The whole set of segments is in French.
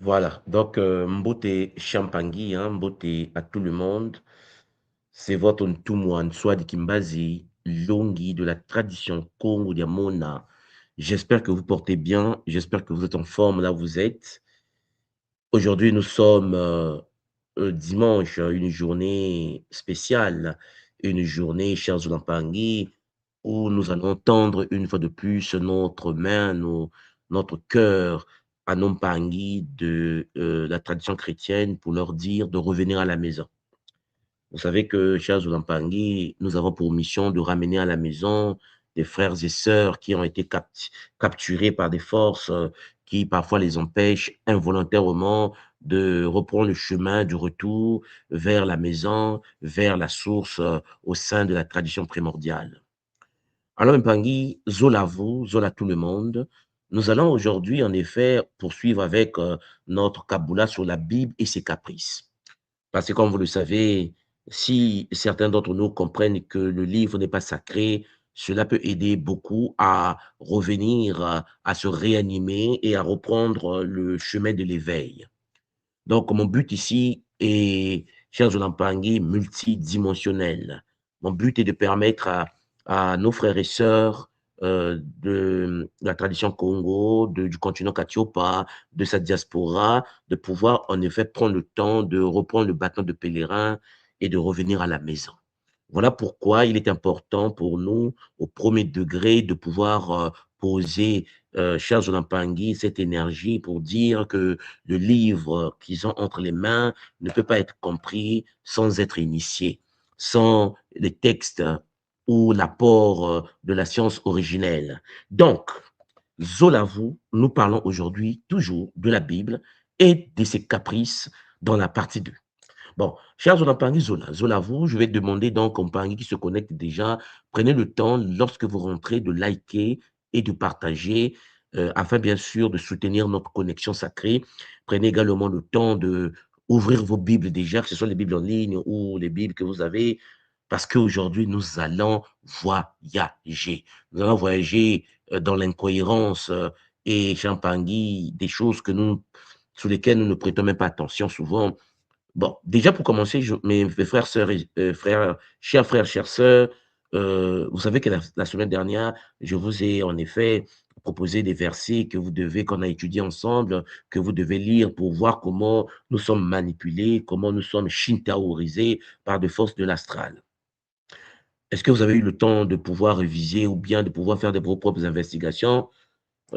Voilà, donc Mbote Champangui, hein, Mbote à tout le monde. C'est votre Ntumouan Swadi Kimbazi, Longi de la tradition Congo Diamona. J'espère que vous portez bien, j'espère que vous êtes en forme là où vous êtes. Aujourd'hui, nous sommes dimanche, une journée spéciale, une journée, chers Zulampangui, où nous allons tendre une fois de plus notre main, notre cœur à Nompangui de la tradition chrétienne pour leur dire de revenir à la maison. Vous savez que, chers Zulampangui, nous avons pour mission de ramener à la maison des frères et sœurs qui ont été capturés par des forces qui parfois les empêchent involontairement de reprendre le chemin du retour vers la maison, vers la source au sein de la tradition primordiale. Alors, Mpangui, Zola vous, Zola tout le monde. Nous allons aujourd'hui, en effet, poursuivre avec notre Kaboula sur la Bible et ses caprices. Parce que, comme vous le savez, si certains d'entre nous comprennent que le livre n'est pas sacré, cela peut aider beaucoup à revenir, à se réanimer et à reprendre le chemin de l'éveil. Donc, mon but ici est, chers Olampangui, multidimensionnel. Mon but est de permettre à nos frères et sœurs de la tradition Congo, du continent Katiopa, de sa diaspora, de pouvoir en effet prendre le temps de reprendre le bâton de pèlerin et de revenir à la maison. Voilà pourquoi il est important pour nous, au premier degré, de pouvoir poser, chers Olampangui, cette énergie pour dire que le livre qu'ils ont entre les mains ne peut pas être compris sans être initié, sans les textes ou l'apport de la science originelle. Donc, Zolavou, nous parlons aujourd'hui toujours de la Bible et de ses caprices dans la partie 2. Bon, chers Zola, Zolavou, je vais demander donc aux compagnies qui se connectent déjà, prenez le temps, lorsque vous rentrez, de liker et de partager, afin bien sûr de soutenir notre connexion sacrée. Prenez également le temps de ouvrir vos Bibles déjà, que ce soit les Bibles en ligne ou les Bibles que vous avez, parce qu'aujourd'hui, nous allons voyager. Nous allons voyager dans l'incohérence et Champangui, des choses que nous, sur lesquelles nous ne prêtons même pas attention souvent. Bon, déjà pour commencer, mes frères, sœurs, chers sœurs, vous savez que la semaine dernière, je vous ai en effet proposé des versets que vous devez, qu'on a étudiés ensemble, que vous devez lire pour voir comment nous sommes manipulés, comment nous sommes shintaorisés par des forces de l'astral. Est-ce que vous avez eu le temps de pouvoir réviser ou bien de pouvoir faire de vos propres investigations?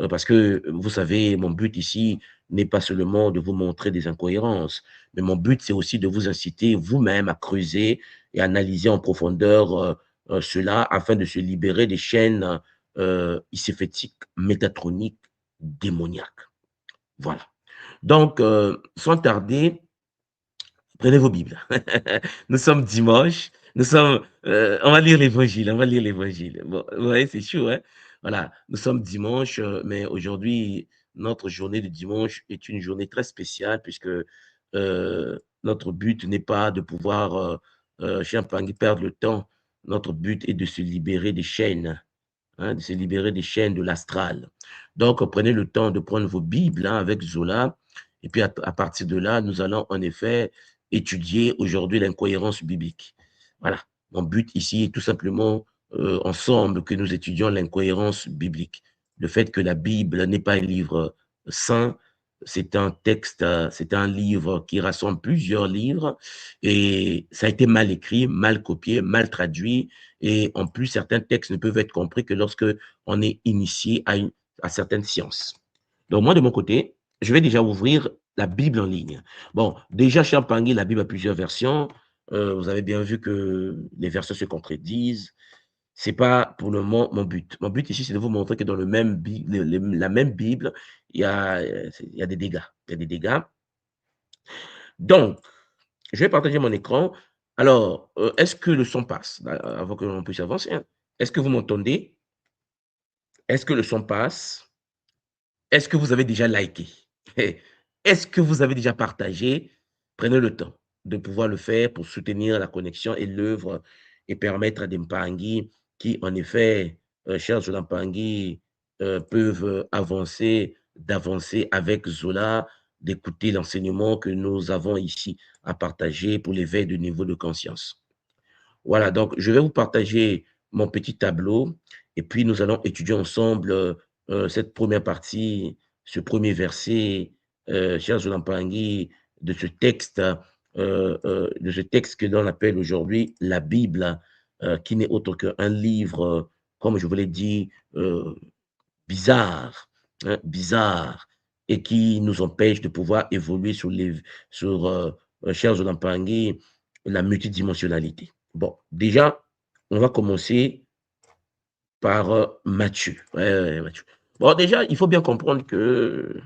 Parce que vous savez, mon but ici n'est pas seulement de vous montrer des incohérences, mais mon but, c'est aussi de vous inciter vous-même à creuser et analyser en profondeur cela afin de se libérer des chaînes iséfétiques, métatroniques, démoniaques. Voilà. Donc, sans tarder, prenez vos Bibles. Nous sommes dimanche. On va lire l'évangile. On va lire l'évangile. Bon, ouais, c'est chaud, hein. Voilà. Nous sommes dimanche, mais aujourd'hui, notre journée de dimanche est une journée très spéciale puisque notre but n'est pas de pouvoir, Champagne, perdre le temps. Notre but est de se libérer des chaînes, hein, de se libérer des chaînes de l'astral. Donc, prenez le temps de prendre vos Bibles hein, avec Zola. Et puis, à partir de là, nous allons en effet étudier aujourd'hui l'incohérence biblique. Voilà. Mon but ici est tout simplement, ensemble, que nous étudions l'incohérence biblique. Le fait que la Bible n'est pas un livre saint, c'est un texte, c'est un livre qui rassemble plusieurs livres et ça a été mal écrit, mal copié, mal traduit et en plus, certains textes ne peuvent être compris que lorsque on est initié à certaines sciences. Donc, moi, de mon côté, je vais déjà ouvrir la Bible en ligne. Bon, déjà, chez Champagne, la Bible a plusieurs versions. Vous avez bien vu que les versions se contredisent. C'est pas pour le moment mon but. Mon but ici, c'est de vous montrer que dans la même Bible, il y a des dégâts. Il y a des dégâts. Donc, je vais partager mon écran. Alors, est-ce que le son passe avant que l'on puisse avancer? Hein? Est-ce que vous m'entendez? Est-ce que le son passe? Est-ce que vous avez déjà liké? Est-ce que vous avez déjà partagé? Prenez le temps de pouvoir le faire pour soutenir la connexion et l'œuvre et permettre à des Mpangui qui, en effet, chers Zola Mpangui, peuvent d'avancer avec Zola d'écouter l'enseignement que nous avons ici à partager pour l'éveil de niveau de conscience. Voilà, donc je vais vous partager mon petit tableau et puis nous allons étudier ensemble, cette première partie, ce premier verset, cher Zolampangi, de ce texte que l'on appelle aujourd'hui la Bible, qui n'est autre qu'un livre, comme je vous l'ai dit, bizarre, hein, bizarre et qui nous empêche de pouvoir évoluer sur, cher Zolampangi, la multidimensionnalité. Bon, déjà, on va commencer par, Matthieu. Ouais, ouais, ouais, Matthieu. Bon, déjà, il faut bien comprendre que,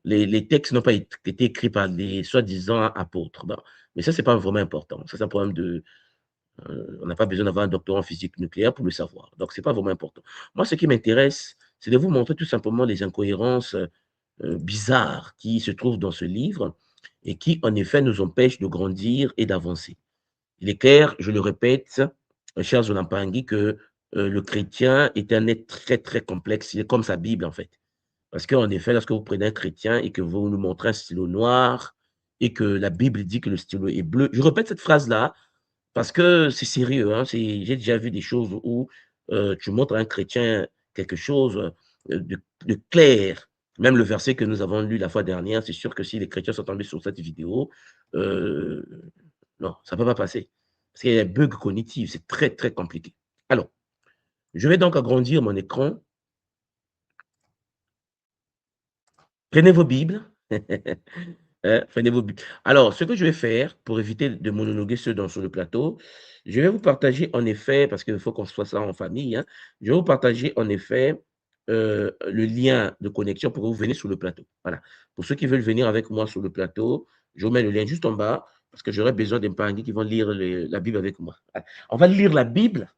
les textes n'ont pas été écrits par des soi-disant apôtres. Bon, mais ça, c'est pas vraiment important. Ça, c'est un problème de, on n'a pas besoin d'avoir un doctorat en physique nucléaire pour le savoir. Donc, c'est pas vraiment important. Moi, ce qui m'intéresse, c'est de vous montrer tout simplement les incohérences, bizarres qui se trouvent dans ce livre et qui, en effet, nous empêchent de grandir et d'avancer. Il est clair, je le répète, cher Zolampangi, que, le chrétien est un être très, très complexe. Il est comme sa Bible, en fait. Parce qu'en effet, lorsque vous prenez un chrétien et que vous nous montrez un stylo noir et que la Bible dit que le stylo est bleu, je répète cette phrase-là parce que c'est sérieux, hein, j'ai déjà vu des choses où, tu montres à un chrétien quelque chose, de clair. Même le verset que nous avons lu la fois dernière, c'est sûr que si les chrétiens sont tombés sur cette vidéo, heu, non, ça ne peut pas passer. Parce qu'il y a des bugs cognitifs, c'est très, très compliqué. Alors, je vais donc agrandir mon écran. Prenez vos Bibles. Prenez vos Bibles. Alors, ce que je vais faire, pour éviter de monologuer ceux dans sur le plateau, je vais vous partager en effet, parce qu'il faut qu'on se fasse ça en famille, hein, je vais vous partager en effet, le lien de connexion pour que vous venez sur le plateau. Voilà. Pour ceux qui veulent venir avec moi sur le plateau, je vous mets le lien juste en bas, parce que j'aurai besoin d'un parrain qui vont lire la Bible avec moi. Voilà. On va lire la Bible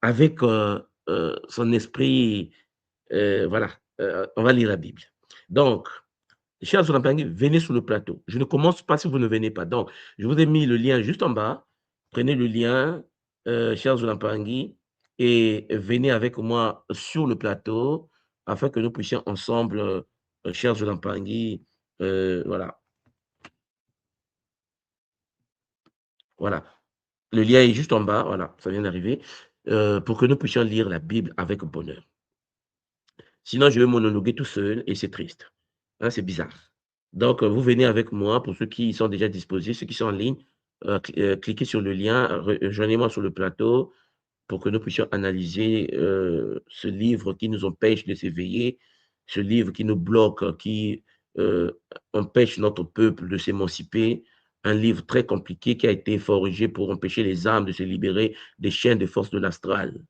avec, son esprit, voilà, on va lire la Bible. Donc, chers Olympiens, venez sur le plateau. Je ne commence pas si vous ne venez pas. Donc, je vous ai mis le lien juste en bas. Prenez le lien, chers Olympiens, et venez avec moi sur le plateau afin que nous puissions ensemble, chers Olympiens, voilà, voilà. Le lien est juste en bas, voilà, ça vient d'arriver, pour que nous puissions lire la Bible avec bonheur. Sinon, je vais monologuer tout seul et c'est triste. Hein, c'est bizarre. Donc, vous venez avec moi pour ceux qui sont déjà disposés, ceux qui sont en ligne, cliquez sur le lien, rejoignez-moi sur le plateau pour que nous puissions analyser, ce livre qui nous empêche de s'éveiller, ce livre qui nous bloque, qui, empêche notre peuple de s'émanciper. Un livre très compliqué qui a été forgé pour empêcher les âmes de se libérer des chaînes de force de l'astral.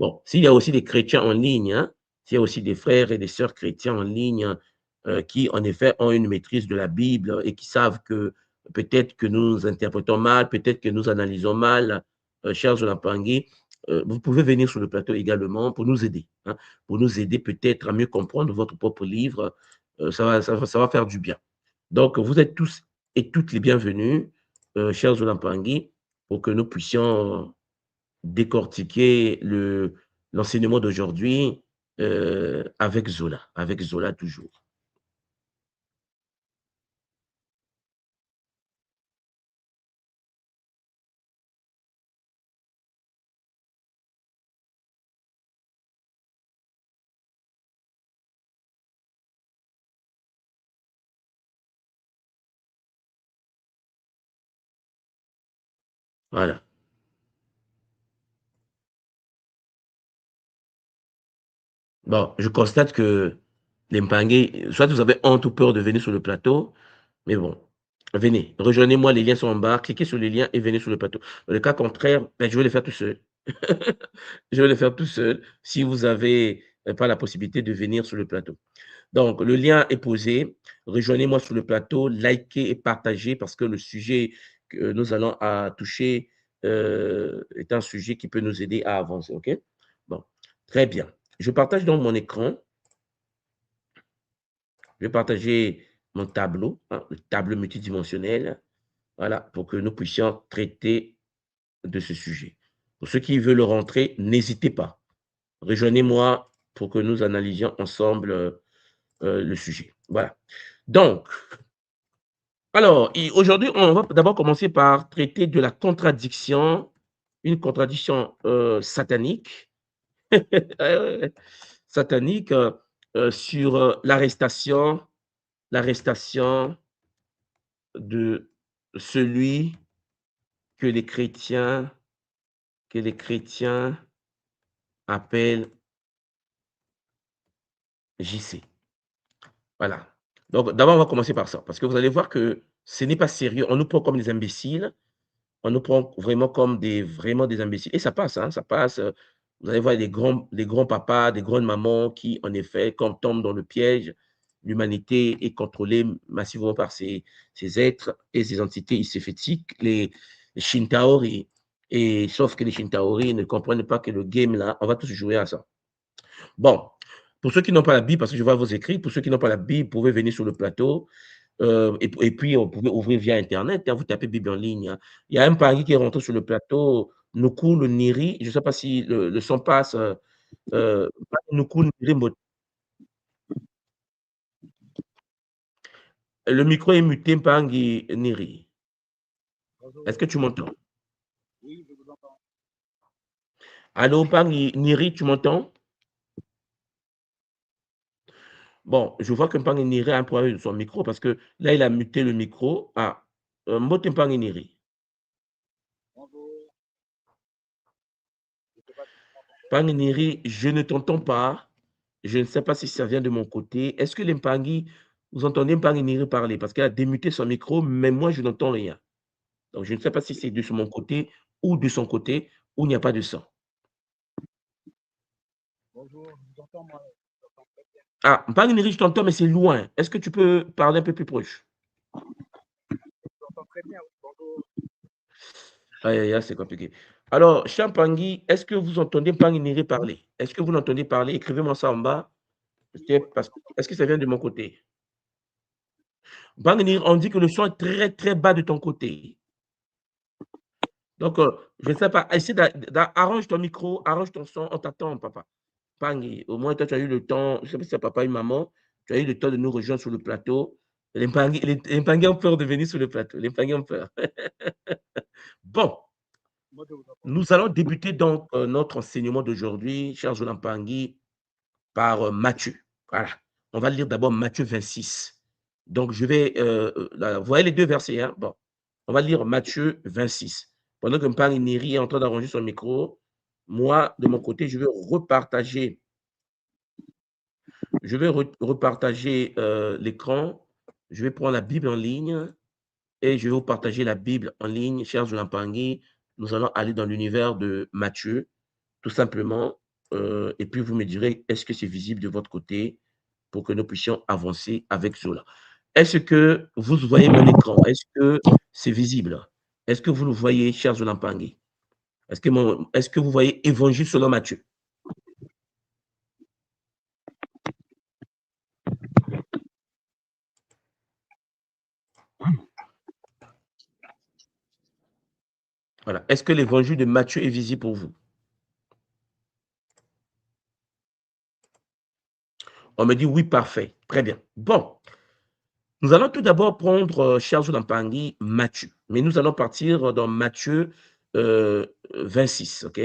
Bon, s'il y a aussi des chrétiens en ligne, hein, s'il y a aussi des frères et des sœurs chrétiens en ligne, qui en effet ont une maîtrise de la Bible et qui savent que peut-être que nous interprétons mal, peut-être que nous analysons mal, chers Olapangui, vous pouvez venir sur le plateau également pour nous aider, hein, pour nous aider peut-être à mieux comprendre votre propre livre, ça va faire du bien. Donc vous êtes tous et toutes les bienvenus, chers Olapangui, pour que nous puissions décortiquer l'enseignement d'aujourd'hui, avec Zola toujours. Voilà. Bon, je constate que les Mpangé, soit vous avez honte ou peur de venir sur le plateau, mais bon, venez, rejoignez-moi, les liens sont en bas, cliquez sur les liens et venez sur le plateau. Dans le cas contraire, ben, je vais le faire tout seul. Je vais le faire tout seul si vous avez, pas la possibilité de venir sur le plateau. Donc, le lien est posé. Rejoignez-moi sur le plateau, likez et partagez parce que le sujet que nous allons à toucher est un sujet qui peut nous aider à avancer. OK? Bon, très bien. Je partage donc mon écran. Je vais partager mon tableau, hein, le tableau multidimensionnel, voilà, pour que nous puissions traiter de ce sujet. Pour ceux qui veulent rentrer, n'hésitez pas. Rejoignez-moi pour que nous analysions ensemble le sujet. Voilà. Donc, alors, aujourd'hui, on va d'abord commencer par traiter de la contradiction, une contradiction satanique, satanique sur l'arrestation de celui que les chrétiens appellent JC. Voilà. Donc, d'abord, on va commencer par ça, parce que vous allez voir que ce n'est pas sérieux. On nous prend comme des imbéciles, on nous prend vraiment comme vraiment des imbéciles. Et ça passe, hein, ça passe. Vous allez voir des grands papas, des grandes mamans qui, en effet, comme tombent dans le piège, l'humanité est contrôlée massivement par ces êtres et ces entités isphétiques, les Shintaori. Et sauf que les Shintaori ne comprennent pas que le game, là, on va tous jouer à ça. Bon, pour ceux qui n'ont pas la Bible, parce que je vois vos écrits, pour ceux qui n'ont pas la Bible, vous pouvez venir sur le plateau. Et puis, vous pouvez ouvrir via Internet, hein, vous tapez Bible en ligne. Hein. Il y a un pari qui est rentré sur le plateau, Nukul Niri. Je ne sais pas si le son passe. Nukul Niri. Le micro est muté, Mpangi Niri. Est-ce que tu m'entends? Oui, je vous entends. Allô, Mpangi Niri, tu m'entends? Bon, je vois que Mpangi Niri a un problème de son micro parce que là, il a muté le micro. Ah, Mbote Mpangi Niri. Bonjour. Je ne sais pas si vous m'entendez. Mpangi Niri, je ne t'entends pas. Je ne sais pas si ça vient de mon côté. Est-ce que l'Mpangi, vous entendez Mpangi Niri parler? Parce qu'elle a démuté son micro, mais moi, je n'entends rien. Donc, je ne sais pas si c'est de mon côté ou de son côté où il n'y a pas de son. Bonjour, je vous entends, moi. Je vous entends très bien. Ah, Mpangi Niri, je t'entends, mais c'est loin. Est-ce que tu peux parler un peu plus proche? Je vous entends très bien. Oui. Bonjour. Aïe, aïe, aïe, c'est compliqué. Alors, cher Mpangi, est-ce que vous entendez Mpangi Niri parler? Est-ce que vous l'entendez parler? Écrivez-moi ça en bas. Est-ce que ça vient de mon côté? Mpangi Niri, on dit que le son est très, très bas de ton côté. Donc, je ne sais pas, essaie arrange ton micro, arrange ton son, on t'attend, papa. Pangui, au moins, toi, tu as eu le temps, je ne sais pas si c'est papa et maman, tu as eu le temps de nous rejoindre sur le plateau. Les Pangui ont peur de venir sur le plateau. Les Pangui ont peur. Bon, Moi, je vous entends. nous allons débuter donc notre enseignement d'aujourd'hui, cher Jolan Pangui, par Matthieu. Voilà. On va lire d'abord Matthieu 26. Donc, je vais, vous voyez les deux versets, hein? Bon, on va lire Matthieu 26. Pendant que Mpang Neri est en train d'arranger son micro, moi, de mon côté, je vais repartager, repartager l'écran. Je vais prendre la Bible en ligne et je vais vous partager la Bible en ligne, cher Jolan Pangui. Nous allons aller dans l'univers de Matthieu, tout simplement. Et puis, vous me direz, est-ce que c'est visible de votre côté pour que nous puissions avancer avec cela? Est-ce que vous voyez mon écran? Est-ce que c'est visible? Est-ce que vous le voyez, cher Zolampangi? Est-ce que vous voyez Évangile selon Matthieu? Voilà. Est-ce que l'évangile de Matthieu est visible pour vous? On me dit oui, parfait. Très bien. Bon. Nous allons tout d'abord prendre, cher Zolampangi, Matthieu. Mais nous allons partir dans Matthieu 26. OK?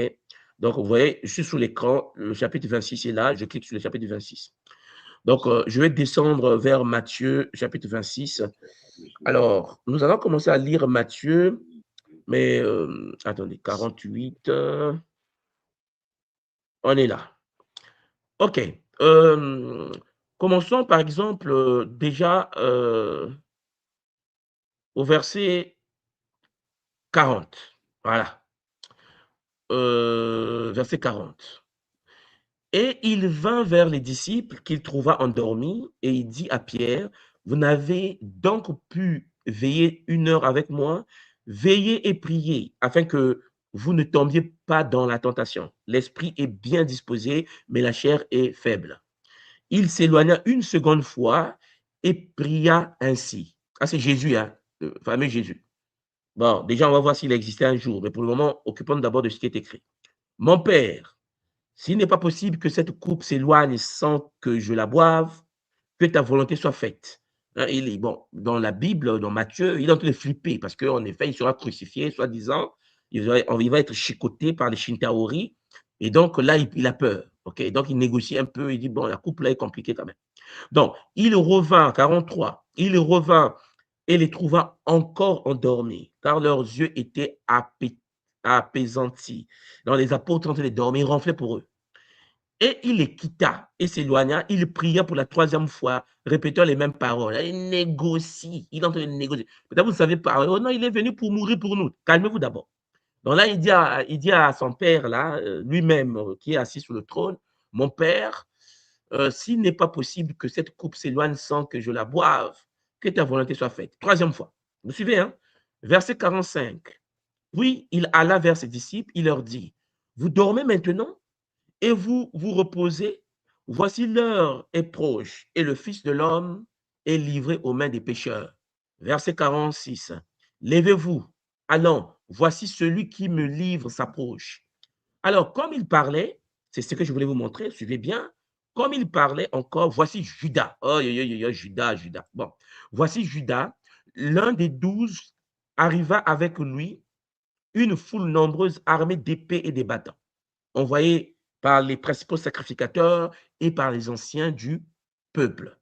Donc, vous voyez, je suis sur l'écran, le chapitre 26 est là, je clique sur le chapitre 26. Donc, je vais descendre vers Matthieu, chapitre 26. Alors, nous allons commencer à lire Matthieu, mais attendez, 48, on est là. OK. Commençons par exemple déjà au verset 40. Voilà. Verset 40. Et il vint vers les disciples qu'il trouva endormis, et il dit à Pierre, vous n'avez donc pu veiller 1 heure avec moi? Veillez et priez, afin que vous ne tombiez pas dans la tentation. L'esprit est bien disposé, mais la chair est faible. Il s'éloigna une seconde fois et pria ainsi. Ah, c'est Jésus, hein, le fameux Jésus. Bon, déjà, on va voir s'il existait un jour, mais pour le moment, occupons-nous d'abord de ce qui est écrit. Mon Père, s'il n'est pas possible que cette coupe s'éloigne sans que je la boive, que ta volonté soit faite. Hein, bon, dans la Bible, dans Matthieu, il est en train de flipper parce qu'en effet, il sera crucifié, soi-disant, il va être chicoté par les Shintaori. Et donc là, il a peur. Okay? Donc il négocie un peu, il dit, bon, la coupe là est compliquée quand même. Donc, il revint, 43, il revint et les trouva encore endormis, car leurs yeux étaient apaisantis. Donc, les apôtres sont en train de dormir, il ronflait pour eux. Et il les quitta et s'éloigna. Il pria pour la troisième fois, répétant les mêmes paroles. Il négocie. Il est en train de négocier. Peut-être vous ne savez pas. Oh non, il est venu pour mourir pour nous. Calmez-vous d'abord. Donc là, il dit à son père, là, lui-même, qui est assis sur le trône, mon père, s'il n'est pas possible que cette coupe s'éloigne sans que je la boive, que ta volonté soit faite. Troisième fois. Vous suivez, hein? Verset 45. Puis il alla vers ses disciples, il leur dit, vous dormez maintenant et vous vous reposez. Voici l'heure est proche et le Fils de l'homme est livré aux mains des pécheurs. Verset 46. Levez-vous, allons, voici celui qui me livre s'approche. Alors, comme il parlait, c'est ce que je voulais vous montrer, suivez bien. Comme il parlait encore, voici Judas. Oh, Judas, Judas. Bon, voici Judas, l'un des 12, arriva avec lui une foule nombreuse armée d'épées et de bâtons, envoyée par les principaux sacrificateurs et par les anciens du peuple.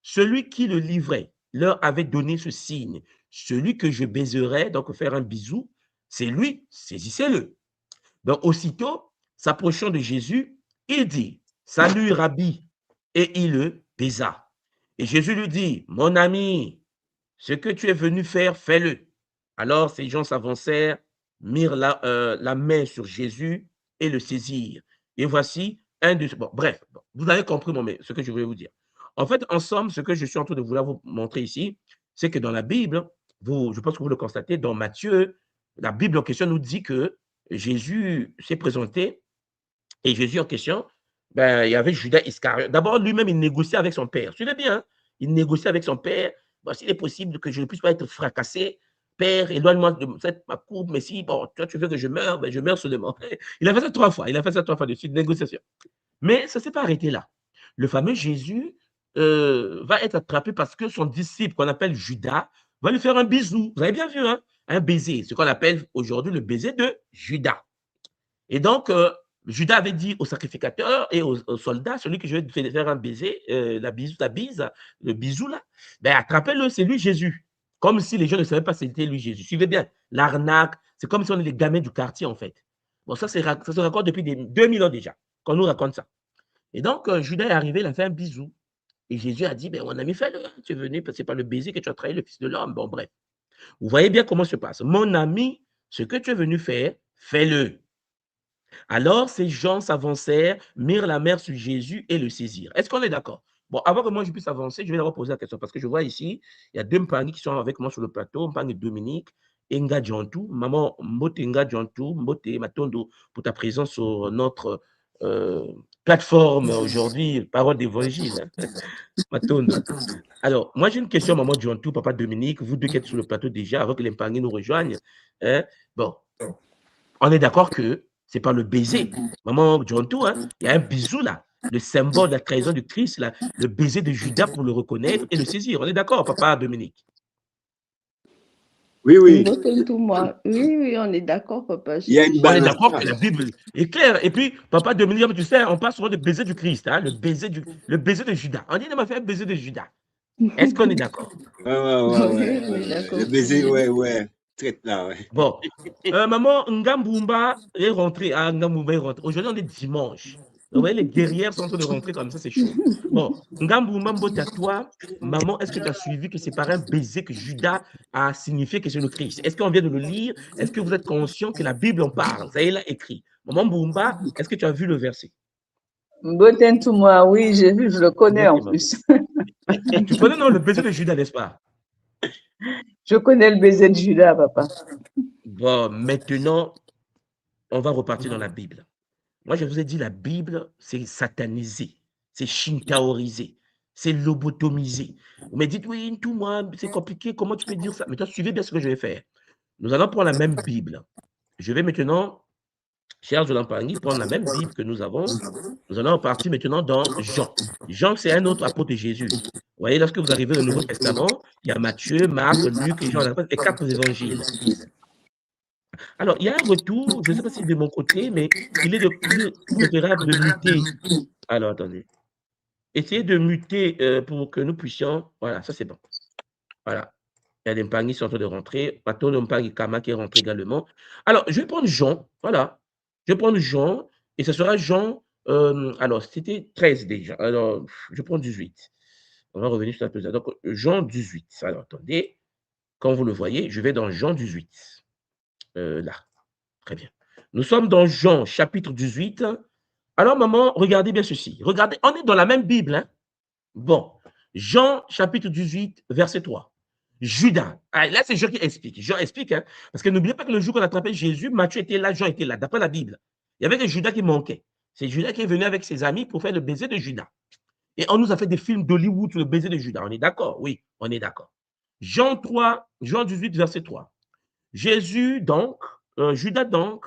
Celui qui le livrait leur avait donné ce signe. Celui que je baiserai, donc faire un bisou, c'est lui, saisissez-le. Donc, aussitôt, s'approchant de Jésus, il dit, salut Rabbi, et il le baisa. Et Jésus lui dit, mon ami, ce que tu es venu faire, fais-le. Alors, ces gens s'avancèrent, mirent la main sur Jésus et le saisirent. Et voici un de... Bon, bref, vous avez compris ce que je voulais vous dire. En fait, en somme, ce que je suis en train de vouloir vous montrer ici, c'est que dans la Bible, je pense que vous le constatez, dans Matthieu, la Bible en question nous dit que Jésus s'est présenté et Jésus en question, ben, il y avait Judas Iscariote. D'abord, lui-même, il négociait avec son père. Suivez bien, hein? Il négociait avec son père. Bon, s'il est possible que je ne puisse pas être fracassé, Père, éloigne-moi de cette ma coupe, mais si, bon, toi, tu veux que je meure, ben, je meurs seulement. Il a fait ça 3 fois. Il a fait ça 3 fois de suite, négociation. Mais ça ne s'est pas arrêté là. Le fameux Jésus va être attrapé parce que son disciple, qu'on appelle Judas, va lui faire un bisou. Vous avez bien vu, hein? Un baiser, ce qu'on appelle aujourd'hui le baiser de Judas. Et donc, Judas avait dit aux sacrificateurs et aux soldats, celui que je vais faire un baiser, la bise, le bisou là, ben attrapez-le, c'est lui Jésus. Comme si les gens ne savaient pas si c'était lui Jésus. Suivez bien, l'arnaque, c'est comme si on est les gamins du quartier en fait. Bon, ça se raconte depuis 2000 ans déjà, qu'on nous raconte ça. Et donc, Judas est arrivé, il a fait un bisou. Et Jésus a dit, ben, mon ami, fais-le. Hein. Tu es venu, c'est par le baiser que tu as trahi le Fils de l'homme. Bon, bref. Vous voyez bien comment ça se passe. Mon ami, ce que tu es venu faire, fais-le. Alors ces gens s'avancèrent, mirent la main sur Jésus et le saisirent. Est-ce qu'on est d'accord? Bon, avant que moi je puisse avancer, je vais d'abord poser la question parce que je vois ici, il y a 2 Mpangi qui sont avec moi sur le plateau, Mpangi Dominique, Enga Djantou, maman Mbote Enga Djantou, Mbote Matondo, pour ta présence sur notre plateforme aujourd'hui, Parole d'Évangile. Matondo. Alors, moi j'ai une question, maman Djantou, papa Dominique, vous deux qui êtes sur le plateau déjà, avant que les Mpangi nous rejoignent. Hein? Bon, on est d'accord que c'est pas le baiser. Maman Djantou, hein, il y a un bisou là, le symbole de la trahison du Christ, là, le baiser de Judas pour le reconnaître et le saisir. On est d'accord, papa Dominique? Oui, oui. Oui, on est d'accord, papa. Il y a une On est balance. d'accord que la Bible est claire. Et puis, papa Dominique, tu sais, on parle souvent de baiser du Christ, hein, le baiser de Judas. On dit, il m'a fait un baiser de Judas. Est-ce qu'on est d'accord? Ouais. Le baiser, ouais. Traite là, ouais. Bon. Maman, Ngambumba est rentrée. Ah, Ngambumba est rentrée. Aujourd'hui, on est dimanche. Vous voyez, les guerrières sont en train de rentrer comme ça, c'est chaud. Bon, Ngambumba Mbote, à toi, maman, est-ce que tu as suivi que c'est par un baiser que Judas a signifié que c'est le Christ? Est-ce qu'on vient de le lire? Est-ce que vous êtes conscient que la Bible en parle? Ça y est, là, écrit. Maman Bumba, est-ce que tu as vu le verset? Mbote, oui, j'ai vu, je le connais en plus. Tu connais, non, le baiser de Judas, n'est-ce pas? Je connais le baiser de Judas, papa. Bon, maintenant, on va repartir dans la Bible. Moi, je vous ai dit, la Bible, c'est satanisé, c'est shintaorisé, c'est lobotomisé. Vous me dites, oui, tout moi, c'est compliqué, comment tu peux dire ça? Maintenant, suivez bien ce que je vais faire. Nous allons prendre la même Bible. Je vais maintenant Cher Jolan Pangui, prendre la même Bible que nous avons. Nous allons partir maintenant dans Jean. Jean, c'est un autre apôtre de Jésus. Vous voyez, lorsque vous arrivez au Nouveau Testament, il y a Matthieu, Marc, Luc et Jean, et 4 évangiles. Alors, il y a un retour, je ne sais pas si c'est de mon côté, mais il est préférable de muter. Alors, attendez. Essayez de muter pour que nous puissions. Voilà, ça c'est bon. Voilà. Il y a des Mpangui qui sont en train de rentrer. Pato Mpangui Kama qui est rentré également. Alors, je vais prendre Jean. Voilà. Je vais prendre Jean. Et ce sera Jean. Alors, c'était 13 déjà. Alors, je prends 18. On va revenir sur la pesade. Donc, Jean 18. Alors, attendez. Quand vous le voyez, je vais dans Jean 18. Là. Très bien. Nous sommes dans Jean, chapitre 18. Alors, maman, regardez bien ceci. Regardez, on est dans la même Bible. Hein? Bon. Jean, chapitre 18, verset 3. Judas. Ah, là, c'est Jean qui explique. Jean explique, hein, parce que n'oubliez pas que le jour qu'on attrapait Jésus, Matthieu était là, Jean était là, d'après la Bible. Il y avait que Judas qui manquait. C'est Judas qui est venu avec ses amis pour faire le baiser de Judas. Et on nous a fait des films d'Hollywood sur le baiser de Judas. On est d'accord? Oui, on est d'accord. Jean 3, Jean 18, verset 3. Jésus, donc, Judas, donc,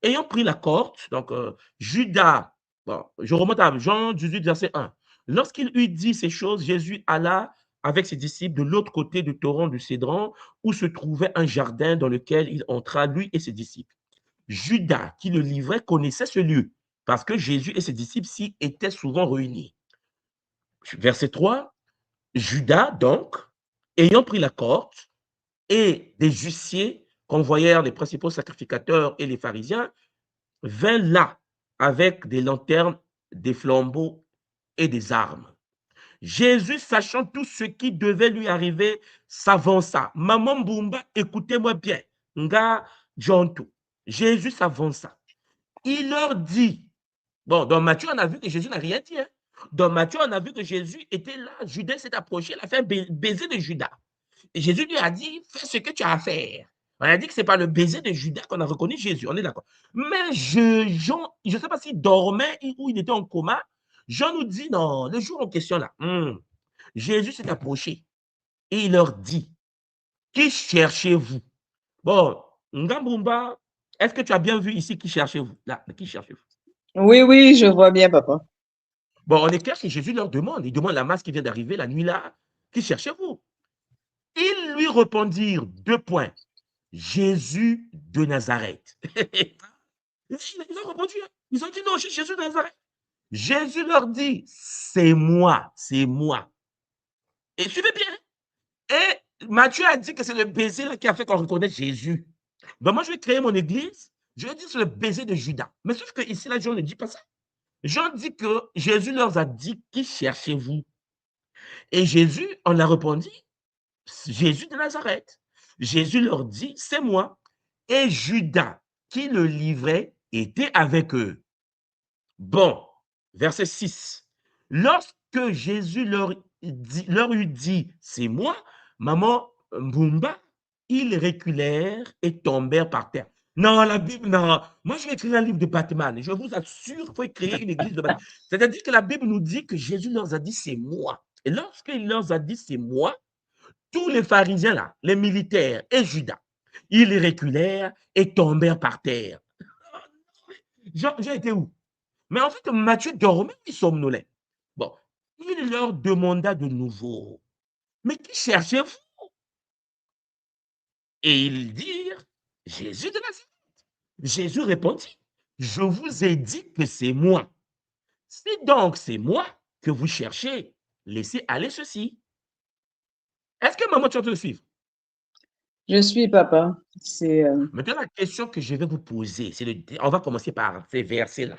ayant pris la corde, donc Judas, bon, je remonte à Jean 18, verset 1. Lorsqu'il eut dit ces choses, Jésus alla avec ses disciples de l'autre côté du torrent du Cédron, où se trouvait un jardin dans lequel il entra, lui et ses disciples. Judas, qui le livrait, connaissait ce lieu, parce que Jésus et ses disciples s'y étaient souvent réunis. Verset 3, Judas, donc, ayant pris la corde, et des huissiers convoyèrent les principaux sacrificateurs et les pharisiens, vint là avec des lanternes, des flambeaux et des armes. Jésus, sachant tout ce qui devait lui arriver, s'avança. Maman Bumba, écoutez-moi bien. Nga Jonto. Jésus s'avança. Il leur dit, bon, dans Matthieu, on a vu que Jésus n'a rien dit. Hein. Dans Matthieu, on a vu que Jésus était là, Judas s'est approché, il a fait un baiser de Judas. Et Jésus lui a dit, fais ce que tu as à faire. On a dit que ce n'est pas le baiser de Judas qu'on a reconnu Jésus, on est d'accord. Mais Jean, je ne sais pas s'il dormait ou il était en coma. Jean nous dit, non, le jour en question là, Jésus s'est approché et il leur dit, qui cherchez-vous? Bon, Ngambumba, est-ce que tu as bien vu ici qui cherchez-vous? Là, qui cherchez-vous? Oui, oui, je vois bien, papa. Bon, on est clair que Jésus leur demande, il demande la masse qui vient d'arriver la nuit là, qui cherchez-vous? Ils lui répondirent 2 points. Jésus de Nazareth. Ils ont répondu, ils ont dit non, c'est Jésus de Nazareth. Jésus leur dit, c'est moi, c'est moi. Et suivez bien. Et Matthieu a dit que c'est le baiser là qui a fait qu'on reconnaît Jésus. Ben moi, je vais créer mon église, je vais dire c'est le baiser de Judas. Mais sauf que ici, là, Jean ne dit pas ça. Jean dit que Jésus leur a dit, qui cherchez-vous? Et Jésus, on a répondu, Jésus de Nazareth. Jésus leur dit, c'est moi. Et Judas, qui le livrait, était avec eux. Bon, verset 6. Lorsque Jésus leur eut dit, c'est moi, maman Mbumba, ils reculèrent et tombèrent par terre. Non, la Bible, non. Moi, je vais écrire un livre de Batman. Je vous assure qu'il faut créer une église de Batman. C'est-à-dire que la Bible nous dit que Jésus leur a dit, c'est moi. Et lorsqu'il leur a dit, c'est moi, tous les pharisiens là, les militaires et Judas, ils reculèrent et tombèrent par terre. J'ai été où? Mais en fait, Matthieu dormait, il somnolait. Bon, il leur demanda de nouveau, mais qui cherchez-vous? Et ils dirent, Jésus de Nazareth. Jésus répondit, je vous ai dit que c'est moi. Si donc c'est moi que vous cherchez, laissez aller ceci. Est-ce que maman, tu vas te suivre? Je suis, papa. Maintenant, la question que je vais vous poser, on va commencer par ces versets-là.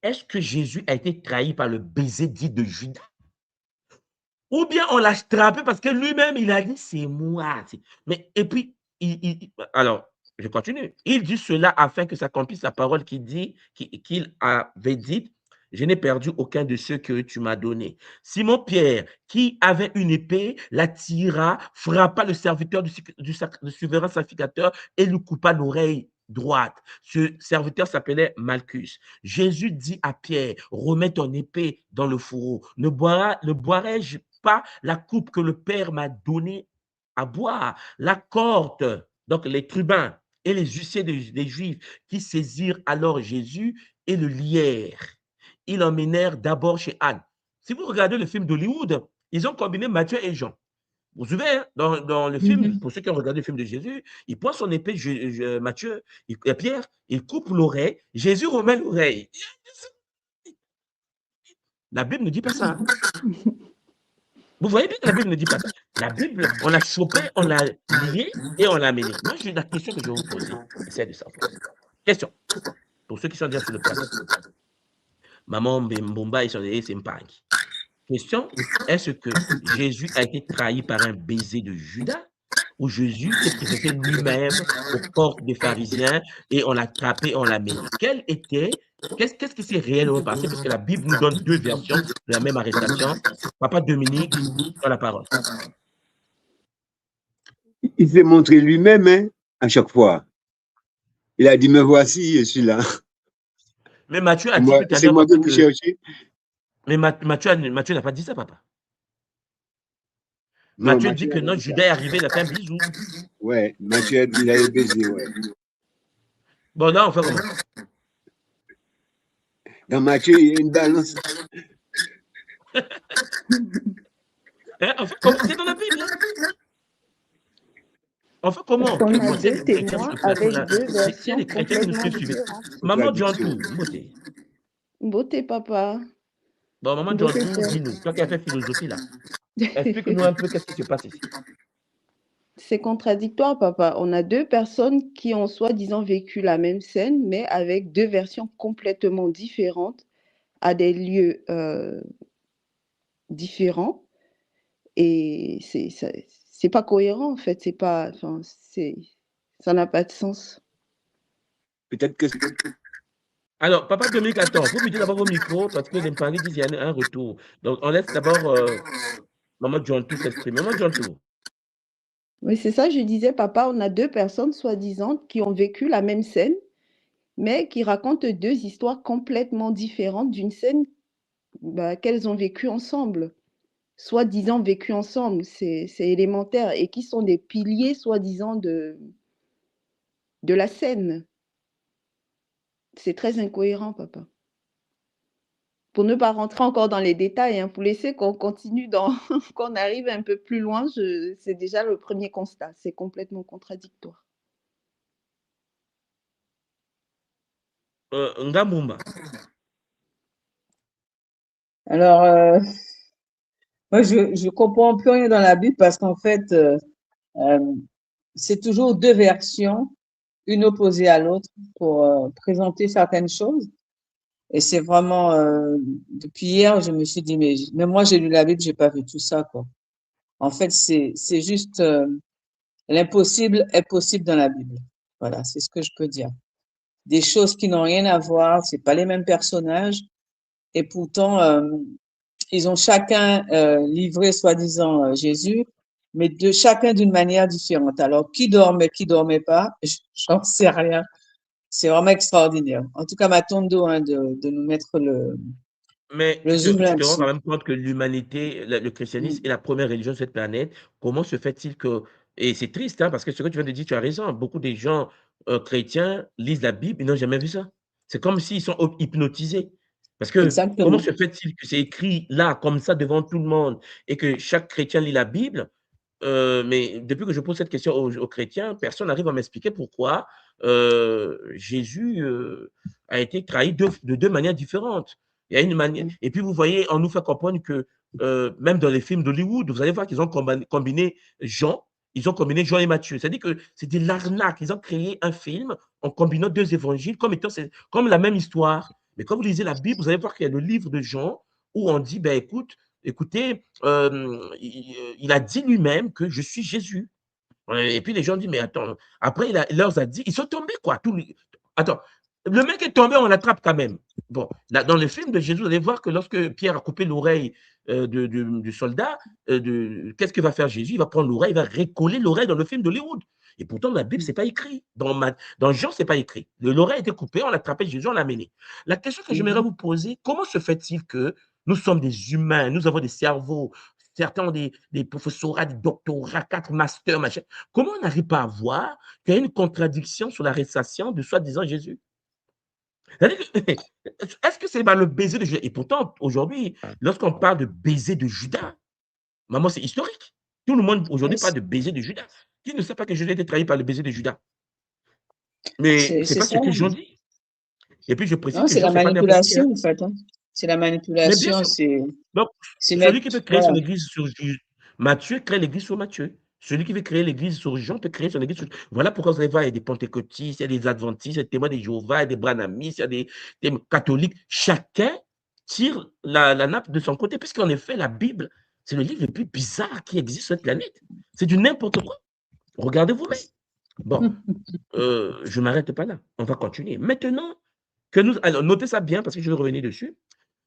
Est-ce que Jésus a été trahi par le baiser dit de Judas? Ou bien on l'a attrapé parce que lui-même, il a dit, c'est moi. Mais, et puis, alors, je continue. Il dit cela afin que s'accomplisse la parole qu'il avait dite, je n'ai perdu aucun de ceux que tu m'as donnés. Simon-Pierre, qui avait une épée, la tira, frappa le serviteur du souverain sacrificateur et lui coupa l'oreille droite. Ce serviteur s'appelait Malchus. Jésus dit à Pierre, remets ton épée dans le fourreau. Ne boirai-je pas la coupe que le Père m'a donnée à boire? La corde, donc les tribuns, et les huissiers des Juifs qui saisirent alors Jésus et le lièrent. Ils l'emmenèrent d'abord chez Anne. Si vous regardez le film d'Hollywood, ils ont combiné Matthieu et Jean. Vous vous souvenez, hein, dans le film, pour ceux qui ont regardé le film de Jésus, il prend son épée, Matthieu, Pierre, il coupe l'oreille, Jésus remet l'oreille. La Bible ne dit pas ça. Hein. Vous voyez bien que la Bible ne dit pas ça. La Bible, on l'a chopé, on l'a lié et on l'a amené. Moi, j'ai la question que je vais vous poser. Essayez de savoir. Question. Pour ceux qui sont déjà sur le plateau. Maman Mbomba et son c'est Mpang. Question, est-ce que Jésus a été trahi par un baiser de Judas ou Jésus s'est présenté lui-même aux portes des pharisiens et on l'a attrapé, on l'a mis? Qu'est-ce qui s'est réellement passé? Parce que la Bible nous donne deux versions de la même arrestation. Papa Dominique, dans la parole. Il s'est montré lui-même hein, à chaque fois. Il a dit, me voici, je suis là. Mais Matthieu a dit moi, tout à c'est l'heure. moi que vous cherchez. Mais Matthieu n'a pas dit ça, papa. Non, Matthieu dit que non, Judas est arrivé, il a fait un bisou. Ouais, Matthieu, il a baisé, ouais. Bon, là, on fait comment? Dans Matthieu, il y a une balance. Hein, on fait comment? C'est dans la Bible. Hein? On fait comment? On a deux témoins avec deux versions les chrétiens qui nous suivent. différentes. Maman Djantou, beauté. Beauté, papa. Bon, maman Djantou, dis-nous, toi qui as fait philosophie là, explique-nous un peu qu'est-ce qui se passe ici. C'est contradictoire, papa. On a deux personnes qui ont soi-disant vécu la même scène, mais avec deux versions complètement différentes, à des lieux différents. Et c'est pas cohérent, en fait. C'est pas, enfin, ça n'a pas de sens. Peut-être que... Alors, papa Dominique, attends, vous mettez d'abord vos micros parce que les Mpangui disent qu'il y a un retour. Donc, on laisse d'abord maman Djantou s'exprimer. Maman Djantou. Oui, c'est ça, je disais, papa, on a deux personnes soi-disant qui ont vécu la même scène, mais qui racontent deux histoires complètement différentes d'une scène qu'elles ont vécue ensemble. Soi-disant vécues ensemble, c'est élémentaire, et qui sont des piliers soi-disant de la scène. C'est très incohérent, papa. Pour ne pas rentrer encore dans les détails, hein, pour laisser qu'on continue, qu'on arrive un peu plus loin, c'est déjà le premier constat. C'est complètement contradictoire. Ngamumba. Alors, moi, je comprends plus rien dans la Bible parce qu'en fait, c'est toujours deux versions, une opposée à l'autre pour présenter certaines choses. Et c'est vraiment, depuis hier, je me suis dit, mais moi, j'ai lu la Bible, j'ai pas vu tout ça, quoi. En fait, c'est juste, l'impossible est possible dans la Bible. Voilà, c'est ce que je peux dire. Des choses qui n'ont rien à voir, c'est pas les mêmes personnages. Et pourtant, ils ont chacun livré, soi-disant, Jésus, mais chacun d'une manière différente. Alors, qui dormait pas, j'en sais rien. C'est vraiment extraordinaire. En tout cas, ma tondo de nous mettre le zoom tu te là-dessus. rends quand même compte que l'humanité, le christianisme est la première religion sur cette planète. Comment se fait-il que... Et c'est triste, hein, parce que ce que tu viens de dire, tu as raison. Beaucoup de gens chrétiens lisent la Bible, ils n'ont jamais vu ça. C'est comme s'ils sont hypnotisés. Parce que Exactement. comment se fait-il que c'est écrit là, comme ça, devant tout le monde, et que chaque chrétien lit la Bible? Mais depuis que je pose cette question aux chrétiens, personne n'arrive à m'expliquer pourquoi Jésus a été trahi de deux manières différentes. Il y a une manière. Et puis, vous voyez, on nous fait comprendre que même dans les films d'Hollywood, vous allez voir qu'ils ont combiné Jean, ils ont combiné Jean et Matthieu. C'est-à-dire que c'est de l'arnaque. Ils ont créé un film en combinant deux évangiles comme étant comme la même histoire. Mais quand vous lisez la Bible, vous allez voir qu'il y a le livre de Jean où on dit, ben écoutez, il a dit lui-même que je suis Jésus. Et puis les gens disent, mais attends, après il leur a dit, ils sont tombés quoi. Attends, le mec est tombé, on l'attrape quand même. Bon, là, dans le film de Jésus, vous allez voir que lorsque Pierre a coupé l'oreille du soldat, qu'est-ce que va faire Jésus? Il va prendre l'oreille, il va recoller l'oreille dans le film d'Hollywood. Et pourtant, dans la Bible, ce n'est pas écrit. Dans Jean, ce n'est pas écrit. L'oreille a été coupée, on l'a attrapé Jésus, on l'a amené. La question que j'aimerais vous poser, comment se fait-il que nous sommes des humains, nous avons des cerveaux certains ont des professorats, des doctorats, 4 masters, machin. Comment on n'arrive pas à voir qu'il y a une contradiction sur l'arrestation de soi-disant Jésus? C'est-à-dire que, est-ce que c'est le baiser de Judas? Et pourtant, aujourd'hui, lorsqu'on parle de baiser de Judas, maman, c'est historique. Tout le monde aujourd'hui parle de baiser de Judas. Qui ne sait pas que Jésus a été trahi par le baiser de Judas? Mais c'est C'est pas ça. ce que Jean dit. Et puis je précise Non, que c'est la Jean, c'est pas n'importe qui. manipulation, en fait. Hein. C'est la Mais bien manipulation, sûr. Donc, c'est celui mettre, qui veut créer voilà. son église sur Matthieu, crée l'église sur Matthieu. Celui qui veut créer l'église sur Jean peut créer son église sur... Voilà pourquoi vous allez voir, il y a des pentecôtistes, il y a des adventistes, il y a des témoins de Jéhovah, il y a des branhamistes, il y a des catholiques. Chacun tire la nappe de son côté, puisqu'en effet, la Bible, c'est le livre le plus bizarre qui existe sur cette planète. C'est du n'importe quoi. Regardez vous-même. Bon, je ne m'arrête pas là. On va continuer. Maintenant que nous... Alors, notez ça bien, parce que je vais revenir dessus.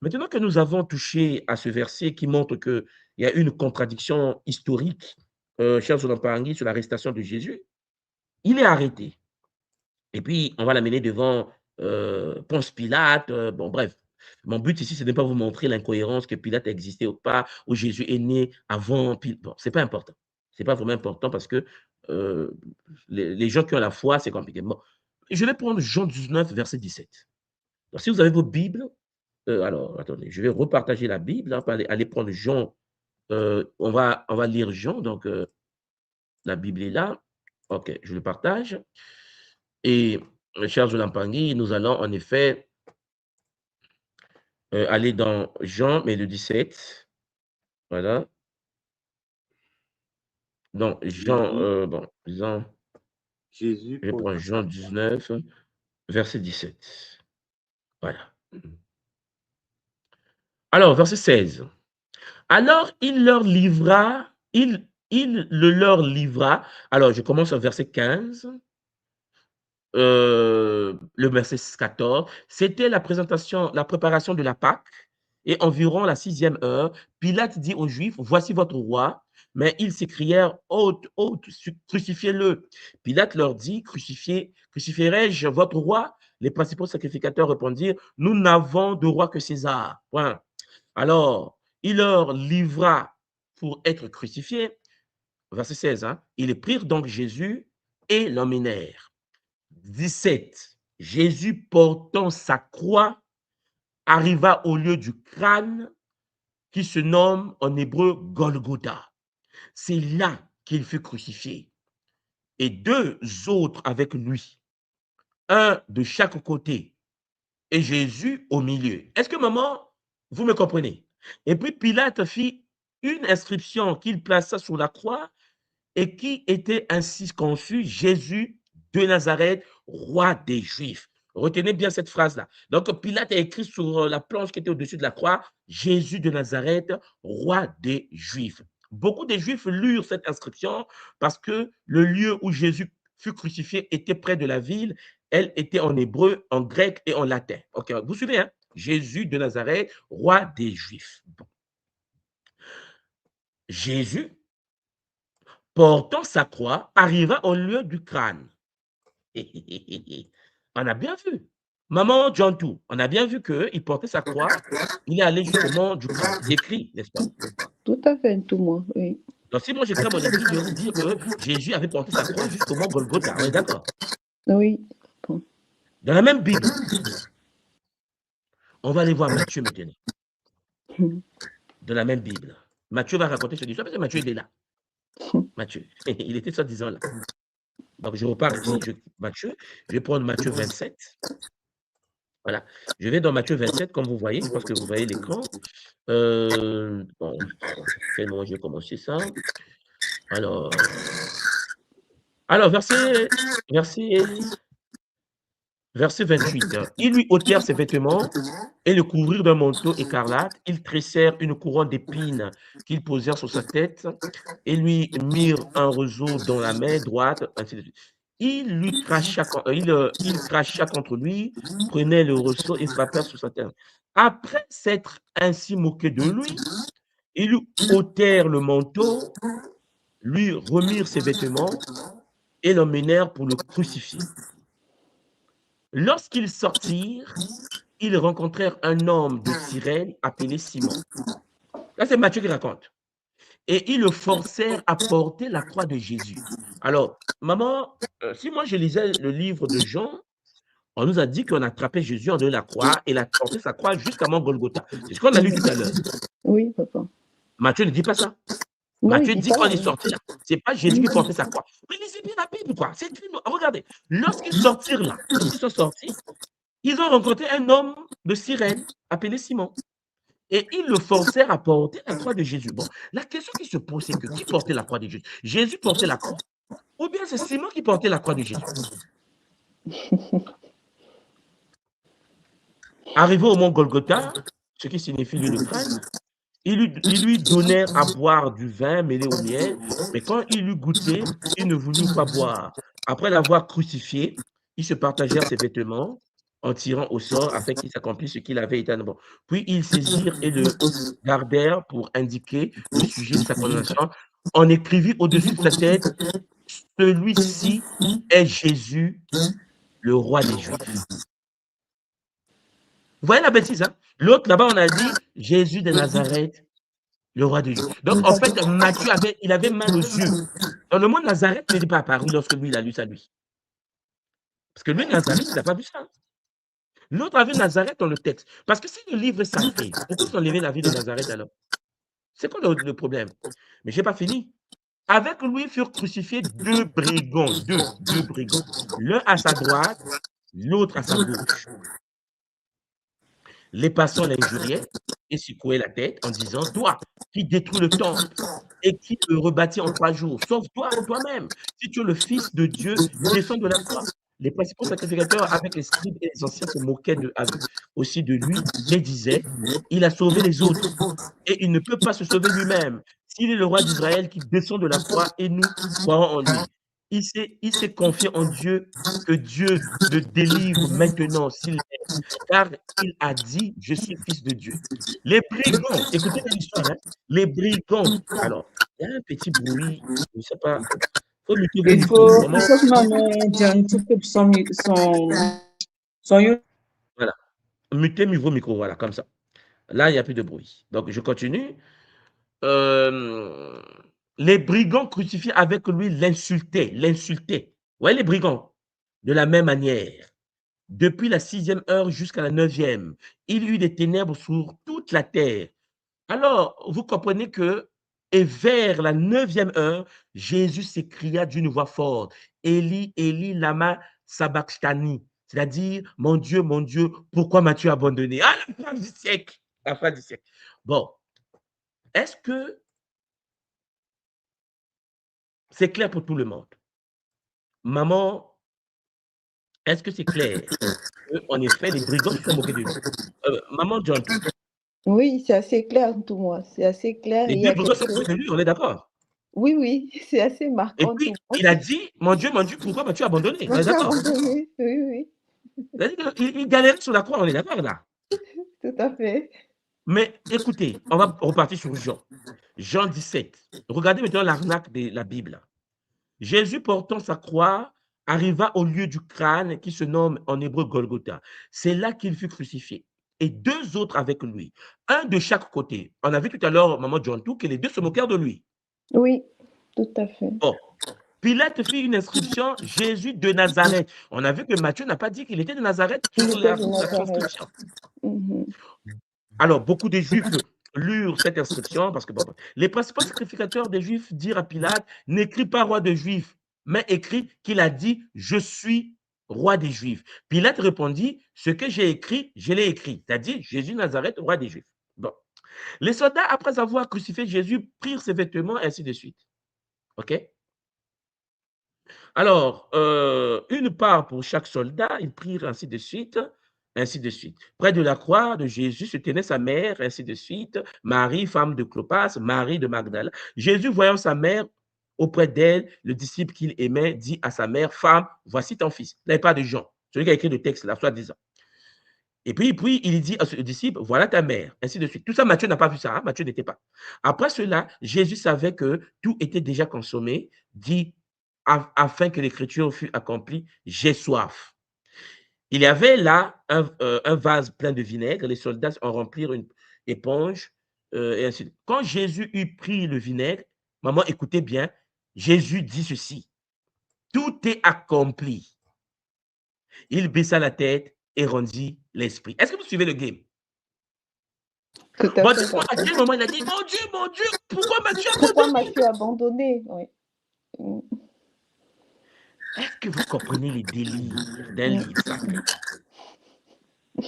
Maintenant que nous avons touché à ce verset qui montre qu'il y a une contradiction historique, cher Zolamparangui, sur l'arrestation de Jésus, il est arrêté. Et puis, on va l'amener devant Ponce Pilate. Bon, bref. Mon but ici, ce n'est pas vous montrer l'incohérence que Pilate existait ou pas, où Jésus est né avant Pilate. Bon, ce n'est pas important. Ce n'est pas vraiment important parce que les gens qui ont la foi, c'est compliqué. Bon, je vais prendre Jean 19, verset 17. Donc, si vous avez vos Bibles, alors, attendez, je vais repartager la Bible. Hein, aller prendre Jean. On va lire Jean. Donc, la Bible est là. OK, je le partage. Et, cher Zolamparangui, nous allons en effet aller dans Jean, mais le 17. Voilà. Donc, Jean, bon, Jean, Jésus, je vais prendre Jean 19, verset 17. Voilà. Alors, verset 16. Alors, il leur livra, il le leur livra. Alors, je commence au verset 15. Le verset 14. C'était la préparation de la Pâque. Et environ la 6e heure, Pilate dit aux Juifs, voici votre roi. Mais ils s'écrièrent, ôte, crucifiez-le. Pilate leur dit, crucifierai-je votre roi? Les principaux sacrificateurs répondirent, nous n'avons de roi que César. Point. Alors, il leur livra pour être crucifié. Verset 16, hein, ils prirent donc Jésus et l'emmenèrent. 17. Jésus portant sa croix arriva au lieu du crâne qui se nomme en hébreu Golgotha. C'est là qu'il fut crucifié. Et 2 autres avec lui, un de chaque côté et Jésus au milieu. Est-ce que, maman, vous me comprenez? Et puis Pilate fit une inscription qu'il plaça sur la croix et qui était ainsi conçue, Jésus de Nazareth, roi des Juifs. Retenez bien cette phrase-là. Donc, Pilate a écrit sur la planche qui était au-dessus de la croix, Jésus de Nazareth, roi des Juifs. Beaucoup de Juifs lurent cette inscription parce que le lieu où Jésus fut crucifié était près de la ville. Elle était en hébreu, en grec et en latin. Ok, vous suivez, hein? Jésus de Nazareth, roi des Juifs. Bon. Jésus, portant sa croix, arriva au lieu du crâne. On a bien vu. Maman Jantou, on a bien vu qu'il portait sa croix, il est allé jusqu'au mont du crâne. Il écrit, n'est-ce pas? Tout à fait, tout moi, oui. Donc, si moi j'écris mon église, je vais vous dire que Jésus avait porté sa croix jusqu'au mont Golgotha. On est d'accord? Oui. Dans la même Bible, on va aller voir Matthieu maintenant. Dans la même Bible. Matthieu va raconter cette histoire parce que Matthieu il est là. Matthieu, il était soi-disant là. Donc, je repars ici, Matthieu, je vais prendre Matthieu 27. Voilà, je vais dans Matthieu 27, comme vous voyez, je pense que vous voyez l'écran. Bon, quel moment je vais commencer ça? Alors verset 28. Ils lui ôtèrent ses vêtements et le couvrirent d'un manteau écarlate. Ils tressèrent une couronne d'épines qu'ils posèrent sur sa tête et lui mirent un roseau dans la main droite, ainsi de suite. Il cracha contre lui, prenait le roseau et frappèrent sur sa tête. Après s'être ainsi moqué de lui, ils lui ôtèrent le manteau, lui remirent ses vêtements et l'emmenèrent pour le crucifier. Lorsqu'ils sortirent, ils rencontrèrent un homme de Cyrène appelé Simon. Là, c'est Matthieu qui raconte. et ils le forcèrent à porter la croix de Jésus. Alors, maman, si moi je lisais le livre de Jean, on nous a dit qu'on a attrapé Jésus, on donné la croix, et il a porté sa croix jusqu'à Mont Golgotha. C'est ce qu'on a lu tout à l'heure. Oui, papa. Matthieu ne dit pas ça. Non, il Matthieu dit dit pas. qu'on est sorti là. Ce n'est pas Jésus qui portait sa croix. Mais lisez bien la Bible, quoi. Regardez, lorsqu'ils sortirent là, lorsqu'ils sont sortis, ils ont rencontré un homme de Cyrène appelé Simon. Et ils le forcèrent à porter la croix de Jésus. Bon, la question qui se pose, c'est que qui portait la croix de Jésus? Jésus portait la croix, ou bien c'est Simon qui portait la croix de Jésus? Arrivé au mont Golgotha, ce qui signifie lieu de crâne, ils lui donnèrent à boire du vin mêlé au miel, mais quand il eut goûté, il ne voulut pas boire. Après l'avoir crucifié, ils se partagèrent ses vêtements en tirant au sort afin qu'il s'accomplisse ce qu'il avait été annoncé. Puis ils saisirent et le gardèrent pour indiquer le sujet de sa condamnation. On écrivit au-dessus de sa tête, celui-ci est Jésus, le roi des Juifs. Vous voyez la bêtise, hein? L'autre là-bas, on a dit Jésus de Nazareth, le roi des Juifs. Donc, en fait, Matthieu avait mal aux yeux. Dans le mot Nazareth, il n'était pas apparu lorsque lui, il a lu ça, lui. Parce que lui, Nazareth, il n'a pas vu ça. L'autre avait Nazareth dans le texte. Parce que si le livre est sacré, pourquoi ils ont enlevé la vie de Nazareth alors? C'est quoi le problème? Mais je n'ai pas fini. Avec lui furent crucifiés deux brigands, deux brigands. L'un à sa droite, l'autre à sa gauche. Les passants l'injuriaient et secouaient la tête en disant, toi qui détruis le temple et qui le rebâtis en 3 jours, sauve-toi toi-même. Si tu es le Fils de Dieu, descends de la croix. Les principaux sacrificateurs avec les scribes et les anciens se moquaient aussi de lui et disaient, il a sauvé les autres et il ne peut pas se sauver lui-même. S'il est le roi d'Israël qui descend de la croix et nous croirons en lui. Il s'est confié en Dieu, que Dieu le délivre maintenant s'il l'aime, car il a dit, je suis fils de Dieu. Les brigands, écoutez l'histoire, hein, les brigands, alors, il y a un petit bruit, je ne sais pas, il faut que maman John coupe son voilà, mutez vos micros, voilà, comme ça. Là, il n'y a plus de bruit. Donc, je continue. Les brigands crucifiés avec lui l'insultaient. Vous voyez les brigands? De la même manière. Depuis la 6e heure jusqu'à la 9e, il y eut des ténèbres sur toute la terre. Alors, vous comprenez que, et vers la 9e heure, Jésus s'écria d'une voix forte, Élie, Élie, lama sabachthani, c'est-à-dire, mon Dieu, pourquoi m'as-tu abandonné? Ah, la fin du siècle, la fin du siècle. Bon, est-ce que c'est clair pour tout le monde? Maman, est-ce que c'est clair? En effet, les brigands se sont moqués de lui. Maman John. Oui, c'est assez clair pour moi. C'est assez clair. Les deux brigands se sont moqués de lui, on est d'accord? Oui, oui, c'est assez marquant. Et puis, il a dit, mon Dieu, pourquoi m'as-tu abandonné? On est d'accord? Oui, oui. Il galérait sur la croix, on est d'accord là? Tout à fait. Mais écoutez, on va repartir sur Jean. Jean 17. Regardez maintenant l'arnaque de la Bible. Jésus portant sa croix arriva au lieu du crâne qui se nomme en hébreu Golgotha. C'est là qu'il fut crucifié. Et 2 autres avec lui, un de chaque côté. On a vu tout à l'heure, maman John Tout, que les 2 se moquèrent de lui. Oui, tout à fait. Bon. Pilate fit une inscription, Jésus de Nazareth. On a vu que Matthieu n'a pas dit qu'il était de Nazareth sur la inscription. Alors, beaucoup de Juifs lurent cette inscription parce que bon, les principaux sacrificateurs des Juifs dirent à Pilate, n'écris pas roi des Juifs, mais écrit qu'il a dit, je suis roi des Juifs. Pilate répondit, ce que j'ai écrit, je l'ai écrit, c'est-à-dire Jésus Nazareth, roi des Juifs. Bon. Les soldats, après avoir crucifié Jésus, prirent ses vêtements et ainsi de suite. OK? Alors, une part pour chaque soldat, ils prirent ainsi de suite, ainsi de suite. Près de la croix de Jésus se tenait sa mère, ainsi de suite, Marie, femme de Clopas, Marie de Magdala. Jésus, voyant sa mère auprès d'elle, le disciple qu'il aimait, dit à sa mère, femme, voici ton fils. Il n'y avait pas de Jean, celui qui a écrit le texte là, soi-disant. Et puis, il dit à ce disciple, voilà ta mère, ainsi de suite. Tout ça, Matthieu n'a pas vu ça, hein? Matthieu n'était pas. Après cela, Jésus savait que tout était déjà consommé, dit, afin que l'écriture fût accomplie, j'ai soif. Il y avait là un vase plein de vinaigre, les soldats en remplirent une éponge et ainsi de suite. Quand Jésus eut pris le vinaigre, maman, écoutez bien, Jésus dit ceci, tout est accompli. Il baissa la tête et rendit l'esprit. Est-ce que vous suivez le game? Tout à Bon, fait, dites-moi, à papa. quel moment il a dit, mon Dieu, pourquoi m'as-tu Pourquoi abandonné? m'as-tu abandonné? Oui. Mm, Est-ce que vous comprenez les délires d'un mm, livre sacré? mm.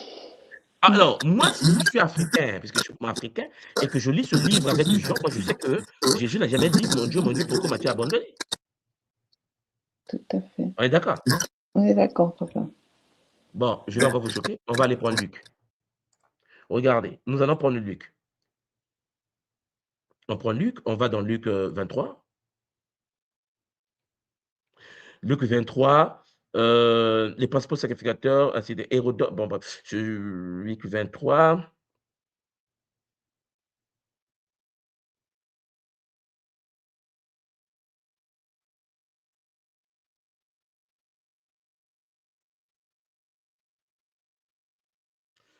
Alors, moi, si je suis africain, puisque je suis africain, et que je lis ce livre avec Jean, moi, je sais que Jésus n'a jamais dit, mon Dieu, pourquoi m'as-tu abandonné? Tout à fait. On est d'accord? On est d'accord, papa. Bon, je vais encore vous choquer. On va aller prendre Luc. Regardez, nous allons prendre Luc. On prend Luc, on va dans Luc 23. Luc 23, les principaux sacrificateurs, ainsi de Hérodote. Bon, bref, Luc 23.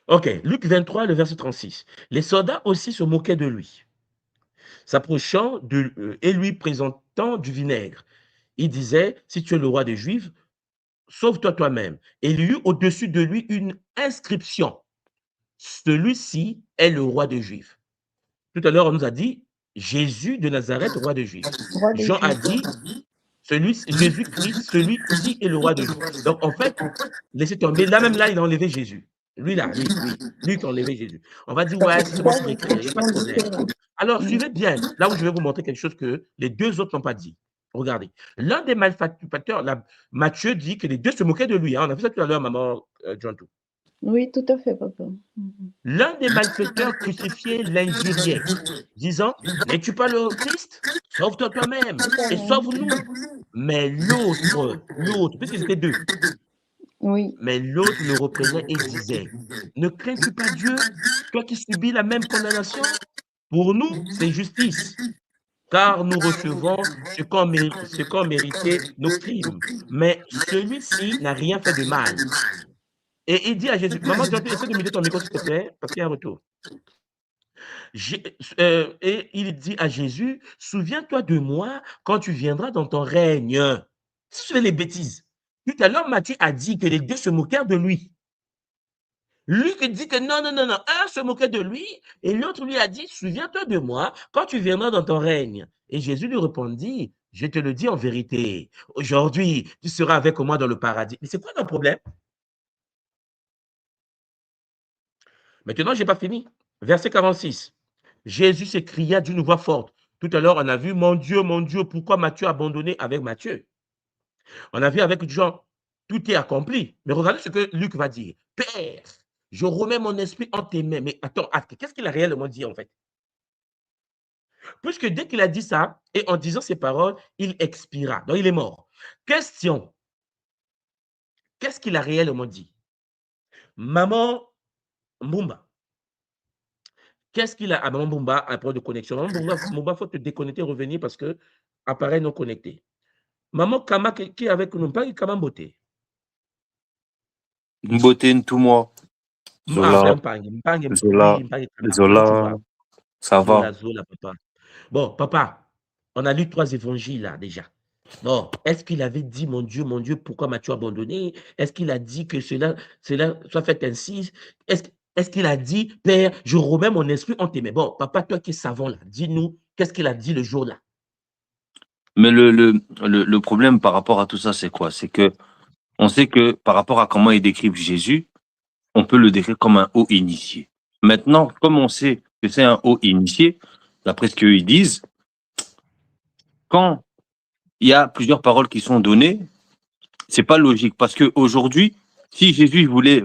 Ok, Luc 23, le verset 36. Les soldats aussi se moquaient de lui, s'approchant et lui présentant du vinaigre. Il disait, si tu es le roi des Juifs, sauve-toi toi-même. Et il y eut au-dessus de lui une inscription. Celui-ci est le roi des Juifs. Tout à l'heure, on nous a dit, Jésus de Nazareth, roi des Juifs. Roi des Jean a Juifs. dit, Jésus-Christ, celui-ci est le roi des Juifs. Donc, en fait, laissez tomber. Là, même là, il a enlevé Jésus. Lui qui a enlevé Jésus. On va dire, Ça ouais, fait c'est moi qui trois réécris, il n'y a pas de inscriptions problème. différentes. Alors, Mm. suivez bien. Là où je vais vous montrer quelque chose que les deux autres n'ont pas dit. Regardez. L'un des malfacteurs, Matthieu dit que les deux se moquaient de lui. Hein. On a vu ça tout à l'heure, maman John Tou. Oui, tout à fait, papa. Mhm. L'un des malfaiteurs crucifiés l'injuriait, disant, n'es-tu pas le Christ? Sauve-toi toi-même et sauve-nous. Mais l'autre, puisqu'ils étaient deux, Oui, mais l'autre le reprenait et disait, ne crains-tu pas Dieu, toi qui subis la même condamnation? Pour nous, c'est justice, car nous recevons ce qu'ont mérité nos crimes. Mais celui-ci n'a rien fait de mal. Et il dit à Jésus, maman, essaie de muter ton micro, s'il te plaît, parce qu'il y a un retour. Et il dit à Jésus, souviens-toi de moi quand tu viendras dans ton règne. Si tu fais les bêtises. Tout à l'heure, Matthieu a dit que les deux se moquèrent de lui. Luc dit que non, un se moquait de lui et l'autre lui a dit, souviens-toi de moi quand tu viendras dans ton règne. Et Jésus lui répondit, je te le dis en vérité, aujourd'hui, tu seras avec moi dans le paradis. Mais c'est quoi le problème? Maintenant, je n'ai pas fini. Verset 46. Jésus s'écria d'une voix forte. Tout à l'heure, on a vu, mon Dieu, pourquoi m'as-tu abandonné avec Matthieu? On a vu avec Jean, tout est accompli. Mais regardez ce que Luc va dire. Père, je remets mon esprit en tes mains. Mais attends, qu'est-ce qu'il a réellement dit en fait? Puisque dès qu'il a dit ça, et en disant ces paroles, il expira. Donc il est mort. Question, qu'est-ce qu'il a réellement dit? Maman Mbumba, qu'est-ce qu'il a? Ah, maman Mbumba, un problème de connexion. Maman Mbumba, il faut te déconnecter, revenir parce que appareil non connecté. Maman Kama qui est avec nous, pas Kama Mbote. Mbote tout moi. Zola, Zola, Zola, ça va. Zola, papa. Bon, papa, on a lu 3 évangiles là déjà. Bon, est-ce qu'il avait dit, mon Dieu, pourquoi m'as-tu abandonné? Est-ce qu'il a dit que cela soit fait ainsi? Est-ce qu'il a dit, Père, je remets mon esprit en tes mains? Bon, papa, toi qui es savant là, dis-nous, qu'est-ce qu'il a dit le jour-là? Mais le problème par rapport à tout ça, c'est quoi? C'est que on sait que par rapport à comment ils décrivent Jésus, on peut le décrire comme un haut initié. Maintenant, comme on sait que c'est un haut initié, d'après ce qu'ils disent, quand il y a plusieurs paroles qui sont données, c'est pas logique. Parce que aujourd'hui, si Jésus voulait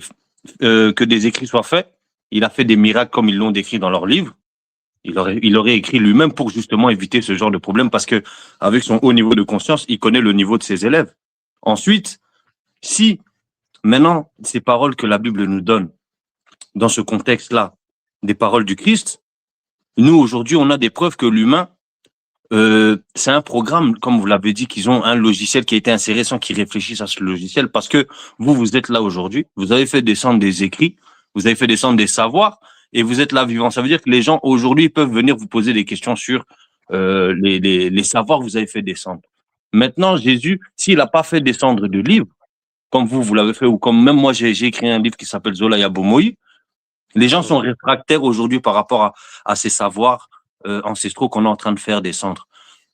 que des écrits soient faits, il a fait des miracles comme ils l'ont décrit dans leur livre. Il aurait écrit lui-même pour justement éviter ce genre de problème parce que avec son haut niveau de conscience, il connaît le niveau de ses élèves. Ensuite, si maintenant ces paroles que la Bible nous donne dans ce contexte-là, des paroles du Christ, nous aujourd'hui, on a des preuves que l'humain, c'est un programme, comme vous l'avez dit, qu'ils ont un logiciel qui a été inséré sans qu'ils réfléchissent à ce logiciel parce que vous êtes là aujourd'hui, vous avez fait descendre des écrits, vous avez fait descendre des savoirs et vous êtes là vivant. Ça veut dire que les gens aujourd'hui peuvent venir vous poser des questions sur les savoirs que vous avez fait descendre. Maintenant, Jésus, s'il n'a pas fait descendre de livre, comme vous l'avez fait, ou comme même moi, j'ai écrit un livre qui s'appelle Zola Yabomoï, les gens sont réfractaires aujourd'hui par rapport à ces savoirs ancestraux qu'on est en train de faire descendre.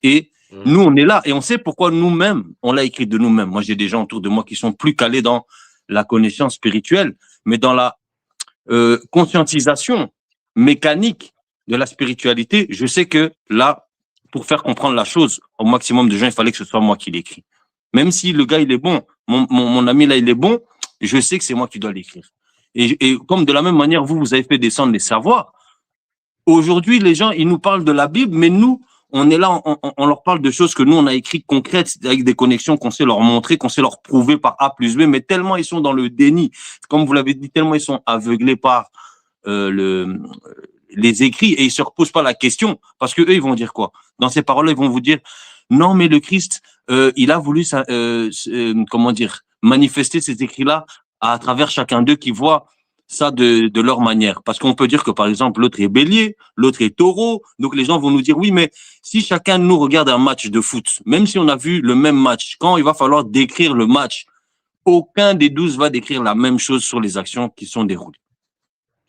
Et nous, on est là et on sait pourquoi nous-mêmes, on l'a écrit de nous-mêmes. Moi, j'ai des gens autour de moi qui sont plus calés dans la connaissance spirituelle, mais dans la conscientisation mécanique de la spiritualité, je sais que là, pour faire comprendre la chose au maximum de gens, il fallait que ce soit moi qui l'écris. Même si le gars, il est bon, mon ami là, il est bon, je sais que c'est moi qui dois l'écrire. Et comme de la même manière, vous avez fait descendre les savoirs, aujourd'hui, les gens, ils nous parlent de la Bible, mais nous, on est là, on leur parle de choses que nous, on a écrites concrètes, avec des connexions qu'on sait leur montrer, qu'on sait leur prouver par A plus B, mais tellement ils sont dans le déni, comme vous l'avez dit, tellement ils sont aveuglés par les écrits et ils se reposent pas la question, parce que eux, ils vont dire quoi? Dans ces paroles-là, ils vont vous dire, non, mais le Christ, il a voulu, comment dire, manifester ces écrits-là à travers chacun d'eux qui voit ça de leur manière. Parce qu'on peut dire que, par exemple, l'autre est bélier, l'autre est taureau. Donc, les gens vont nous dire, oui, mais si chacun de nous regarde un match de foot, même si on a vu le même match, quand il va falloir décrire le match, aucun des 12 va décrire la même chose sur les actions qui sont déroulées.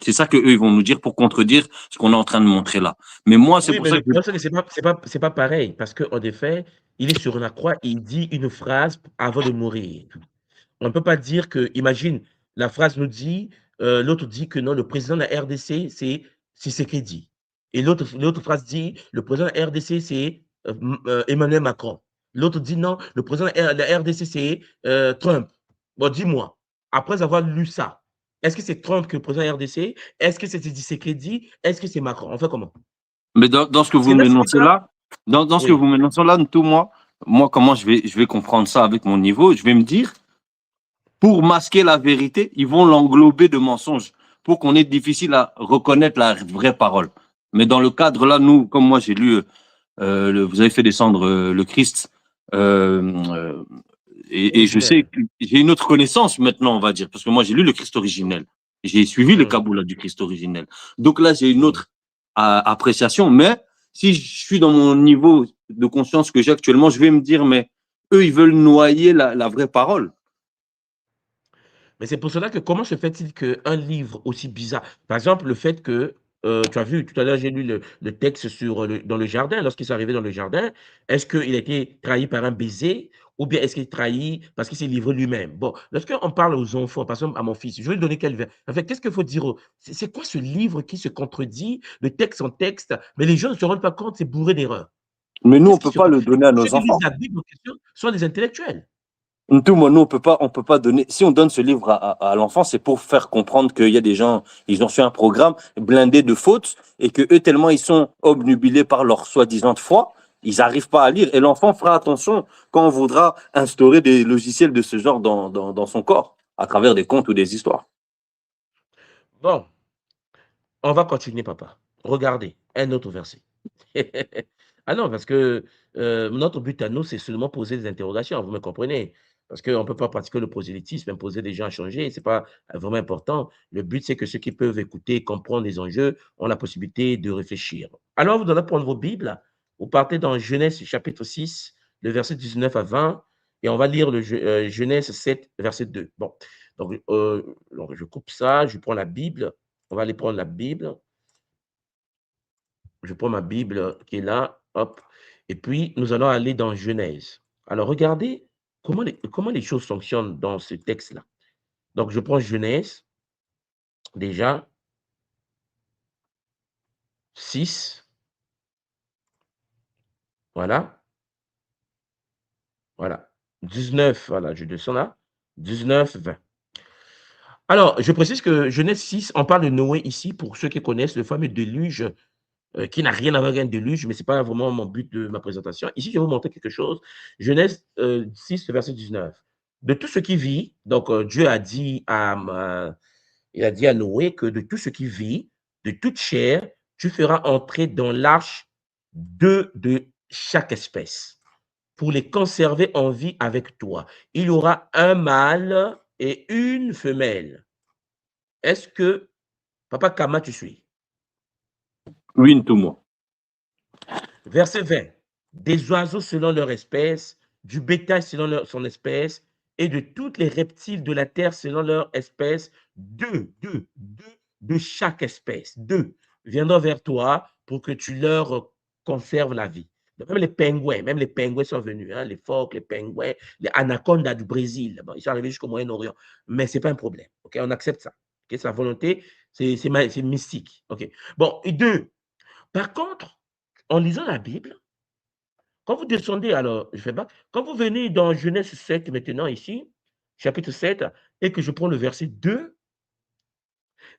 C'est ça qu'eux, ils vont nous dire pour contredire ce qu'on est en train de montrer là. Mais moi, c'est Oui, pour mais ça le que... problème, c'est pas pareil, parce qu'en effet, il est sur la croix, il dit une phrase avant de mourir. On ne peut pas dire que, imagine, la phrase nous dit, l'autre dit que non, le président de la RDC, c'est Tshisekedi. Et l'autre phrase dit, le président de la RDC, c'est Emmanuel Macron. L'autre dit non, le président de la RDC, c'est Trump. Bon, dis-moi, après avoir lu ça, est-ce que c'est Trump que le président de la RDC? Est-ce que c'est Tshisekedi? Est-ce que c'est Macron? On fait comment? Mais dans ce que vous C'est là, c'est m'énoncez ça? là, dans ce que vous Oui. m'énoncez là, tout moi, comment je vais comprendre ça avec mon niveau? Je vais me dire, pour masquer la vérité, ils vont l'englober de mensonges pour qu'on ait difficile à reconnaître la vraie parole. Mais dans le cadre là, nous, comme moi j'ai lu, vous avez fait descendre le Christ, et je sais Originel. que j'ai une autre connaissance maintenant, on va dire, parce que moi j'ai lu le Christ originel. J'ai suivi le Mhm. Kaboula du Christ originel. Donc là, j'ai une autre appréciation. Mais si je suis dans mon niveau de conscience que j'ai actuellement, je vais me dire, mais eux, ils veulent noyer la vraie parole. Mais c'est pour cela que comment se fait-il qu'un livre aussi bizarre, par exemple, le fait que, tu as vu, tout à l'heure, j'ai lu le texte sur dans le jardin, lorsqu'ils sont arrivés dans le jardin, est-ce qu'il a été trahi par un baiser ou bien est-ce qu'il est trahi parce qu'il s'est livré lui-même? Bon, lorsqu'on parle aux enfants, par exemple à mon fils, je vais lui donner en fait, qu'est-ce qu'il faut dire? C'est quoi ce livre qui se contredit, de texte en texte, mais les gens ne se rendent pas compte, c'est bourré d'erreurs. Mais nous, on ne Qu'est-ce qui peut se pas passe? le donner à Ceux nos qui lisent enfants. la Bible en question sont des intellectuels. Tout, moi, nous, on peut pas donner. Si on donne ce livre à l'enfant, c'est pour faire comprendre qu'il y a des gens, ils ont fait un programme blindé de fautes et que eux, tellement ils sont obnubilés par leur soi-disant foi, ils n'arrivent pas à lire. Et l'enfant fera attention quand on voudra instaurer des logiciels de ce genre dans son corps, à travers des contes ou des histoires. Bon, on va continuer, papa. Regardez, un autre verset. Ah non, parce que notre but à nous, c'est seulement poser des interrogations, vous me comprenez? Parce qu'on ne peut pas pratiquer le prosélytisme, imposer des gens à changer, ce n'est pas vraiment important. Le but, c'est que ceux qui peuvent écouter, comprendre les enjeux, ont la possibilité de réfléchir. Alors, vous allez prendre vos Bibles, vous partez dans Genèse chapitre 6, le verset 19 à 20, et on va lire Genèse 7, verset 2. Bon, donc je coupe ça, je prends la Bible, on va aller prendre la Bible. Je prends ma Bible qui est là, hop, et puis nous allons aller dans Genèse. Alors regardez comment les choses fonctionnent dans ce texte-là. Donc je prends Genèse, déjà, 6, voilà, voilà, 19, voilà, je descends là, 19, 20. Alors, je précise que Genèse 6, on parle de Noé ici, pour ceux qui connaissent le fameux déluge qui n'a rien à voir avec un déluge, mais ce n'est pas vraiment mon but de ma présentation. Ici, je vais vous montrer quelque chose. Genèse 6, verset 19. De tout ce qui vit, donc Dieu il a dit à Noé que de tout ce qui vit, de toute chair, tu feras entrer dans l'arche deux de chaque espèce pour les conserver en vie avec toi. Il y aura un mâle et une femelle. Est-ce que Papa Kama, tu suis. Oui, tout moi. Verset 20. Des oiseaux selon leur espèce, du bétail selon son espèce, et de toutes les reptiles de la terre selon leur espèce, deux de chaque espèce, deux viendront vers toi pour que tu leur conserves la vie. Donc, même les pingouins sont venus, hein, les phoques, les pingouins, les anacondas du Brésil, bon, ils sont arrivés jusqu'au Moyen-Orient, mais ce n'est pas un problème, ok, on accepte ça, ok, sa volonté, c'est mystique, ok. Bon, et deux, par contre, en lisant la Bible, quand vous descendez, alors, je fais pas, quand vous venez dans Genèse 7 maintenant ici, chapitre 7, et que je prends le verset 2,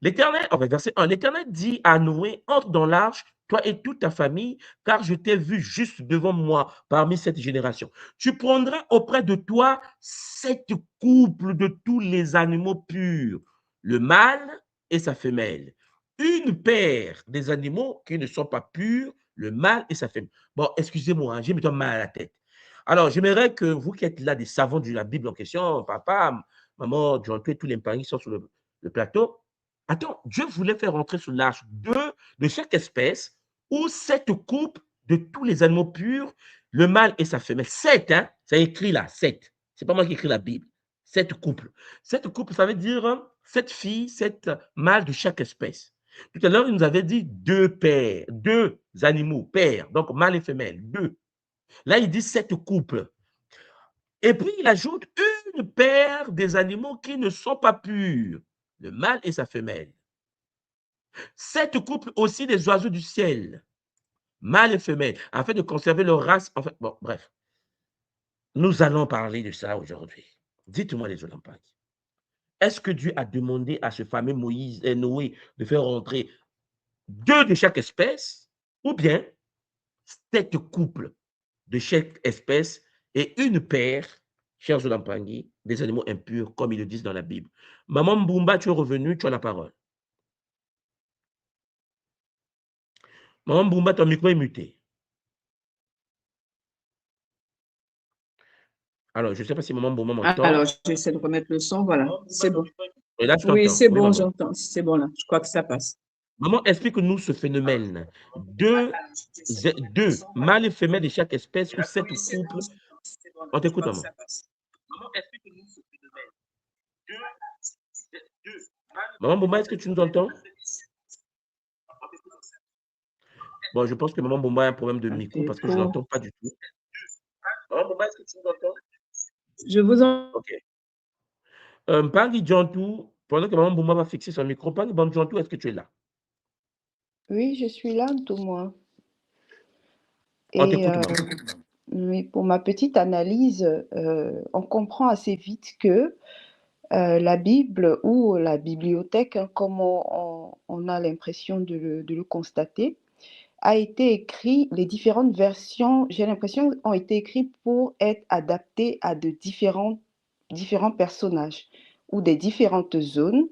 l'Éternel, enfin, verset 1, l'Éternel dit à Noé, entre dans l'arche, toi et toute ta famille, car je t'ai vu juste devant moi parmi cette génération. Tu prendras auprès de toi 7 couples de tous les animaux purs, le mâle et sa femelle, une paire des animaux qui ne sont pas purs, le mâle et sa femelle. Bon, excusez-moi, hein, j'ai mis mal à la tête. Alors, j'aimerais que vous qui êtes là, des savants de la Bible en question, papa, maman, John, tous les parents qui sont sur le plateau, attends, Dieu voulait faire rentrer sur l'arche deux de chaque espèce ou 7 couples de tous les animaux purs, le mâle et sa femelle. 7, hein? Ça écrit là, 7. C'est pas moi qui écris la Bible. 7 couples. 7 couples, ça veut dire 7 filles, 7 mâles de chaque espèce. Tout à l'heure, il nous avait dit 2 pères, 2 animaux, pères, donc mâle et femelle, 2. Là, il dit 7 couples. Et puis, il ajoute une paire des animaux qui ne sont pas purs, le mâle et sa femelle. 7 couples aussi des oiseaux du ciel, mâle et femelle, afin de conserver leur race. Enfin, bon, bref. Nous allons parler de ça aujourd'hui. Dites-moi les Olympiques. Est-ce que Dieu a demandé à ce fameux Moïse et Noé de faire rentrer 2 de chaque espèce ou bien 7 couples de chaque espèce et une paire, chers Olympiques, des animaux impurs, comme ils le disent dans la Bible? Maman Mbumba, tu es revenu, tu as la parole. Maman Mbumba, ton micro est muté. Alors, je ne sais pas si Maman Mbumba m'entend. Alors, j'essaie de remettre le son, voilà, c'est bon. Et là, je Oui, t'entends. c'est Oui, bon, maman. j'entends. C'est bon là, je crois que ça passe. Maman, explique-nous ce phénomène. Deux mâles et femelles de chaque espèce ou 7 couples. On t'écoute, maman. Maman Boumba, est-ce que tu nous entends? Bon, je pense que Maman Boumba a un problème de micro parce que je ne l'entends pas du tout. Maman Boumba, est-ce que tu nous entends? Je vous entends. Ok. Pangui Djantou, pendant que Maman Boumba va fixer son micro, Pangui Djantou, est-ce que tu es là? Oui, je suis là, tout moi. On Et t'écoute, maman. oui, pour ma petite analyse, on comprend assez vite que la Bible ou la bibliothèque, hein, comme on a l'impression de le constater, a été écrit, les différentes versions, j'ai l'impression, ont été écrites pour être adaptées à de différents personnages ou des différentes zones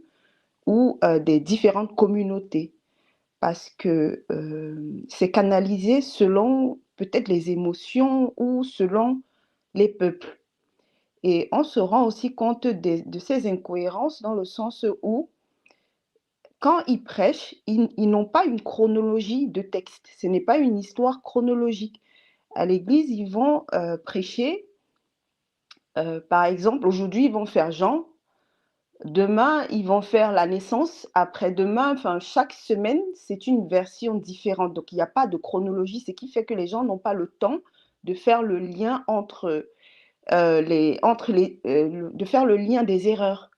ou des différentes communautés. Parce que c'est canalisé selon peut-être les émotions ou selon les peuples. Et on se rend aussi compte de ces incohérences dans le sens où, quand ils prêchent, ils n'ont pas une chronologie de texte. Ce n'est pas une histoire chronologique. À l'église, ils vont prêcher. Par exemple, aujourd'hui, ils vont faire Jean. Demain, ils vont faire la naissance. Après-demain, enfin, chaque semaine, c'est une version différente. Donc, il n'y a pas de chronologie, ce qui fait que les gens n'ont pas le temps de faire le lien de faire le lien des erreurs.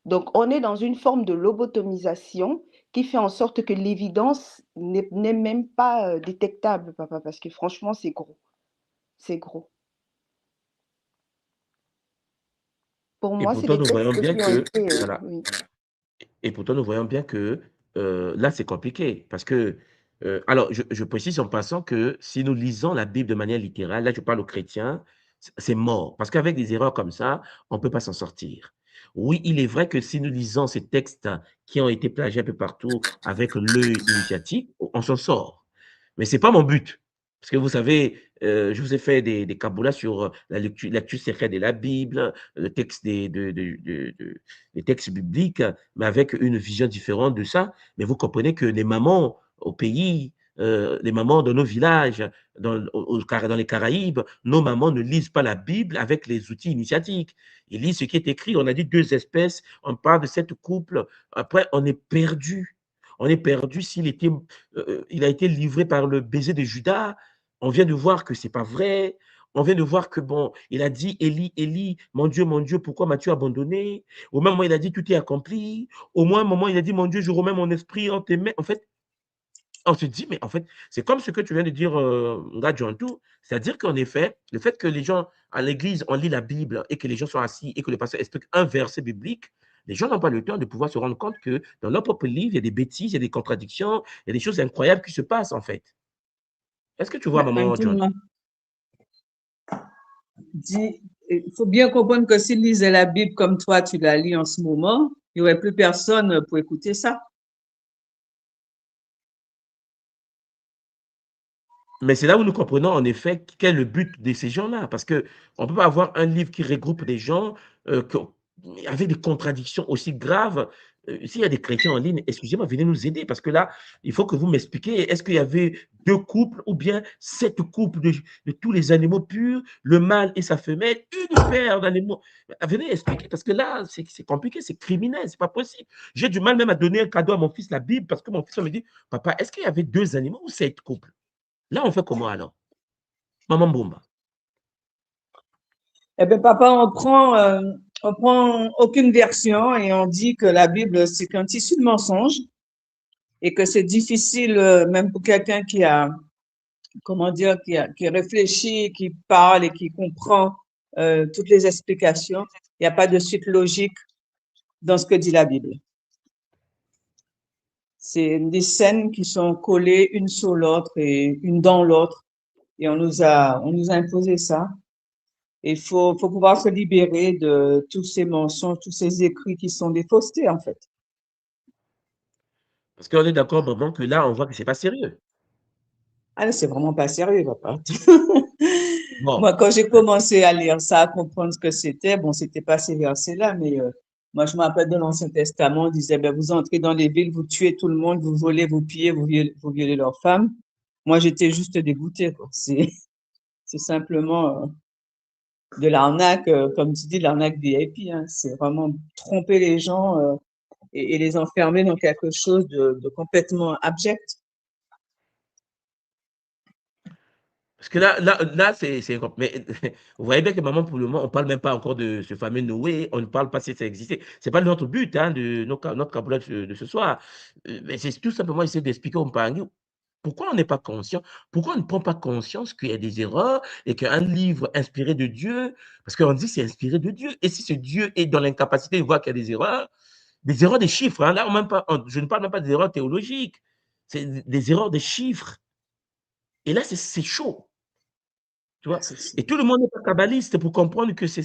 Donc, on est dans une forme de lobotomisation qui fait en sorte que l'évidence n'est même pas détectable, papa, parce que franchement, c'est gros. C'est gros. Pour Et moi, c'est pourtant, des nous voyons textes bien qui ont que, été... voilà. oui. Et pourtant, nous voyons bien que là, c'est compliqué. Parce que, alors, je précise en passant que si nous lisons la Bible de manière littérale, là, je parle aux chrétiens, c'est mort. Parce qu'avec des erreurs comme ça, on ne peut pas s'en sortir. Oui, il est vrai que si nous lisons ces textes qui ont été plagiés un peu partout avec l'œil initiatique, on s'en sort. Mais ce n'est pas mon but. Parce que vous savez, je vous ai fait des caboulas sur la lecture secrète de la Bible, le texte des textes bibliques, mais avec une vision différente de ça. Mais vous comprenez que les mamans au pays, les mamans dans nos villages, dans les Caraïbes, nos mamans ne lisent pas la Bible avec les outils initiatiques. Ils lisent ce qui est écrit. On a dit 2 espèces, on parle de 7 couples. Après, on est perdu. On est perdu il a été livré par le baiser de Judas. On vient de voir que c'est pas vrai. On vient de voir que bon, il a dit Élie, Élie, mon Dieu, pourquoi m'as-tu abandonné? Au même moment, il a dit tout est accompli. Au moins, un moment, il a dit mon Dieu, je remets mon esprit en tes mains. En fait, on se dit, mais en fait, c'est comme ce que tu viens de dire, Ngadjantou, c'est-à-dire qu'en effet, le fait que les gens à l'église, on lit la Bible et que les gens sont assis et que le pasteur explique un verset biblique, les gens n'ont pas le temps de pouvoir se rendre compte que dans leur propre livre, il y a des bêtises, il y a des contradictions, il y a des choses incroyables qui se passent en fait. Est-ce que tu vois, maman John? Maintenant, il faut bien comprendre que s'ils lisaient la Bible comme toi, tu la lis en ce moment, il n'y aurait plus personne pour écouter ça. Mais c'est là où nous comprenons en effet quel est le but de ces gens-là. Parce qu'on ne peut pas avoir un livre qui regroupe des gens avec des contradictions aussi graves. S'il y a des chrétiens en ligne, excusez-moi, venez nous aider. Parce que là, il faut que vous m'expliquiez, est-ce qu'il y avait 2 couples ou bien 7 couples de tous les animaux purs, le mâle et sa femelle, une paire d'animaux? Venez expliquer, parce que là, c'est compliqué, c'est criminel, c'est pas possible. J'ai du mal même à donner un cadeau à mon fils, la Bible, parce que mon fils me dit, papa, est-ce qu'il y avait 2 animaux ou 7 couples? Là, on fait comment alors? Maman Boumba. Eh bien, papa, on prend aucune version et on dit que la Bible, c'est qu'un tissu de mensonges et que c'est difficile, même pour quelqu'un qui a, comment dire, qui réfléchit, qui parle et qui comprend toutes les explications. Il n'y a pas de suite logique dans ce que dit la Bible. C'est des scènes qui sont collées une sur l'autre et une dans l'autre. Et on nous a imposé ça. Et il faut pouvoir se libérer de tous ces mensonges, tous ces écrits qui sont des faussetés, en fait. Parce qu'on est d'accord, maman, que là, on voit que c'est pas sérieux. Ah, c'est vraiment pas sérieux, papa. Bon. Moi, quand j'ai commencé à lire ça, à comprendre ce que c'était, bon, c'était pas ces versets-là, mais moi, je me rappelle de l'Ancien Testament, on disait, ben, vous entrez dans les villes, vous tuez tout le monde, vous volez, vous pillez, vous violez leurs femmes. Moi, j'étais juste dégoûtée, quoi. C'est simplement de l'arnaque, comme tu dis, de l'arnaque VIP, hein. C'est vraiment tromper les gens et les enfermer dans quelque chose de complètement abject. Parce que là c'est mais vous voyez bien que maman, pour le moment, on ne parle même pas encore de ce fameux Noé, on ne parle pas si ça existait. C'est pas notre but, hein, de notre caboulage de ce soir. Mais c'est tout simplement essayer d'expliquer aux parents pourquoi on n'est pas conscient, pourquoi on ne prend pas conscience qu'il y a des erreurs et qu'un livre inspiré de Dieu, parce qu'on dit c'est inspiré de Dieu, et si ce Dieu est dans l'incapacité de voir qu'il y a des erreurs des chiffres, hein, là, je ne parle même pas des erreurs théologiques, c'est des erreurs des chiffres. Et là, c'est chaud. Tu vois? Et tout le monde n'est pas kabbaliste pour comprendre que c'est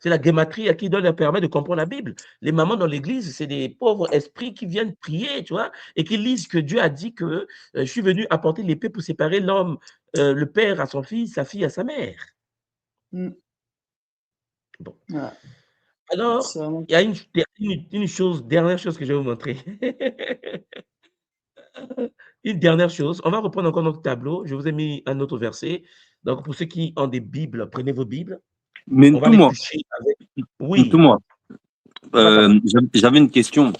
la guématrie qui doit leur permettre de comprendre la Bible. Les mamans dans l'église, c'est des pauvres esprits qui viennent prier, tu vois, et qui lisent que Dieu a dit que je suis venu apporter l'épée pour séparer l'homme, le père à son fils, sa fille à sa mère. Mm. Bon. Ouais. Alors, il y a dernière chose que je vais vous montrer. Une dernière chose, on va reprendre encore notre tableau. Je vous ai mis un autre verset. Donc, pour ceux qui ont des Bibles, prenez vos Bibles. Mais On va les toucher avec. Oui. Tout moi. J'avais une question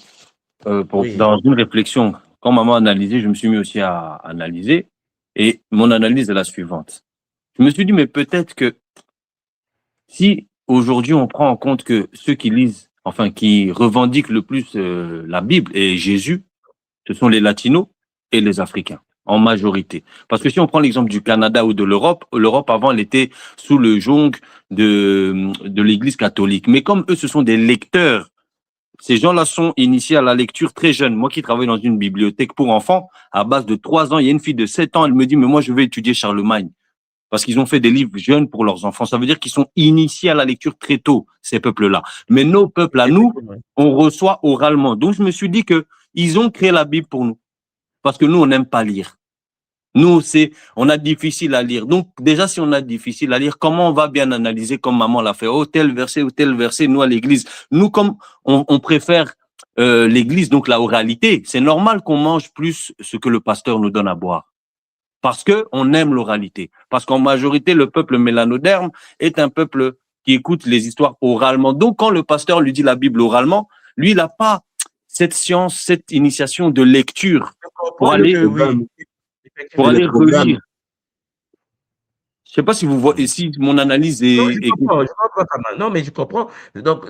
dans une réflexion. Quand maman analysait, je me suis mis aussi à analyser. Et mon analyse est la suivante. Je me suis dit, mais peut-être que si aujourd'hui on prend en compte que ceux qui lisent, enfin qui revendiquent le plus la Bible et Jésus, ce sont les Latinos et les Africains, en majorité. Parce que si on prend l'exemple du Canada ou de l'Europe, l'Europe avant, elle était sous le joug de l'Église catholique. Mais comme eux, ce sont des lecteurs, ces gens-là sont initiés à la lecture très jeunes. Moi qui travaille dans une bibliothèque pour enfants, à base de 3 ans, il y a une fille de 7 ans, elle me dit, mais moi, je vais étudier Charlemagne. Parce qu'ils ont fait des livres jeunes pour leurs enfants. Ça veut dire qu'ils sont initiés à la lecture très tôt, ces peuples-là. Mais nos peuples à nous, on reçoit oralement. Donc, je me suis dit que ils ont créé la Bible pour nous. Parce que nous, on n'aime pas lire. Nous, on a difficile à lire. Donc, déjà, si on a difficile à lire, comment on va bien analyser comme maman l'a fait? Oh, tel verset ou tel verset, nous, à l'église. Nous, comme on préfère l'église, donc la oralité, c'est normal qu'on mange plus ce que le pasteur nous donne à boire. Parce qu'on aime l'oralité. Parce qu'en majorité, le peuple mélanoderme est un peuple qui écoute les histoires oralement. Donc, quand le pasteur lui dit la Bible oralement, lui, il n'a pas cette science, cette initiation de lecture pour aller relire. Je ne sais pas si vous voyez, si mon analyse est... Non, je comprends pas mal. Non, mais je comprends. Donc,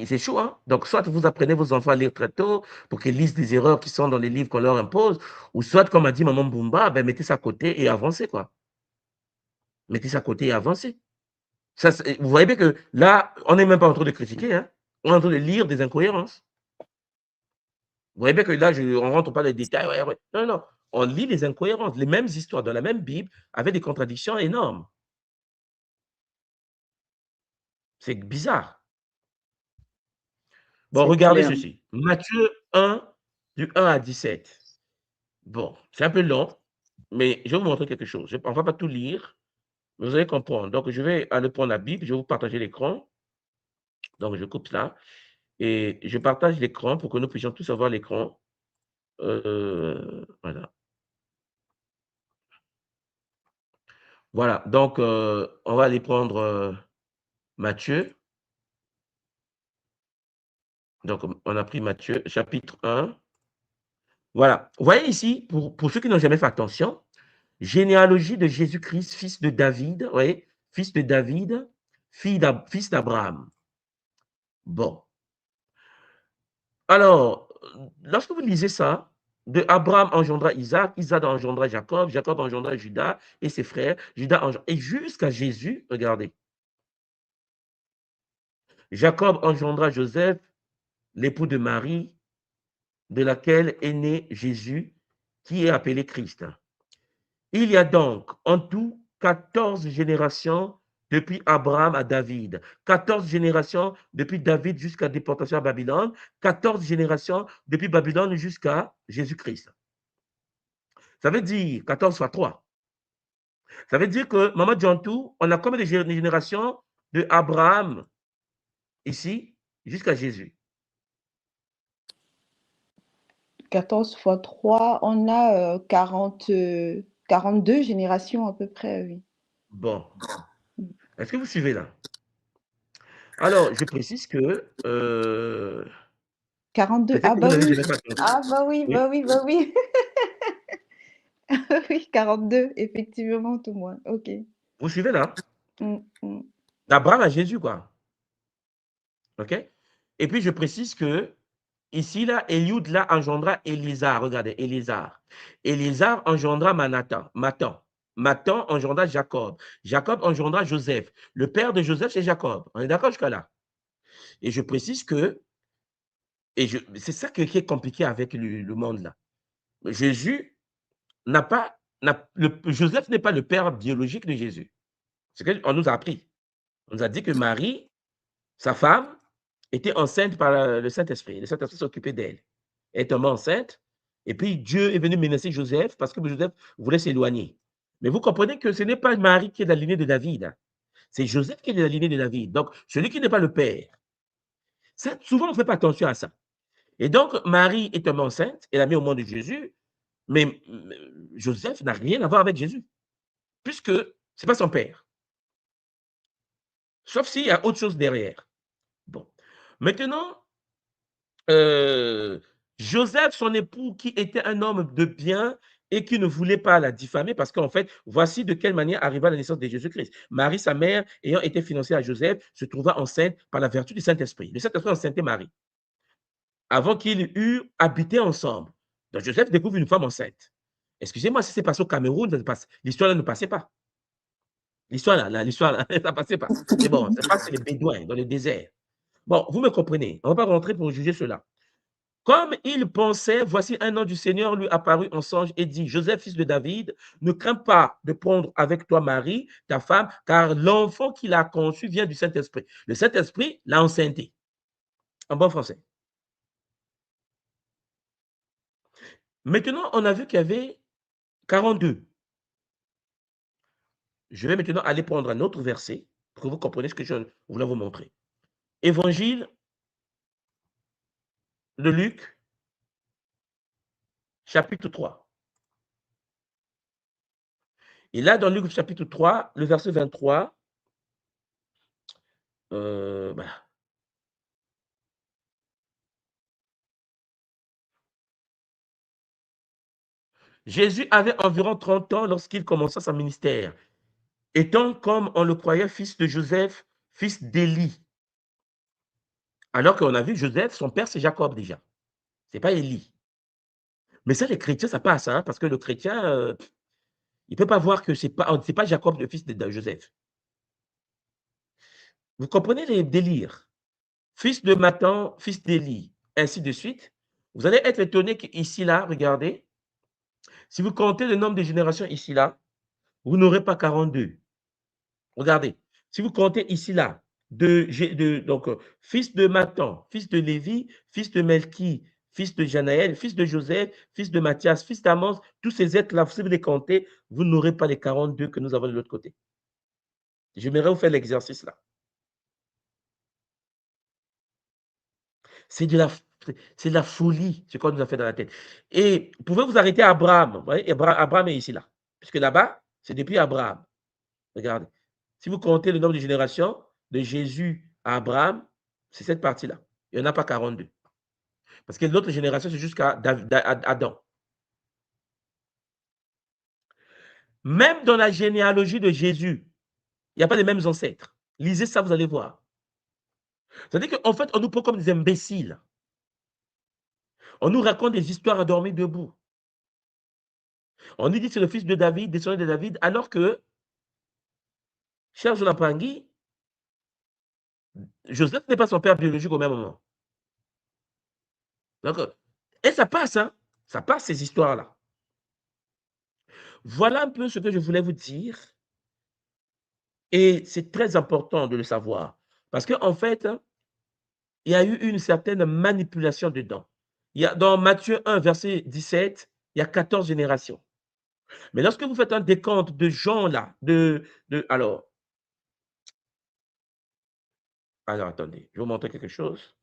c'est chaud, hein. Donc, soit vous apprenez vos enfants à lire très tôt pour qu'ils lisent des erreurs qui sont dans les livres qu'on leur impose, ou soit, comme a dit Maman Bumba, ben, mettez ça à côté et avancez, quoi. Mettez ça à côté et avancez. Ça, vous voyez bien que là, on n'est même pas en train de critiquer, hein. On est en train de lire des incohérences. Vous voyez bien que là, on ne rentre pas dans les détails. Ouais. Non, non. On lit les incohérences, les mêmes histoires dans la même Bible avec des contradictions énormes. C'est bizarre. Bon, regardez ceci. Matthieu 1, du 1 à 17. Bon, c'est un peu long, mais je vais vous montrer quelque chose. On ne va pas tout lire, mais vous allez comprendre. Donc, je vais aller prendre la Bible, je vais vous partager l'écran. Donc, je coupe ça. Et je partage l'écran pour que nous puissions tous avoir l'écran. Voilà. Voilà, donc on va aller prendre Matthieu. Donc, on a pris Matthieu, chapitre 1. Voilà. Vous voyez ici, pour ceux qui n'ont jamais fait attention, généalogie de Jésus-Christ, fils de David, vous voyez, fils de David, fils d'Abraham. Bon. Alors, lorsque vous lisez ça, de Abraham engendra Isaac, Isaac engendra Jacob, Jacob engendra Judas et ses frères, et jusqu'à Jésus, regardez. Jacob engendra Joseph, l'époux de Marie, de laquelle est né Jésus, qui est appelé Christ. Il y a donc en tout 14 générations depuis Abraham à David, 14 générations depuis David jusqu'à la déportation à Babylone, 14 générations depuis Babylone jusqu'à Jésus-Christ. Ça veut dire 14 fois 3. Ça veut dire que, Maman Djantou, on a combien de générations de Abraham ici jusqu'à Jésus? 14 fois 3, on a 42 générations à peu près, oui. Bon. Est-ce que vous suivez là? Alors, je précise que... 42, ah bah oui. Ah bah oui, oui. Bah oui, bah oui. Oui, 42, effectivement, tout moins. Ok. Vous suivez là? D'Abraham à Jésus, quoi. OK? Et puis, je précise que ici, là, Eliud, là, engendra Élisar. Regardez, Élisar. Élisar engendra Matan. Matan engendra Jacob. Jacob engendra Joseph. Le père de Joseph, c'est Jacob. On est d'accord jusqu'à là? Et je précise que, c'est ça qui est compliqué avec le monde, là. Jésus n'a pas, Joseph n'est pas le père biologique de Jésus. C'est ce qu'on nous a appris. On nous a dit que Marie, sa femme, était enceinte par le Saint-Esprit. Le Saint-Esprit s'occupait d'elle. Elle est tombée enceinte. Et puis Dieu est venu menacer Joseph parce que Joseph voulait s'éloigner. Mais vous comprenez que ce n'est pas Marie qui est de la lignée de David. C'est Joseph qui est de la lignée de David. Donc, celui qui n'est pas le père. Ça, souvent, on ne fait pas attention à ça. Et donc, Marie est tombée enceinte. Elle a mis au monde de Jésus. Mais Joseph n'a rien à voir avec Jésus. Puisque ce n'est pas son père. Sauf s'il y a autre chose derrière. Bon. Maintenant, Joseph, son époux, qui était un homme de bien et qui ne voulait pas la diffamer, parce qu'en fait, voici de quelle manière arriva la naissance de Jésus-Christ. Marie, sa mère, ayant été financée à Joseph, se trouva enceinte par la vertu du Saint-Esprit. Le Saint-Esprit enceintait Marie, avant qu'ils eurent habité ensemble. Donc Joseph découvre une femme enceinte. Excusez-moi, si c'est passé au Cameroun, l'histoire ne passait pas. L'histoire, ça ne passait pas. C'est bon, c'est pas les Bédouins, dans le désert. Bon, vous me comprenez. On ne va pas rentrer pour juger cela. Comme il pensait, voici un ange du Seigneur lui apparut en songe et dit, Joseph, fils de David, ne crains pas de prendre avec toi Marie, ta femme, car l'enfant qu'il a conçu vient du Saint-Esprit. Le Saint-Esprit l'a enceinté. En bon français. Maintenant, on a vu qu'il y avait 42. Je vais maintenant aller prendre un autre verset pour que vous compreniez ce que je voulais vous montrer. Évangile de Luc, chapitre 3. Et là, dans Luc, chapitre 3, le verset 23, voilà. Jésus avait environ 30 ans lorsqu'il commença son ministère, étant, comme on le croyait, fils de Joseph, fils d'Élie. Alors qu'on a vu Joseph, son père, c'est Jacob déjà. Ce n'est pas Élie. Mais ça, les chrétiens, ça passe, hein, parce que le chrétien, il ne peut pas voir que ce n'est pas Jacob, le fils de Joseph. Vous comprenez les délires? Fils de Matan, fils d'Élie, ainsi de suite. Vous allez être étonné qu'ici, là, regardez, si vous comptez le nombre de générations ici, là, vous n'aurez pas 42. Regardez, si vous comptez ici, là, donc, fils de Matan, fils de Lévi, fils de Melchi, fils de Janaël, fils de Joseph, fils de Matthias, fils d'Amos, tous ces êtres-là, si vous les comptez, vous n'aurez pas les 42 que nous avons de l'autre côté. J'aimerais vous faire l'exercice là. C'est de la folie, ce qu'on nous a fait dans la tête. Et vous pouvez vous arrêter à Abraham. Vous voyez, Abraham est ici, là. Puisque là-bas, c'est depuis Abraham. Regardez. Si vous comptez le nombre de générations de Jésus à Abraham, c'est cette partie-là. Il n'y en a pas 42. Parce que l'autre génération, c'est jusqu'à Adam. Même dans la généalogie de Jésus, il n'y a pas les mêmes ancêtres. Lisez ça, vous allez voir. C'est-à-dire qu'en fait, on nous prend comme des imbéciles. On nous raconte des histoires à dormir debout. On nous dit que c'est le fils de David, descendant de David, alors que, cher Jonathan Pangui, Joseph n'est pas son père biologique au même moment. Donc, et ça passe, hein? Ça passe ces histoires-là. Voilà un peu ce que je voulais vous dire. Et c'est très important de le savoir. Parce qu'en fait, il y a eu une certaine manipulation dedans. Dans Matthieu 1, verset 17, il y a 14 générations. Mais lorsque vous faites un décompte de gens là, alors, attendez, je vais vous montrer quelque chose.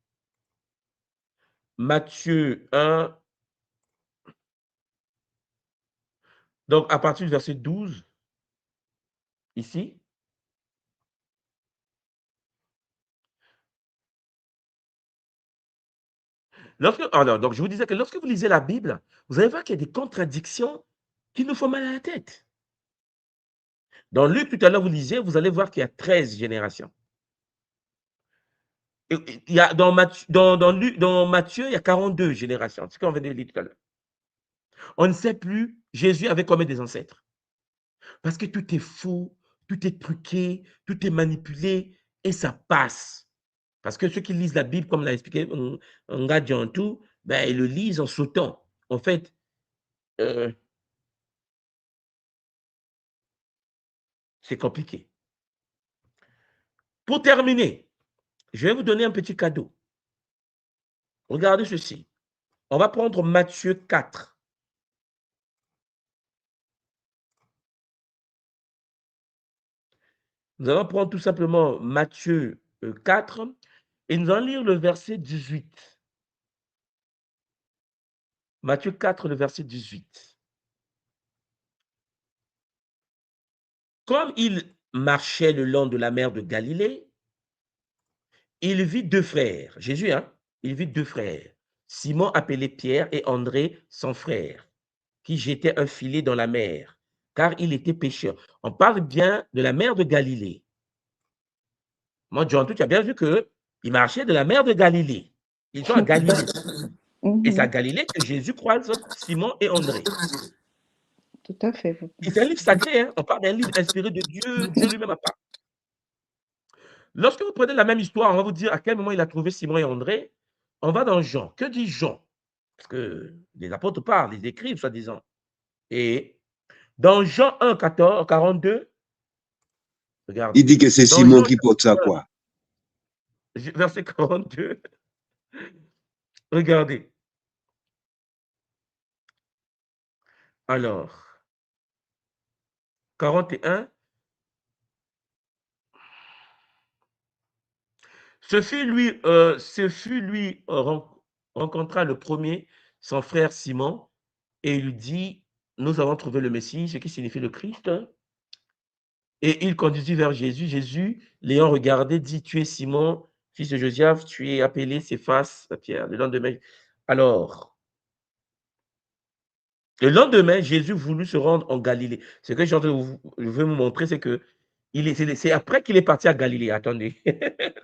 Matthieu 1, donc à partir du verset 12, ici. Donc je vous disais que lorsque vous lisez la Bible, vous allez voir qu'il y a des contradictions qui nous font mal à la tête. Dans Luc, tout à l'heure, vous lisez, vous allez voir qu'il y a 13 générations. Et il y a dans Matthieu, il y a 42 générations. C'est ce qu'on vient de lire tout à l'heure. On ne sait plus Jésus avait combien des ancêtres. Parce que tout est faux, tout est truqué, tout est manipulé et ça passe. Parce que ceux qui lisent la Bible, comme l'a expliqué Nga tout, ben, ils le lisent en sautant. En fait, c'est compliqué. Pour terminer, je vais vous donner un petit cadeau. Regardez ceci. On va prendre Matthieu 4. Nous allons prendre tout simplement Matthieu 4 et nous allons lire le verset 18. Matthieu 4, le verset 18. Comme il marchait le long de la mer de Galilée, il vit deux frères. Jésus, hein? Il vit deux frères. Simon appelé Pierre et André, son frère, qui jetaient un filet dans la mer, car il était pêcheur. On parle bien de la mer de Galilée. Moi, John, tu as bien vu qu'il marchait de la mer de Galilée. Ils sont à Galilée. Et c'est à Galilée que Jésus croise Simon et André. Tout à fait. Et c'est un livre sacré, hein? On parle d'un livre inspiré de Dieu, Dieu lui-même a parlé. Lorsque vous prenez la même histoire, on va vous dire à quel moment il a trouvé Simon et André. On va dans Jean. Que dit Jean? Parce que les apôtres parlent, ils écrivent, soi-disant. Et dans Jean 1, 42, regardez. Il dit que c'est Simon qui porte ça, quoi. Verset 42. Regardez. Alors, 41. Ce fut lui, rencontra le premier, son frère Simon, et il lui dit, nous avons trouvé le Messie, ce qui signifie le Christ. Et il conduisit vers Jésus. Jésus, l'ayant regardé, dit, tu es Simon, fils de Josiaphe, tu es appelé Céphas, Pierre. Le lendemain, alors, le lendemain, Jésus voulut se rendre en Galilée. Ce que je veux vous montrer, c'est que c'est après qu'il est parti à Galilée. Attendez,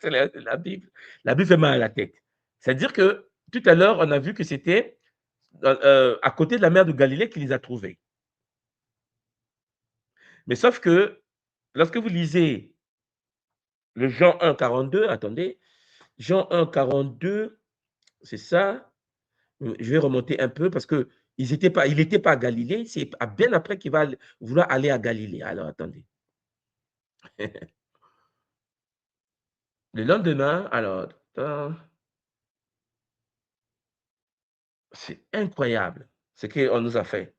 c'est la Bible. La Bible fait mal à la tête. C'est-à-dire que tout à l'heure, on a vu que c'était à côté de la mer de Galilée qu'il les a trouvés. Mais sauf que lorsque vous lisez le Jean 1, 42, attendez, Jean 1, 42, c'est ça. Je vais remonter un peu parce que il n'était pas à Galilée. C'est bien après qu'il va vouloir aller à Galilée. Alors, attendez. Le lendemain, alors, c'est incroyable ce qu'on nous a fait.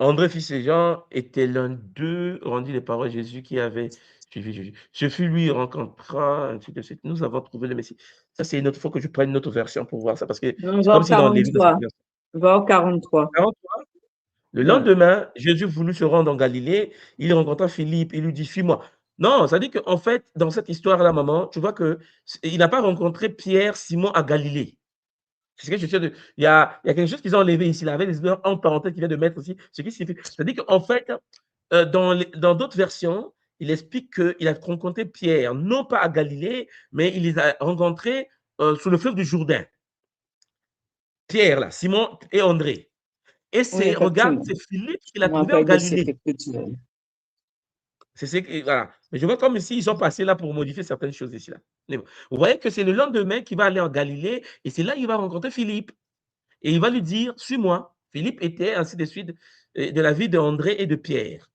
André, fils de Jean, était l'un d'eux, rendit les paroles de Jésus qui avait suivi Jésus. Ce fut lui rencontra, ainsi de suite. Nous avons trouvé le Messie. Ça, c'est une autre fois que je prenne une autre version pour voir ça, parce que On c'est va comme au si dans les livres de cette 43. version. On va au 43. 43. Le Ouais. lendemain, Jésus voulut se rendre en Galilée. Il rencontra Philippe. Il lui dit, suis-moi. Non, ça dit qu'en fait, dans cette histoire-là, maman, tu vois qu'il n'a pas rencontré Pierre, Simon à Galilée. C'est ce que je sais de. Il y a quelque chose qu'ils ont enlevé ici, là, avec les erreurs en parenthèse qui vient de mettre aussi. Ce qui signifie. C'est-à-dire qu'en fait, dans d'autres versions, il explique qu'il a rencontré Pierre, non pas à Galilée, mais il les a rencontrés sous le fleuve du Jourdain. Pierre, là, Simon et André. Et Oui, regarde, effectivement. c'est Philippe qui Je l'a me trouvé en rappelle de ces Galilée. écritures. Voilà. Mais je vois comme ici, ils sont passés là pour modifier certaines choses ici. Là. Mais bon. Vous voyez que c'est le lendemain qu'il va aller en Galilée et c'est là qu'il va rencontrer Philippe. Et il va lui dire, suis-moi. Philippe était, ainsi de suite, de la vie d'André et de Pierre.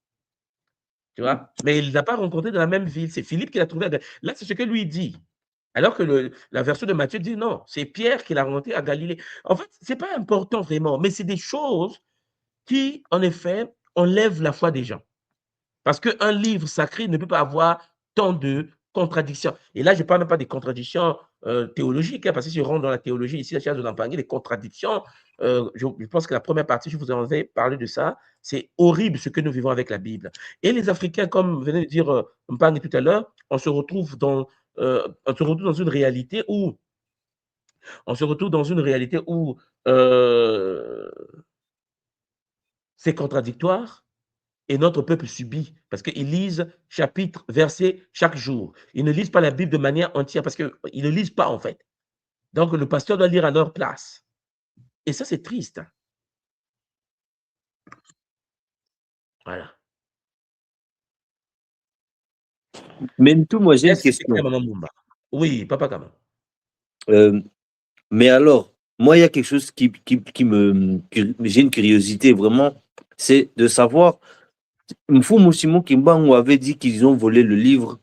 Tu vois? Mais il ne l'a pas rencontré dans la même ville. C'est Philippe qui l'a trouvé. Là, c'est ce que lui dit. Alors que la version de Matthieu dit non, c'est Pierre qui l'a rencontré à Galilée. En fait, ce n'est pas important vraiment, mais c'est des choses qui, en effet, enlèvent la foi des gens. Parce qu'un livre sacré ne peut pas avoir tant de contradictions. Et là, je ne parle même pas des contradictions théologiques, hein, parce que si je rentre dans la théologie ici, la chaise de l'Empangé, les contradictions, je pense que la première partie, je vous en ai parlé de ça, c'est horrible ce que nous vivons avec la Bible. Et les Africains, comme venait de dire Mpangé tout à l'heure, on se retrouve dans une réalité où c'est contradictoire. Et notre peuple subit parce qu'ils lisent chapitre, verset chaque jour. Ils ne lisent pas la Bible de manière entière parce qu'ils ne lisent pas en fait. Donc le pasteur doit lire à leur place. Et ça, c'est triste. Voilà. Même tout, moi j'ai une Est-ce que c'est clair, question. Maman Mumba? Oui, Papa Kama. Mais alors, moi il y a quelque chose j'ai une curiosité vraiment, c'est de savoir, Mfumu Simon Kimbangu avait dit qu'ils ont volé le livre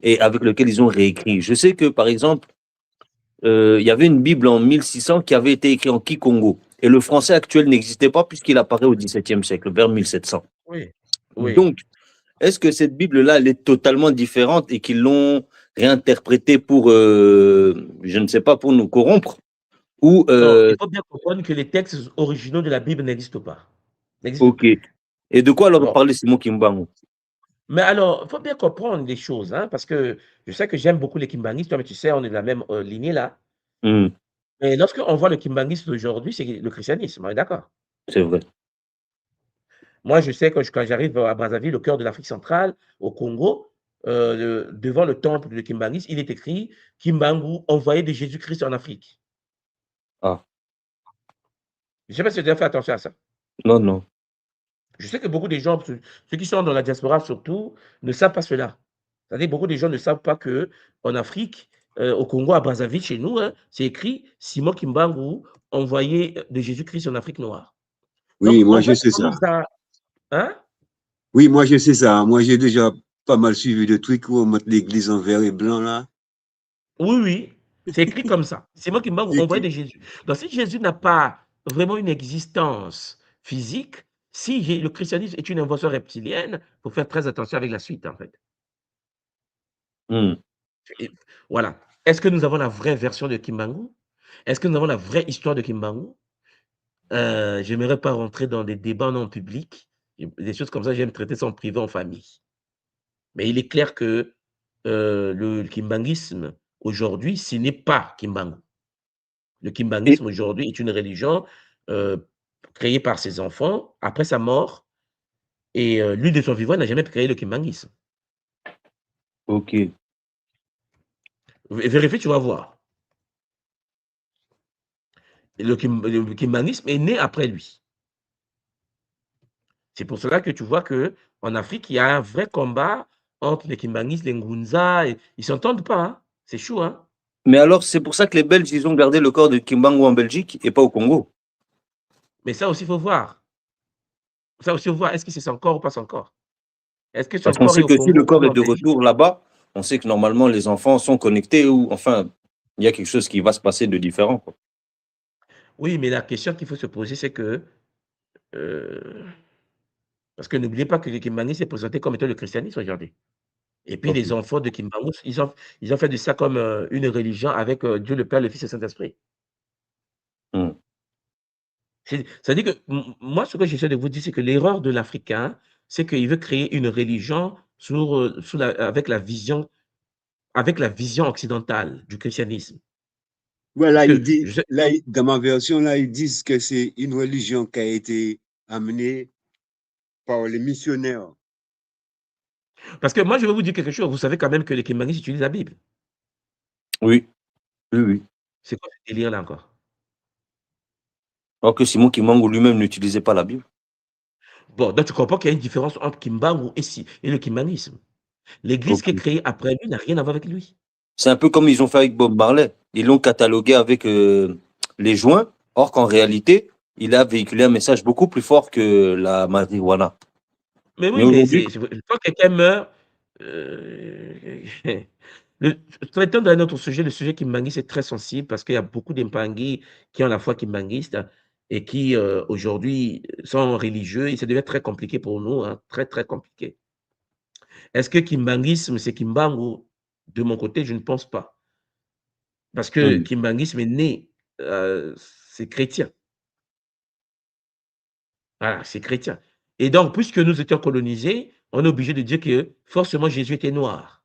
et avec lequel ils ont réécrit. Je sais que par exemple, il y avait une Bible en 1600 qui avait été écrite en Kikongo. Et le français actuel n'existait pas puisqu'il apparaît au XVIIe siècle, vers 1700. Oui. Oui. Donc, est-ce que cette Bible-là, elle est totalement différente et qu'ils l'ont réinterprétée pour, je ne sais pas, pour nous corrompre ou, Non, il faut bien comprendre que les textes originaux de la Bible n'existent pas. Ok. Et de quoi alors Bon. parler Simon Kimbangu? Mais alors, il faut bien comprendre des choses, hein, parce que je sais que j'aime beaucoup les Kimbanguistes, mais tu sais, on est de la même lignée là. Mais lorsqu'on voit le kimbanguisme d'aujourd'hui, c'est le christianisme, on est d'accord? C'est vrai. Moi, je sais que quand j'arrive à Brazzaville, au cœur de l'Afrique centrale, au Congo, devant le temple de Kimbanguiste, il est écrit « Kimbangu, envoyé de Jésus-Christ en Afrique ». Ah. Je ne sais pas si tu as fait attention à ça. Non, non. Je sais que beaucoup de gens, ceux qui sont dans la diaspora surtout, ne savent pas cela. C'est-à-dire que beaucoup de gens ne savent pas qu'en Afrique, au Congo, à Brazzaville, chez nous, hein, c'est écrit « Simon Kimbangu, envoyé de Jésus-Christ en Afrique noire ». Oui, Donc, moi en je fait, sais on ça. nous a... Hein? Oui, moi je sais ça. Moi j'ai déjà pas mal suivi de trucs où on met l'église en vert et blanc là. Oui, oui, c'est écrit comme ça. Simon Kimbangu, envoyé de Jésus. Donc, si Jésus n'a pas vraiment une existence physique, si le christianisme est une invention reptilienne, il faut faire très attention avec la suite, en fait. Et voilà. Est-ce que nous avons la vraie version de Kimbangu? Est-ce que nous avons la vraie histoire de Kimbangu? J'aimerais pas rentrer dans des débats non publics. Des choses comme ça, j'aime traiter ça en privé, en famille. Mais il est clair que le kimbanguisme, aujourd'hui, ce n'est pas Kimbangu. Le Et, kimbanguisme, aujourd'hui, est une religion créée par ses enfants après sa mort. Et lui, de son vivant, n'a jamais créé le kimbanguisme. ok. Vérifie, tu vas voir. Le kimbanguisme est né après lui. C'est pour cela que tu vois qu'en Afrique, il y a un vrai combat entre les kimbanguistes, les Ngunza. Ils ne s'entendent pas. Hein. C'est chaud. Hein. Mais alors, c'est pour ça que les Belges, ils ont gardé le corps de Kimbangu en Belgique et pas au Congo. Mais ça aussi, il faut voir. Ça aussi, il faut voir. Est-ce que c'est son corps ou pas son corps? Est-ce que son Parce qu'on corps est sait au que si le Congo corps ou est en de Belgique? retour là-bas, on sait que normalement les enfants sont connectés ou enfin, il y a quelque chose qui va se passer de différent, quoi. Oui, mais la question qu'il faut se poser, c'est que parce que n'oubliez pas que le kimbanguisme est présenté comme étant le christianisme aujourd'hui. Et puis Ok. les enfants de Kimbangu, ils ont fait de ça comme une religion avec Dieu le Père, le Fils et le Saint-Esprit. Hmm. C'est-à-dire que moi, ce que j'essaie de vous dire, c'est que l'erreur de l'Africain, c'est qu'il veut créer une religion avec la vision occidentale du christianisme. Voilà, Parce il que dit, là, dans ma version, là, ils disent que c'est une religion qui a été amenée par les missionnaires. parce que moi, je vais vous dire quelque chose. Vous savez quand même que les kimbanguistes utilisent la Bible. Oui, oui, oui. C'est quoi ce délire-là encore? Alors que Simon Kimbangu lui-même n'utilisait pas la Bible. Bon, donc tu comprends qu'il y a une différence entre Kimbangu et le kimbanguisme. L'église qui est Ok. créée après lui n'a rien à voir avec lui. C'est un peu comme ils ont fait avec Bob Marley. Ils l'ont catalogué avec les joints, or qu'en réalité, il a véhiculé un message beaucoup plus fort que la marijuana. Mais Mais oui, mais aujourd'hui, quand quelqu'un meurt, traitons d'un autre sujet, le sujet Kimbangi, c'est très sensible parce qu'il y a beaucoup d'Impangui qui ont la foi kimbanguiste et qui aujourd'hui sont religieux et ça devient très compliqué pour nous, hein, très très compliqué. Est-ce que kimbanguisme, c'est Kimbangu? De mon côté, je ne pense pas. Parce que kimbanguisme est né, c'est chrétien. Voilà, c'est chrétien. Et donc, puisque nous étions colonisés, on est obligé de dire que forcément Jésus était noir.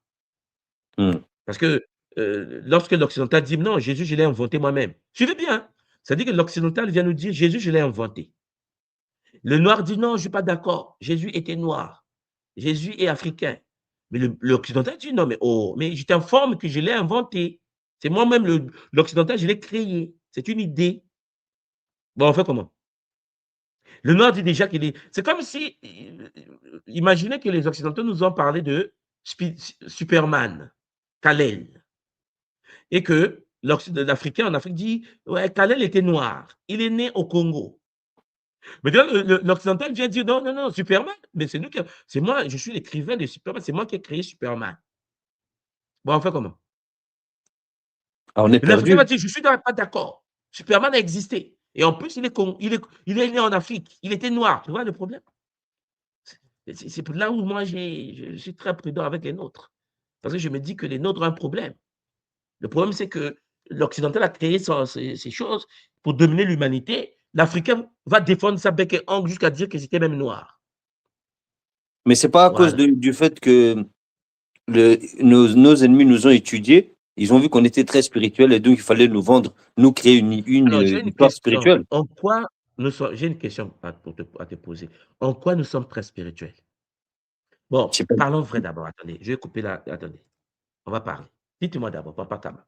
Parce que lorsque l'occidental dit non, Jésus, je l'ai inventé moi-même. Suivez bien. Hein. Ça dit que l'occidental vient nous dire Jésus, je l'ai inventé. Le noir dit non, je ne suis pas d'accord. Jésus était noir. Jésus est africain. Mais l'occidental dit non, mais oh, mais je t'informe que je l'ai inventé. C'est moi-même l'occidental, je l'ai créé. C'est une idée. Bon, on fait comment? Le noir dit déjà qu'il est. C'est comme si. Imaginez que les Occidentaux nous ont parlé de Superman, Kal-El. Et que l'Africain en Afrique dit ouais, Kal-El était noir. Il est né au Congo. Mais l'Occidental vient dire non, non, non, Superman. Mais c'est nous qui. C'est moi, je suis l'écrivain de Superman. C'est moi qui ai créé Superman. Bon, on fait comment? on est L'Africain perdu. va dire je suis pas d'accord. Superman a existé. Et en plus, il est né en Afrique. Il était noir. Tu vois le problème? C'est là où moi, je suis très prudent avec les nôtres. Parce que je me dis que les nôtres ont un problème. Le problème, c'est que l'Occidental a créé ces choses pour dominer l'humanité. L'Africain va défendre sa bec et ongle jusqu'à dire que c'était même noir. Mais c'est pas à cause Voilà. du fait que nos ennemis nous ont étudiés. Ils ont vu qu'on était très spirituel et donc il fallait nous vendre, nous créer une Alors, j'ai une histoire question. spirituelle. En quoi nous sommes. J'ai une question à te poser. En quoi nous sommes très spirituels? Bon, Je sais pas. parlons vrai d'abord. Attendez, je vais couper là. Attendez. On va parler. Dites-moi d'abord, Papa Kama.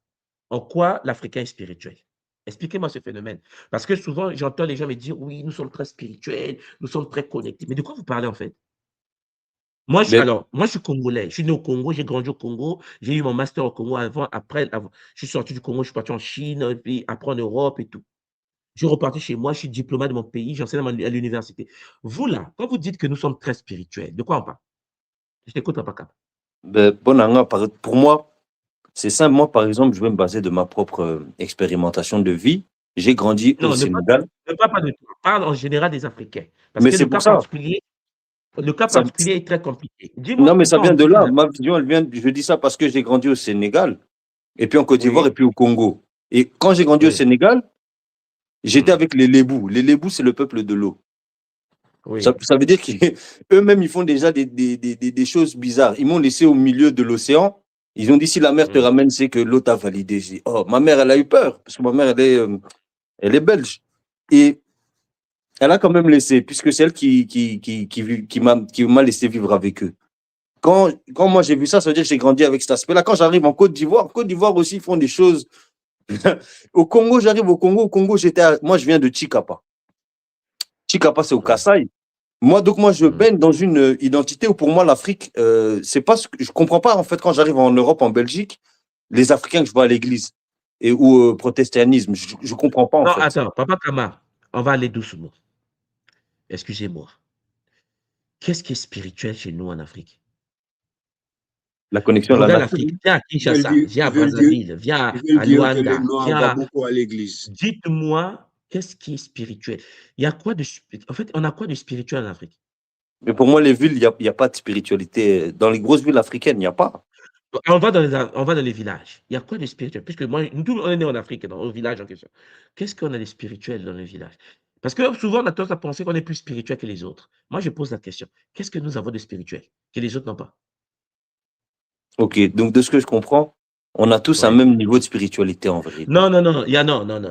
En quoi l'Africain est spirituel? Expliquez-moi ce phénomène. Parce que souvent, j'entends les gens me dire oui, nous sommes très spirituels, nous sommes très connectés. Mais de quoi vous parlez en fait? Moi, Mais je suis congolais. Je suis né au Congo, j'ai grandi au Congo, j'ai eu mon master au Congo après, je suis sorti du Congo, je suis parti en Chine, puis après en Europe et tout. Je suis reparti chez moi, je suis diplômé de mon pays, j'enseigne à l'université. Vous là, quand vous dites que nous sommes très spirituels, de quoi on parle? Je t'écoute, Papa Kama. Bonanga, pour moi, c'est simple. Moi, par exemple, je vais me baser de ma propre expérimentation de vie. J'ai grandi au Non, Sénégal. ne parle pas de toi, parle en général des Africains. Parce Mais que c'est pour ça. le cas Ça- particulier est très compliqué. Non, Dis-moi mais ça pourquoi vient on de dit que là. Ma vision, elle vient. Je dis ça parce que j'ai grandi au Sénégal, et puis en Côte d'Ivoire, Oui, et puis au Congo. Et quand j'ai grandi au oui, Sénégal, j'étais hmm, avec les Lébous. Les Lébous, c'est le peuple de l'eau. oui. Ça veut dire qu'eux-mêmes, ils font déjà des choses bizarres. Ils m'ont laissé au milieu de l'océan. Ils ont dit, si la mer te hmm. ramène, c'est que l'eau t'a validé. J'ai dit, oh, ma mère, elle a eu peur, parce que ma mère, elle est belge. Et elle a quand même laissé, puisque c'est elle qui m'a laissé vivre avec eux. Quand moi j'ai vu ça, ça veut dire que j'ai grandi avec cet aspect-là. Quand j'arrive en Côte d'Ivoire aussi, ils font des choses. Au Congo, j'arrive au Congo. Au Congo, moi, je viens de Chikapa. Chikapa, c'est au Hmm, Kasaï. Moi, je hmm. baigne dans une identité où pour moi, l'Afrique, c'est pas ce que je comprends pas, en fait, quand j'arrive en Europe, en Belgique, les Africains que je vois à l'église ou au protestantisme. Je comprends pas, en Non, fait. attends, Papa Kama, on va aller doucement. Excusez-moi. Qu'est-ce qui est spirituel chez nous en Afrique? La connexion à la Regarde nature. l'Afrique, viens à Ils veulent Kinshasa, dire, viens à ils veulent dire, Brazzaville, viens ils veulent à dire que les Luanda, Noirs viens vont à... beaucoup à l'église. Dites-moi, qu'est-ce qui est spirituel? Il y a quoi de... En fait, on a quoi de spirituel en Afrique? Mais pour moi, les villes, il y a pas de spiritualité. Dans les grosses villes africaines, il n'y a pas. On va dans les villages. Il y a quoi de spirituel? Puisque moi, nous, on est né en Afrique, au village en question. Qu'est-ce qu'on a de spirituel dans les villages? Parce que souvent, on a tendance à penser qu'on est plus spirituel que les autres. Moi, je pose la question. Qu'est-ce que nous avons de spirituel que les autres n'ont pas? Ok, donc de ce que je comprends, on a tous un Ouais. même niveau de spiritualité en vérité. Non, non,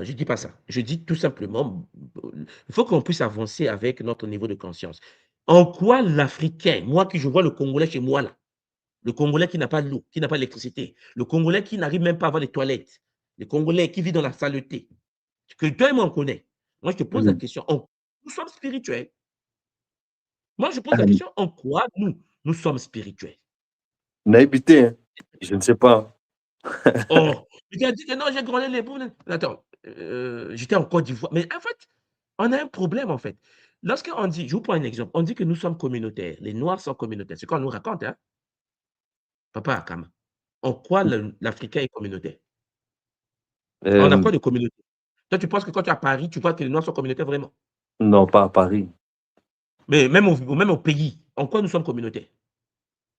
je dis pas ça. Je dis tout simplement, il faut qu'on puisse avancer avec notre niveau de conscience. En quoi l'Africain, moi je vois le Congolais chez moi là, le Congolais qui n'a pas d'eau, qui n'a pas d'électricité, le Congolais qui n'arrive même pas à avoir des toilettes, le Congolais qui vit dans la saleté, que toi et moi on connaît. Moi je te pose la question, nous sommes spirituels. Moi je pose la question, en quoi nous sommes spirituels? Naïveté, hein. Je ne sais pas. Oh, tu as dit que non, j'ai grondé les boules. Attends, j'étais en Côte d'Ivoire. Mais en fait, on a un problème, en fait. Lorsqu'on dit, je vous prends un exemple, on dit que nous sommes communautaires. Les Noirs sont communautaires. C'est ce qu'on nous raconte, hein, Papa Akama. En quoi l'Africain est communautaire? On a Euh, quoi de communautaire? Toi, tu penses que quand tu es à Paris, tu vois que les Noirs sont communautaires vraiment? non, pas à Paris. Mais même au pays, en quoi nous sommes communautaires?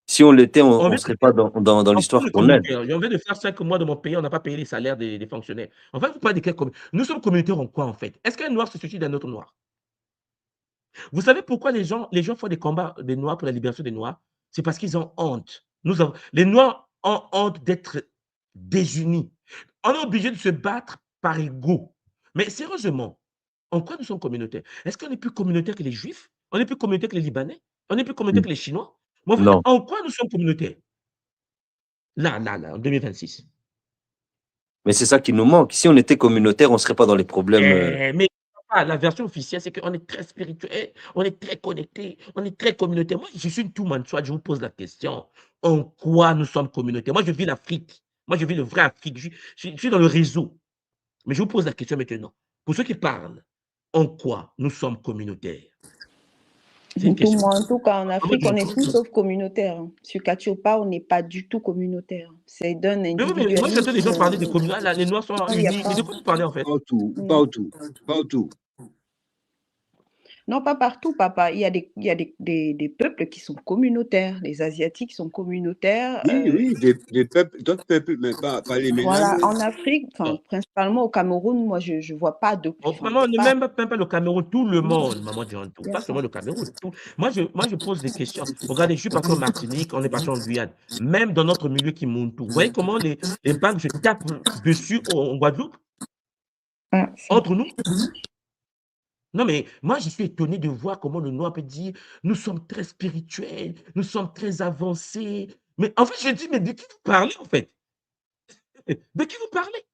Si on l'était, On on ne vient serait pas dans En quoi on l'histoire est qu'on est. communautaire? On vient de faire 5 mois de mon pays, on n'a pas payé les salaires des fonctionnaires. En fait, vous parlez de quelle nous sommes communautaires en quoi, en fait? Est-ce qu'un Noir se suicide d'un autre Noir? Vous savez pourquoi les gens font des combats des Noirs pour la libération des Noirs? C'est parce qu'ils ont honte. Les Noirs ont honte d'être désunis. On est obligé de se battre par ego. Mais sérieusement, en quoi nous sommes communautaires? Est-ce qu'on est plus communautaire que les Juifs? On est plus communautaire que les Libanais? On est plus communautaire que les Chinois? Mais en fait, Non. en quoi nous sommes communautaires? Là, en 2026. Mais c'est ça qui nous manque. Si on était communautaire, on ne serait pas dans les problèmes. Mais la version officielle, c'est qu'on est très spirituel, on est très connecté, on est très communautaire. Moi, je suis une tout soit je vous pose la question. En quoi nous sommes communautaires? Moi, je vis l'Afrique. Moi, je vis le vrai Afrique. Je suis dans le réseau. Mais je vous pose la question maintenant. Pour ceux qui parlent, en quoi nous sommes communautaires? C'est une question. En tout cas, en Maman Afrique, on est Diantou. tout sauf communautaire. Sur Katiopa, on n'est pas du tout communautaire. C'est d'un Mais oui, mais moi, j'entends des gens parler de individualisme. communauté. Là, les Noirs sont Il y a unis. Mais pas. de quoi vous parlez en fait? Partout. Non, pas partout, papa. Il y a des peuples qui sont communautaires. Les Asiatiques sont communautaires. Oui, des peuples, d'autres peuples, mais pas les Voilà, Ménagés. en Afrique, Non. principalement au Cameroun, moi, je ne vois pas de. Maman, ne même pas le Cameroun, tout le monde, maman Diantou. Bien Pas ça. seulement le Cameroun. Moi, je pose des questions. Regardez, je suis parti en Martinique, on est parti en Guyane. Même dans notre milieu qui monte tout. Vous voyez comment les banques se tapent dessus en Guadeloupe, Ah, entre nous? Non, mais moi, je suis étonné de voir comment le Noir peut dire nous sommes très spirituels, nous sommes très avancés. Mais en fait, je dis, mais de qui vous parlez, en fait? De qui vous parlez?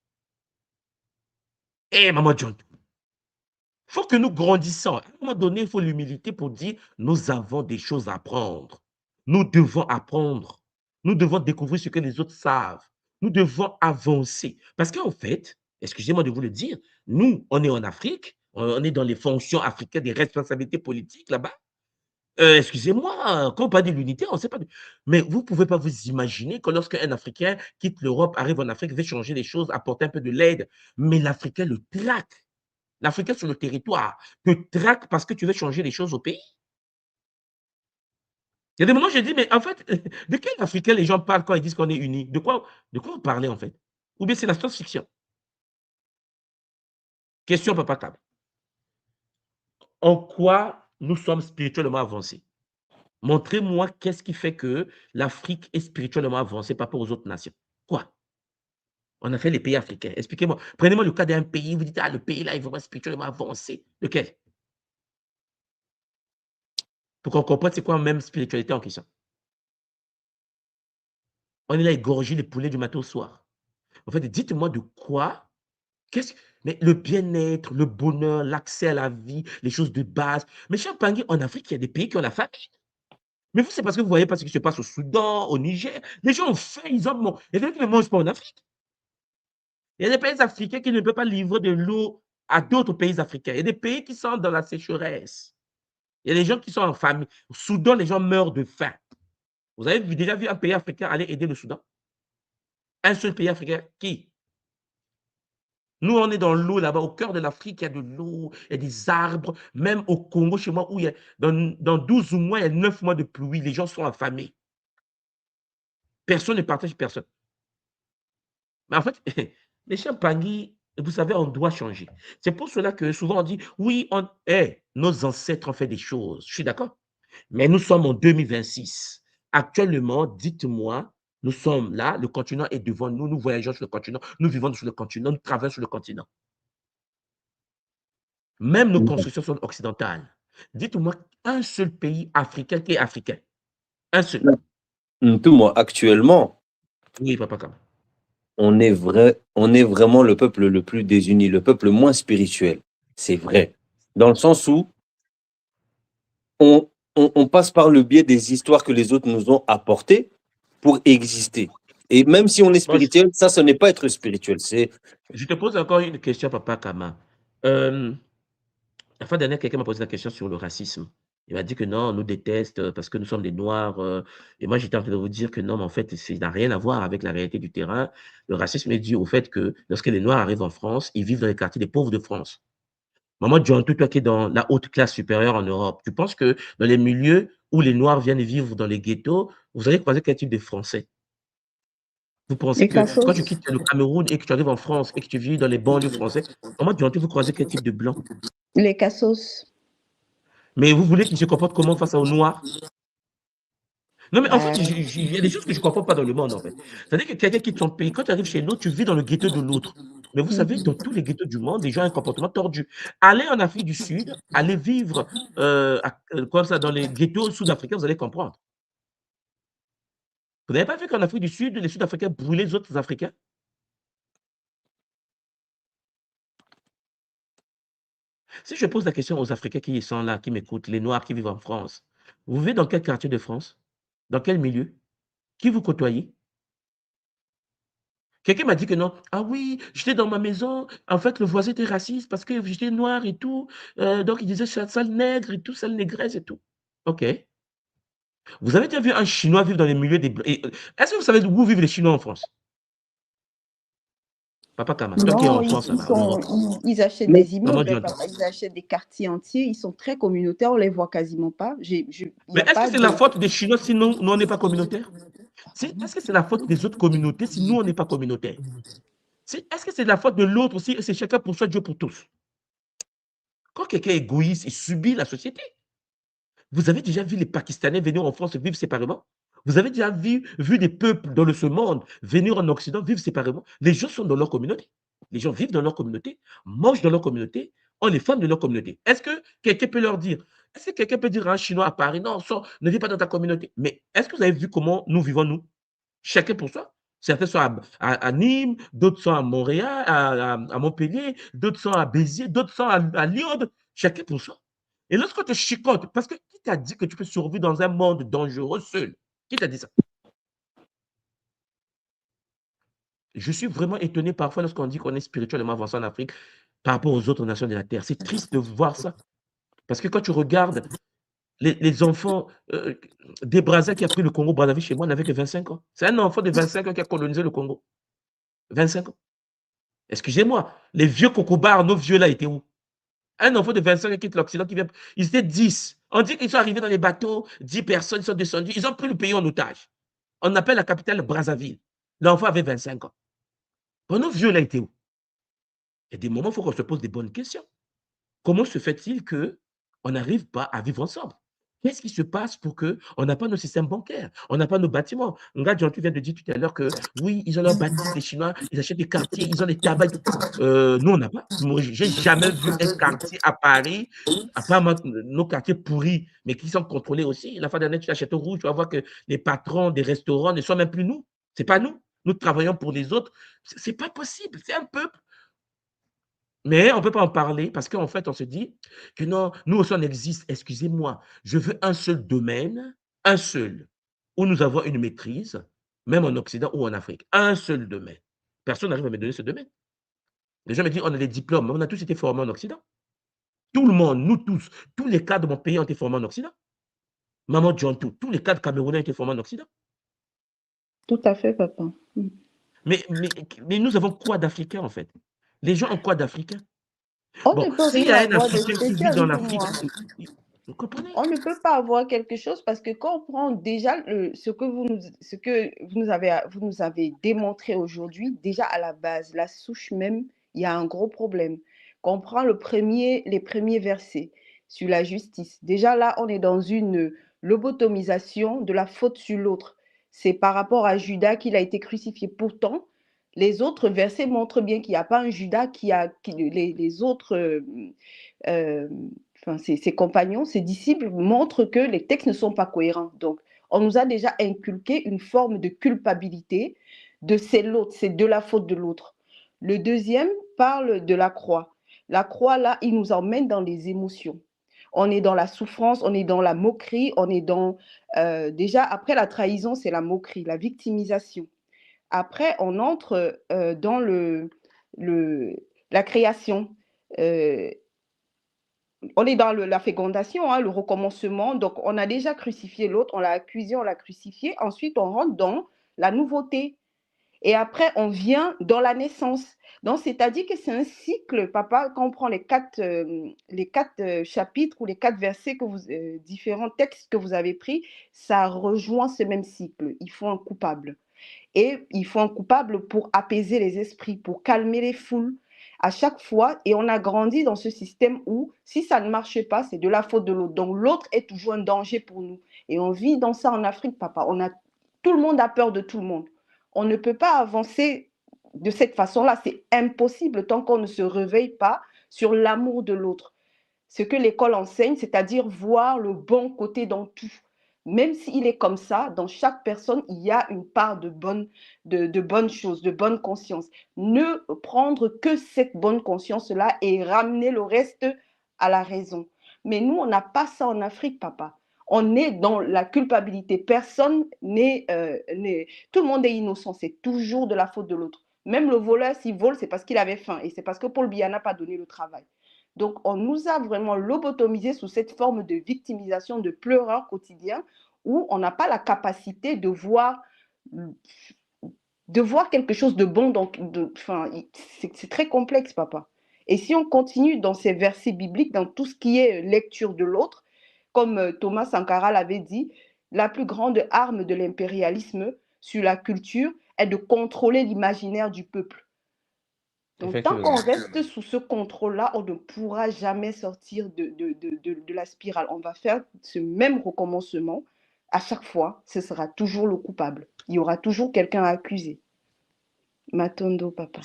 Eh, maman Diantou. Il faut que nous grandissions. À un moment donné, il faut l'humilité pour dire, nous avons des choses à apprendre. Nous devons apprendre. Nous devons découvrir ce que les autres savent. Nous devons avancer. Parce qu'en fait, excusez-moi de vous le dire, nous, on est en Afrique, on est dans les fonctions africaines des responsabilités politiques là-bas. Excusez-moi, quand on parle de l'unité, on ne sait pas. Mais vous ne pouvez pas vous imaginer que lorsqu'un Africain quitte l'Europe, arrive en Afrique, veut changer les choses, apporter un peu de l'aide, mais l'Africain le traque. L'Africain sur le territoire te traque parce que tu veux changer les choses au pays. Il y a des moments, je dis, mais en fait, de quel Africain les gens parlent quand ils disent qu'on est unis? De quoi vous parlez en fait? Ou bien c'est la science-fiction? Question, Papa Cam. En quoi nous sommes spirituellement avancés? Montrez-moi qu'est-ce qui fait que l'Afrique est spirituellement avancée par rapport aux autres nations. Quoi? On a fait les pays africains. Expliquez-moi. Prenez-moi le cas d'un pays, vous dites, ah, le pays là est vraiment spirituellement avancé. Lequel? Pour qu'on comprenne c'est quoi même spiritualité en question. On est là égorger les poulets du matin au soir. En fait, dites-moi de quoi? Mais le bien-être, le bonheur, l'accès à la vie, les choses de base. Mais cher Pangui, en Afrique, il y a des pays qui ont la famine. Mais vous, c'est parce que vous ne voyez pas ce qui se passe au Soudan, au Niger. Les gens ont faim, ils ont mangé. Il y a des gens qui ne mangent pas en Afrique. Il y a des pays africains qui ne peuvent pas livrer de l'eau à d'autres pays africains. Il y a des pays qui sont dans la sécheresse. Il y a des gens qui sont en famine. Au Soudan, les gens meurent de faim. Vous avez déjà vu un pays africain aller aider le Soudan? Un seul pays africain? Qui? Nous, on est dans l'eau là-bas, au cœur de l'Afrique, il y a de l'eau, il y a des arbres. Même au Congo, chez moi, où il y a, dans 12 mois, il y a 9 mois de pluie, les gens sont affamés. Personne ne partage personne. Mais en fait, les Champagny, vous savez, on doit changer. C'est pour cela que souvent on dit, oui, nos ancêtres ont fait des choses. Je suis d'accord. Mais nous sommes en 2026. Actuellement, dites-moi, nous sommes là, le continent est devant nous, nous voyageons sur le continent, nous vivons sur le continent, nous travaillons sur le continent. Même nos constructions sont occidentales. Dites-moi un seul pays africain qui est africain. Un seul. Tout moi, actuellement, Oui, Papa Kam. on est vraiment le peuple le plus désuni, le peuple moins spirituel. C'est vrai. Dans le sens où on passe par le biais des histoires que les autres nous ont apportées pour exister. Et même si on est spirituel, ça, ce n'est pas être spirituel. Je te pose encore une question, Papa Kama. La fois dernière, quelqu'un m'a posé la question sur le racisme. Il m'a dit que non, on nous déteste parce que nous sommes des Noirs. Et moi, j'étais en train de vous dire que non, mais en fait, ça n'a rien à voir avec la réalité du terrain. Le racisme est dû au fait que lorsque les Noirs arrivent en France, ils vivent dans les quartiers des pauvres de France. Maman John, toi qui es dans la haute classe supérieure en Europe, tu penses que dans les milieux où les Noirs viennent vivre dans les ghettos, vous allez croiser quel type de Français? Vous pensez Les que quand tu cassos. quittes le Cameroun et que tu arrives en France et que tu vis dans les banlieues françaises, maman John, vous croisez quel type de blanc? Les cassos. Mais vous voulez qu'ils se comportent comment face aux Noirs? Non, mais en fait, il y a des choses que je ne comprends pas dans le monde, en fait. C'est-à-dire que quelqu'un quitte son pays, quand tu arrives chez l'autre, tu vis dans le ghetto de l'autre. Mais vous savez, dans tous les ghettos du monde, les gens ont un comportement tordu. Allez en Afrique du Sud, allez vivre comme ça dans les ghettos sud-africains, vous allez comprendre. Vous n'avez pas vu qu'en Afrique du Sud, les Sud-Africains brûlaient les autres Africains? Si je pose la question aux Africains qui sont là, qui m'écoutent, les Noirs qui vivent en France, vous vivez dans quel quartier de France? Dans quel milieu? Qui vous côtoyez? Quelqu'un m'a dit que non. Ah oui, j'étais dans ma maison. En fait, le voisin était raciste parce que j'étais noir et tout. Donc, il disait sale nègre et tout, sale négresse et tout. OK. Vous avez déjà vu un Chinois vivre dans les milieux des Blancs? Est-ce que vous savez où vivent les Chinois en France? Papa Kama, toi qui es en Non, France, là-bas, en Europe. ils achètent des Maman immeubles, John. papa. Ils achètent des quartiers entiers. Ils sont très communautaires. On les voit quasiment pas. Mais est-ce que c'est la faute des Chinois si nous, on n'est pas communautaire? Est-ce que c'est la faute des autres communautés si nous, on n'est pas communautaire? Est-ce que c'est la faute de l'autre aussi? C'est chacun pour soi, Dieu pour tous. Quand quelqu'un est égoïste, il subit la société. Vous avez déjà vu les Pakistanais venir en France vivre séparément? Vous avez déjà vu des peuples dans ce monde venir en Occident vivre séparément? Les gens sont dans leur communauté. Les gens vivent dans leur communauté, mangent dans leur communauté, ont les femmes de leur communauté. Est-ce que quelqu'un peut leur dire, est-ce que quelqu'un peut dire à un Chinois à Paris, non, ne vis pas dans ta communauté? Mais est-ce que vous avez vu comment nous vivons, nous? Chacun pour soi. Certains sont à Nîmes, d'autres sont à Montréal, à Montpellier, d'autres sont à Béziers, d'autres sont à Lyon. Chacun pour soi. Et lorsqu'on te chicote, parce que qui t'a dit que tu peux survivre dans un monde dangereux seul? Qui t'a dit ça? Je suis vraiment étonné parfois lorsqu'on dit qu'on est spirituellement avancé en Afrique par rapport aux autres nations de la Terre. C'est triste de voir ça. Parce que quand tu regardes, Les enfants, des Brazza qui a pris le Congo Brazzaville chez moi n'avait que 25 ans. C'est un enfant de 25 ans qui a colonisé le Congo. 25 ans. Excusez-moi, les vieux cocobars, nos vieux là étaient où? Un enfant de 25 ans qui quitte l'Occident, qui vient. Ils étaient 10. On dit qu'ils sont arrivés dans les bateaux, 10 personnes, ils sont descendus. Ils ont pris le pays en otage. On appelle la capitale Brazzaville. L'enfant avait 25 ans. Bon, nos vieux là étaient où? Il y a des moments, il faut qu'on se pose des bonnes questions. Comment se fait-il qu'on n'arrive pas à vivre ensemble? Qu'est-ce qui se passe pour qu'on n'a pas nos systèmes bancaires? On n'a pas nos bâtiments. Regarde, tu viens de dire tout à l'heure que oui, ils ont leur bâtisse, les Chinois, ils achètent des quartiers, ils ont des tabacs. Nous, on n'a pas. Moi, j'ai jamais vu un quartier à Paris, à part nos quartiers pourris, mais qui sont contrôlés aussi. La fois dernière, tu achètes au Rouge, tu vas voir que les patrons des restaurants ne sont même plus nous. Ce n'est pas nous. Nous travaillons pour les autres. Ce n'est pas possible. C'est un peuple. Mais on ne peut pas en parler parce qu'en fait, on se dit que non, nous aussi, on existe. Excusez-moi, je veux un seul domaine, un seul, où nous avons une maîtrise, même en Occident ou en Afrique. Un seul domaine. Personne n'arrive à me donner ce domaine. Les gens me disent, on a des diplômes, mais on a tous été formés en Occident. Tout le monde, nous tous les cadres de mon pays ont été formés en Occident. Maman Djantou, tous les cadres camerounais ont été formés en Occident. Tout à fait, papa. Mais nous avons quoi d'Africain, en fait? Les gens ont quoi d'Africain? On Bon, ne peut s'il y rien a un avoir de Africain qui vit spécial dans pour l'Afrique, moi. vous comprenez? On ne peut pas avoir quelque chose parce que quand on prend déjà ce que vous nous avez démontré aujourd'hui, déjà à la base, la souche même, il y a un gros problème. Quand on prend les premiers versets sur la justice, déjà là, on est dans une lobotomisation de la faute sur l'autre. C'est par rapport à Judas qu'il a été crucifié. Pourtant, les autres versets montrent bien qu'il n'y a pas un Judas les autres... enfin, ses compagnons, ses disciples montrent que les textes ne sont pas cohérents. Donc, on nous a déjà inculqué une forme de culpabilité de c'est l'autre, c'est de la faute de l'autre. Le deuxième parle de la croix. La croix, là, il nous emmène dans les émotions. On est dans la souffrance, on est dans la moquerie, on est dans... déjà, après la trahison, c'est la moquerie, la victimisation. Après, on entre dans la création. On est dans la fécondation, hein, le recommencement. Donc, on a déjà crucifié l'autre, on l'a accusé, on l'a crucifié. Ensuite, on rentre dans la nouveauté. Et après, on vient dans la naissance. Donc, c'est-à-dire que c'est un cycle, papa, quand on prend les quatre chapitres ou les 4 versets, différents textes que vous avez pris, ça rejoint ce même cycle. Il faut un coupable. Et il faut un coupable pour apaiser les esprits, pour calmer les foules à chaque fois. Et on a grandi dans ce système où, si ça ne marche pas, c'est de la faute de l'autre. Donc, l'autre est toujours un danger pour nous. Et on vit dans ça en Afrique, papa. Tout le monde a peur de tout le monde. On ne peut pas avancer de cette façon-là. C'est impossible tant qu'on ne se réveille pas sur l'amour de l'autre. Ce que l'école enseigne, c'est-à-dire voir le bon côté dans tout. Même s'il est comme ça, dans chaque personne, il y a une part de bonnes choses, de bonne conscience. Ne prendre que cette bonne conscience-là et ramener le reste à la raison. Mais nous, on n'a pas ça en Afrique, papa. On est dans la culpabilité. Personne n'est... tout le monde est innocent. C'est toujours de la faute de l'autre. Même le voleur, s'il vole, c'est parce qu'il avait faim. Et c'est parce que Paul Biya n'a pas donné le travail. Donc, on nous a vraiment lobotomisé sous cette forme de victimisation, de pleureur quotidien, où on n'a pas la capacité de voir quelque chose de bon. C'est très complexe, papa. Et si on continue dans ces versets bibliques, dans tout ce qui est lecture de l'autre, comme Thomas Sankara l'avait dit, la plus grande arme de l'impérialisme sur la culture est de contrôler l'imaginaire du peuple. Donc, tant qu'on reste sous ce contrôle-là, on ne pourra jamais sortir de la spirale. On va faire ce même recommencement. À chaque fois, ce sera toujours le coupable. Il y aura toujours quelqu'un à accuser. Matondo, papa.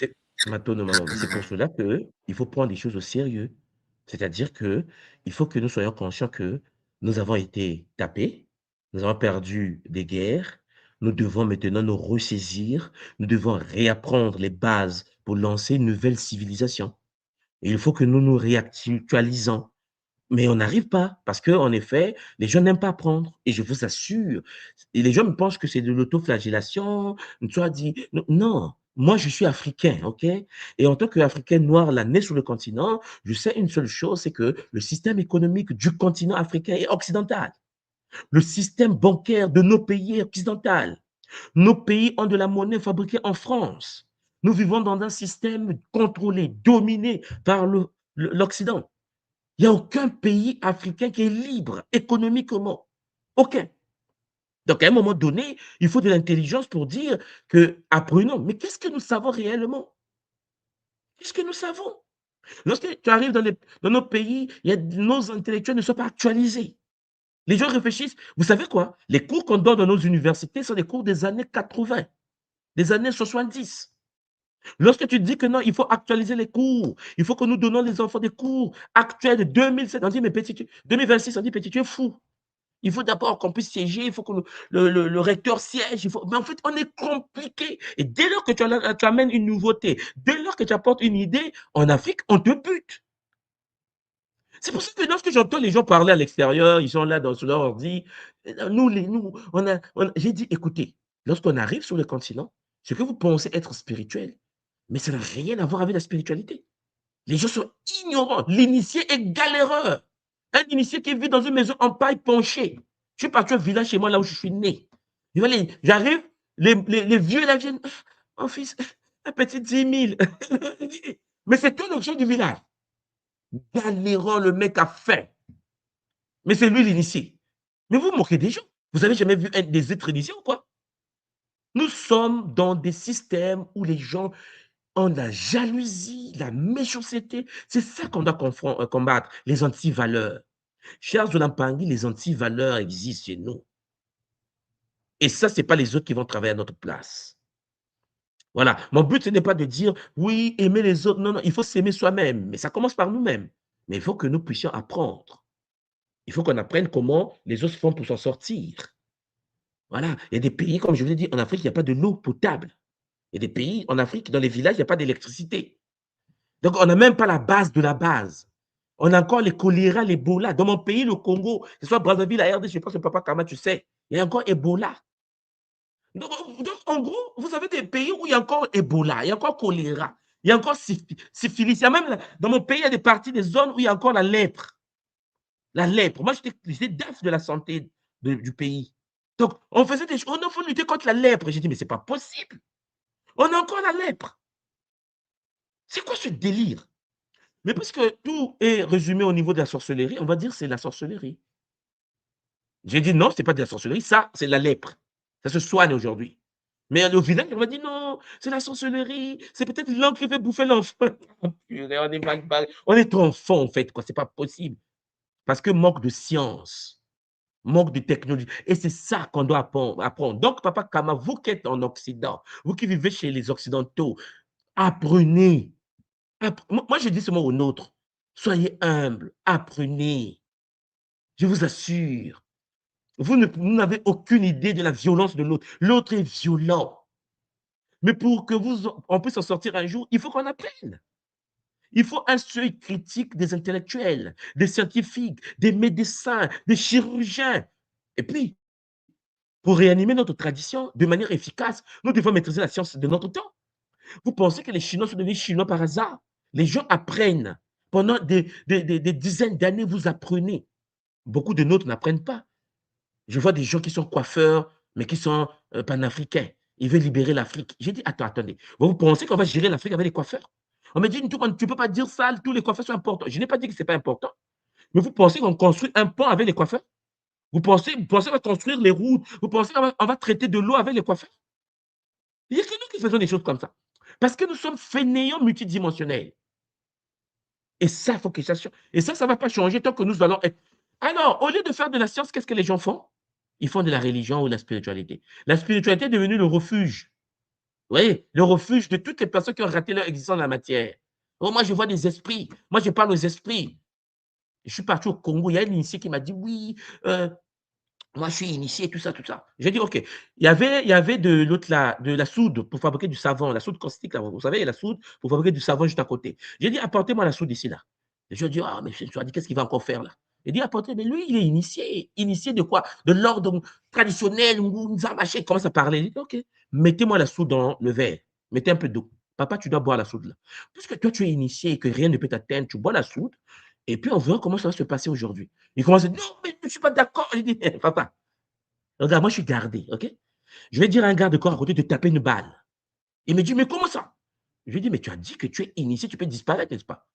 Matondo, maman. C'est pour cela qu'il faut prendre les choses au sérieux. C'est-à-dire qu'il faut que nous soyons conscients que nous avons été tapés, nous avons perdu des guerres, nous devons maintenant nous ressaisir, nous devons réapprendre les bases pour lancer une nouvelle civilisation. Et il faut que nous nous réactualisons. Mais on n'arrive pas parce qu'en effet, les gens n'aiment pas apprendre. Et je vous assure, et les gens me pensent que c'est de l'autoflagellation, soit dit, non, Moi, je suis africain, OK? Et en tant qu'Africain noir, là, né sur le continent, je sais une seule chose, c'est que le système économique du continent africain est occidental. Le système bancaire de nos pays est occidental. Nos pays ont de la monnaie fabriquée en France. Nous vivons dans un système contrôlé, dominé par l'Occident. Il n'y a aucun pays africain qui est libre économiquement. Aucun. Donc, à un moment donné, il faut de l'intelligence pour dire que, apprenons. Mais qu'est-ce que nous savons réellement? Qu'est-ce que nous savons? Lorsque tu arrives dans nos pays, nos intellectuels ne sont pas actualisés. Les gens réfléchissent. Vous savez quoi? Les cours qu'on donne dans nos universités sont des cours des années 80, des années 70. Lorsque tu dis que non, il faut actualiser les cours, il faut que nous donnons les enfants des cours actuels de 2007, on dit, mais petit, 2026, on dit, petit, tu es fou. Il faut d'abord qu'on puisse siéger, il faut que le recteur siège. Mais en fait, on est compliqué. Et dès lors que tu amènes une nouveauté, dès lors que tu apportes une idée, en Afrique, on te bute. C'est pour ça que lorsque j'entends les gens parler à l'extérieur, ils sont là sur leur ordi, j'ai dit, écoutez, lorsqu'on arrive sur le continent, ce que vous pensez être spirituel, mais ça n'a rien à voir avec la spiritualité. Les gens sont ignorants. L'initié est galéreur. Un initié qui vit dans une maison en paille penchée. Je suis parti au village chez moi, là où je suis né. J'arrive, les vieux là viennent. Mon fils, un petit 10 000. Mais c'est tout le chef du village. Galérant, le mec a faim. Mais c'est lui l'initié. Mais vous moquez des gens. Vous n'avez jamais vu des êtres initiés ou quoi? Nous sommes dans des systèmes où les gens ont la jalousie, la méchanceté. C'est ça qu'on doit combattre, les anti-valeurs. Chers Zolampangi, les anti-valeurs existent chez nous. Et ça, ce n'est pas les autres qui vont travailler à notre place. Voilà. Mon but, ce n'est pas de dire, oui, aimer les autres. Non, non, il faut s'aimer soi-même. Mais ça commence par nous-mêmes. Mais il faut que nous puissions apprendre. Il faut qu'on apprenne comment les autres font pour s'en sortir. Voilà. Il y a des pays, comme je vous l'ai dit, en Afrique, il n'y a pas de l'eau potable. Il y a des pays en Afrique, dans les villages, il n'y a pas d'électricité. Donc, on n'a même pas la base de la base. On a encore les choléra, l'Ebola. Dans mon pays, le Congo, que ce soit Brazzaville, la RD, je pense que Papa Kama, tu sais, il y a encore Ebola. Donc, en gros, vous avez des pays où il y a encore Ebola, il y a encore choléra, il y a encore syphilis. Il y a même, dans mon pays, il y a des parties, des zones où il y a encore la lèpre. La lèpre. Moi, j'étais DAF de la santé du pays. Donc, on faisait des choses. On a faut lutter contre la lèpre. J'ai dit, mais ce n'est pas possible. On a encore la lèpre. C'est quoi ce délire? Mais puisque tout est résumé au niveau de la sorcellerie, on va dire que c'est la sorcellerie. J'ai dit non, ce n'est pas de la sorcellerie, ça, c'est la lèpre. Ça se soigne aujourd'hui. Mais au village, on va dire non, c'est la sorcellerie, c'est peut-être l'homme qui fait bouffer l'enfant. On est trop enfant, en fait, quoi. C'est pas possible. Parce que manque de science, manque de technologie. Et c'est ça qu'on doit apprendre. Donc, Papa Kama, vous qui êtes en Occident, vous qui vivez chez les Occidentaux, apprenez. Moi, je dis ce mot au nôtre. Soyez humble, apprenez. Je vous assure. Vous n'avez aucune idée de la violence de l'autre. L'autre est violent. Mais pour que on puisse en sortir un jour, il faut qu'on apprenne. Il faut un seuil critique des intellectuels, des scientifiques, des médecins, des chirurgiens. Et puis, pour réanimer notre tradition de manière efficace, nous devons maîtriser la science de notre temps. Vous pensez que les Chinois sont devenus Chinois par hasard? Les gens apprennent. Pendant des dizaines d'années, vous apprenez. Beaucoup de nôtres n'apprennent pas. Je vois des gens qui sont coiffeurs, mais qui sont panafricains. Ils veulent libérer l'Afrique. J'ai dit, attendez. Vous pensez qu'on va gérer l'Afrique avec les coiffeurs? On m'a dit, tu ne peux pas dire ça, tous les coiffeurs sont importants. Je n'ai pas dit que ce n'est pas important. Mais vous pensez qu'on construit un pont avec les coiffeurs? Vous pensez qu'on va construire les routes? Vous pensez qu'on va traiter de l'eau avec les coiffeurs? Il y a que nous qui faisons des choses comme ça. Parce que nous sommes fainéants multidimensionnels. Et ça, il faut que ça change. Et ça ne va pas changer tant que nous allons être. Alors, au lieu de faire de la science, qu'est-ce que les gens font? Ils font de la religion ou de la spiritualité. La spiritualité est devenue le refuge. Vous voyez, le refuge de toutes les personnes qui ont raté leur existence dans la matière. Oh, moi, je vois des esprits. Moi, je parle aux esprits. Je suis parti au Congo. Il y a un initié qui m'a dit, oui, moi, je suis initié, tout ça, tout ça. J'ai dit, OK. Il y avait de la soude pour fabriquer du savon, la soude caustique, là, vous savez, il y a la soude pour fabriquer du savon juste à côté. J'ai dit, apportez-moi la soude ici, là. Je dis, ah, mais je me dit, qu'est-ce qu'il va encore faire, là? Il dit, apportez, mais lui, il est initié. Initié de quoi? De l'ordre traditionnel, Nzamaché, il commence à parler. Il dit, OK, mettez-moi la soude dans le verre. Mettez un peu d'eau. Papa, tu dois boire la soude là. Puisque toi, tu es initié et que rien ne peut t'atteindre, tu bois la soude. Et puis, on verra comment ça va se passer aujourd'hui. Il commence à dire, non, mais je ne suis pas d'accord. Je dis, papa, regarde, moi, je suis gardé, OK? Je vais dire à un garde de corps à côté de taper une balle. Il me dit, mais comment ça? Je lui dis, mais tu as dit que tu es initié, tu peux disparaître, n'est-ce pas?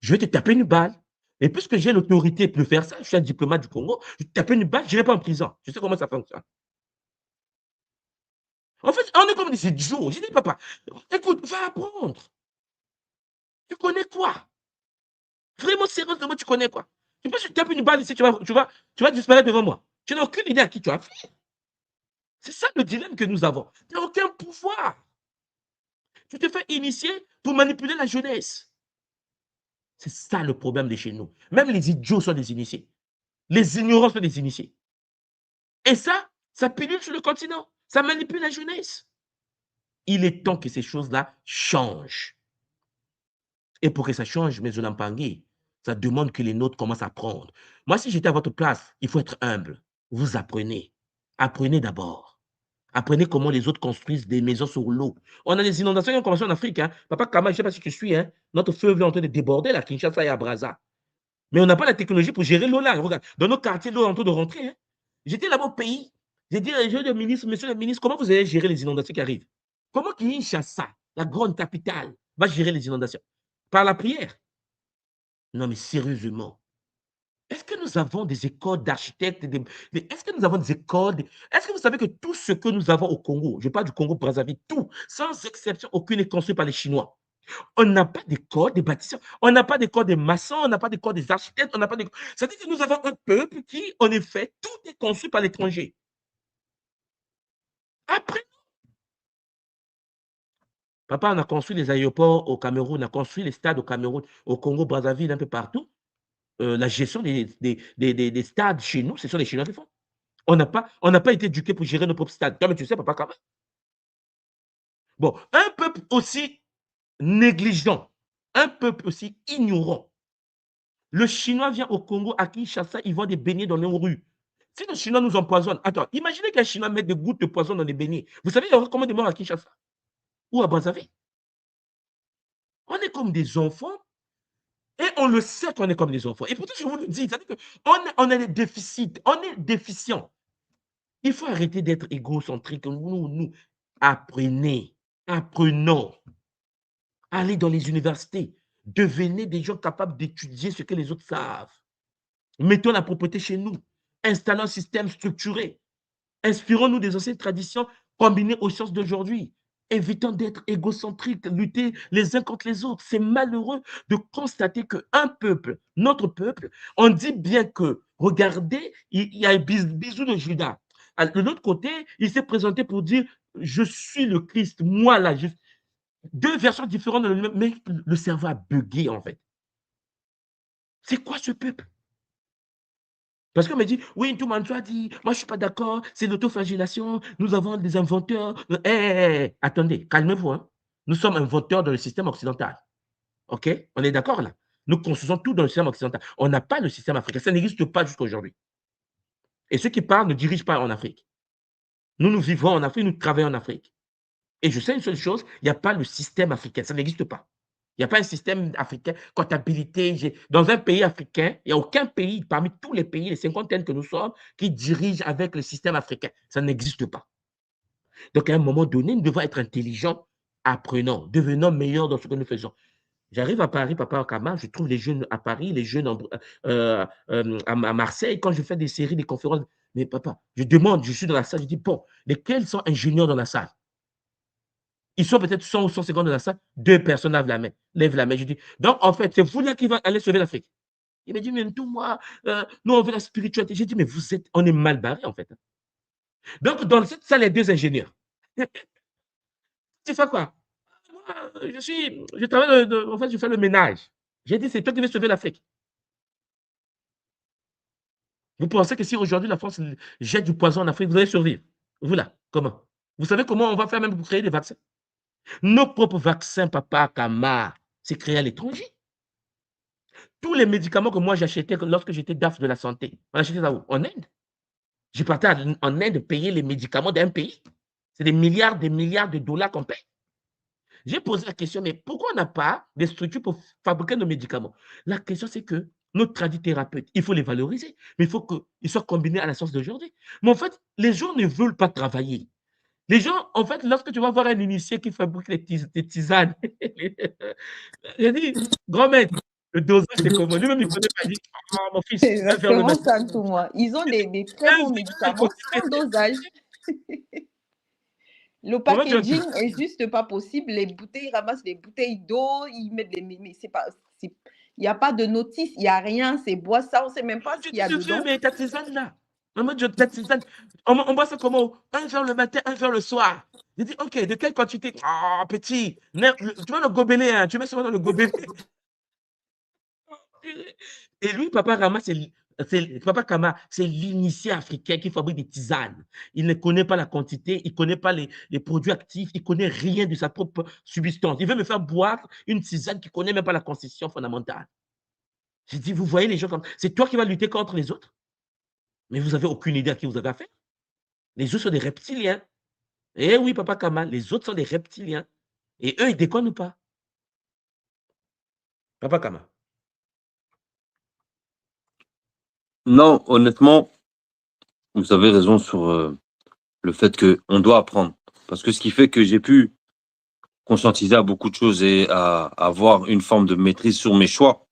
Je vais te taper une balle. Et puisque j'ai l'autorité de faire ça, je suis un diplomate du Congo, je vais te taper une balle, je n'irai pas en prison. Je sais comment ça fonctionne. En fait, on est comme des idiots. Je dis, papa, écoute, va apprendre. Tu connais quoi? Vraiment, sérieusement, tu connais quoi? Tu peux te taper une balle ici, tu vas disparaître devant moi. Tu n'as aucune idée à qui tu as fait. C'est ça le dilemme que nous avons. Tu n'as aucun pouvoir. Tu te fais initier pour manipuler la jeunesse. C'est ça le problème de chez nous. Même les idiots sont des initiés. Les ignorants sont des initiés. Et ça pilule sur le continent. Ça manipule la jeunesse. Il est temps que ces choses-là changent. Et pour que ça change, mes Olampangui, ça demande que les nôtres commencent à apprendre. Moi, si j'étais à votre place, il faut être humble. Vous apprenez. Apprenez d'abord. Apprenez comment les autres construisent des maisons sur l'eau. On a des inondations qui ont commencé en Afrique. Hein. Papa Kama, je ne sais pas si tu suis, hein. Notre fleuve est en train de déborder à Kinshasa et à Brazza. Mais on n'a pas la technologie pour gérer l'eau là. Regarde, dans nos quartiers, l'eau est en train de rentrer. Hein. J'étais là-bas au pays. J'ai dit à monsieur le ministre, comment vous allez gérer les inondations qui arrivent? Comment Kinshasa, la grande capitale, va gérer les inondations? Par la prière? Non, mais sérieusement. Est-ce que nous avons des écoles d'architectes? Est-ce que nous avons des écoles? Est-ce que vous savez que tout ce que nous avons au Congo, je parle du Congo-Brazzaville, tout, sans exception aucune, est construit par les Chinois. On n'a pas d'école des bâtisseurs, on n'a pas d'école des maçons, on n'a pas d'école des architectes, on n'a pas d'école. C'est-à-dire que nous avons un peuple qui, en effet, tout est construit par l'étranger. Après, papa, on a construit les aéroports au Cameroun, on a construit les stades au Cameroun, au Congo-Brazzaville, un peu partout. La gestion des stades chez nous, ce sont les Chinois qui font. On n'a pas été éduqués pour gérer nos propres stades. Toi, mais tu sais, papa, quand même. Bon, un peuple aussi négligent, un peuple aussi ignorant. Le Chinois vient au Congo, à Kinshasa, ils vendent des beignets dans nos rues. Si le Chinois nous empoisonne, attends, imaginez qu'un Chinois mette des gouttes de poison dans les beignets. Vous savez, il y aura combien de morts à Kinshasa ou à Brazzaville? On est comme des enfants et on le sait qu'on est comme des enfants. Et pourtant, je vous le dis, c'est-à-dire qu'on a des déficits, on est déficient. Il faut arrêter d'être égocentrique. Nous, apprenez, apprenons. Allez dans les universités. Devenez des gens capables d'étudier ce que les autres savent. Mettons la propreté chez nous. Installons un système structuré. Inspirons-nous des anciennes traditions combinées aux sciences d'aujourd'hui. Évitons d'être égocentriques, lutter les uns contre les autres. C'est malheureux de constater qu'un peuple, notre peuple, on dit bien que, regardez, il y a un bisou de Judas. De l'autre côté, il s'est présenté pour dire, je suis le Christ, moi là. Deux versions différentes, mais le cerveau a bugué en fait. C'est quoi ce peuple? Parce qu'on me dit, oui, tout le monde a dit, moi je ne suis pas d'accord, c'est l'autoflagellation, nous avons des inventeurs. Attendez, calmez-vous. Hein. Nous sommes inventeurs dans le système occidental. OK? On est d'accord là? Nous construisons tout dans le système occidental. On n'a pas le système africain. Ça n'existe pas jusqu'à aujourd'hui. Et ceux qui parlent ne dirigent pas en Afrique. Nous vivons en Afrique, nous travaillons en Afrique. Et je sais une seule chose, il n'y a pas le système africain. Ça n'existe pas. Il n'y a pas un système africain, comptabilité. Dans un pays africain, il n'y a aucun pays, parmi tous les pays, les cinquantaines que nous sommes, qui dirige avec le système africain. Ça n'existe pas. Donc, à un moment donné, nous devons être intelligents, apprenons, devenons meilleurs dans ce que nous faisons. J'arrive à Paris, papa Kama, je trouve les jeunes à Paris, les jeunes à Marseille, quand je fais des séries, des conférences. Mais papa, je demande, je suis dans la salle, je dis, bon, lesquels sont ingénieurs dans la salle? Ils sont peut-être 100 ou 150 dans la salle, 2 personnes lèvent la main. Je dis, donc en fait, c'est vous là qui va aller sauver l'Afrique. Il m'a dit, mais tout moi, nous on veut la spiritualité. J'ai dit, mais on est mal barré en fait. Donc dans cette salle, il y a 2 ingénieurs. Tu fais quoi? Moi, je travaille, en fait, je fais le ménage. J'ai dit, c'est toi qui veux sauver l'Afrique. Vous pensez que si aujourd'hui la France jette du poison en Afrique, vous allez survivre? Vous là, comment? Vous savez comment on va faire même pour créer des vaccins? Nos propres vaccins, papa Kama, c'est créé à l'étranger. Tous les médicaments que moi j'achetais lorsque j'étais DAF de la santé, on achetait ça où? En Inde. Je partais en Inde payer les médicaments d'un pays. C'est des milliards de dollars qu'on paye. J'ai posé la question, mais pourquoi on n'a pas des structures pour fabriquer nos médicaments? La question, c'est que nos tradithérapeutes, il faut les valoriser, mais il faut qu'ils soient combinés à la science d'aujourd'hui. Mais en fait, les gens ne veulent pas travailler. Les gens, en fait, lorsque tu vas voir un initié qui fabrique des tisanes, j'ai dit, grand maître, le dosage, c'est comment? Lui-même, il ne connaît pas. Il dit, oh, mon fils, C'est viens faire le exactement matin. ça, tout moi. Ils ont des très Un bons jour, médicaments sans dosage. Le Comment tu vas packaging est juste pas possible. Les bouteilles, ils ramassent des bouteilles d'eau, ils mettent des. Mais c'est pas. Il n'y a pas de notice, il n'y a rien. C'est bois ça, on ne sait même pas ce Tu qu'il y a dis, vieux, dedans. mais ta tisane là. Maman, ta tisane. On boit ça comment? Un verre le matin, un verre le soir. J'ai dit, ok, de quelle quantité? Ah, petit. Tu vois le gobelet, hein, tu mets ça dans le gobelet. Et lui, Papa Rama, Papa Kama, c'est l'initié africain qui fabrique des tisanes. Il ne connaît pas la quantité, il ne connaît pas les produits actifs, il ne connaît rien de sa propre substance. Il veut me faire boire une tisane qui ne connaît même pas la constitution fondamentale. J'ai dit, vous voyez les gens comme. C'est toi qui vas lutter contre les autres, mais vous n'avez aucune idée à qui vous avez affaire. Les autres sont des reptiliens. Eh oui, Papa Kama, les autres sont des reptiliens. Et eux, ils déconnent ou pas? Papa Kama. Non, honnêtement, vous avez raison sur le fait qu'on doit apprendre. Parce que ce qui fait que j'ai pu conscientiser à beaucoup de choses et à avoir une forme de maîtrise sur mes choix,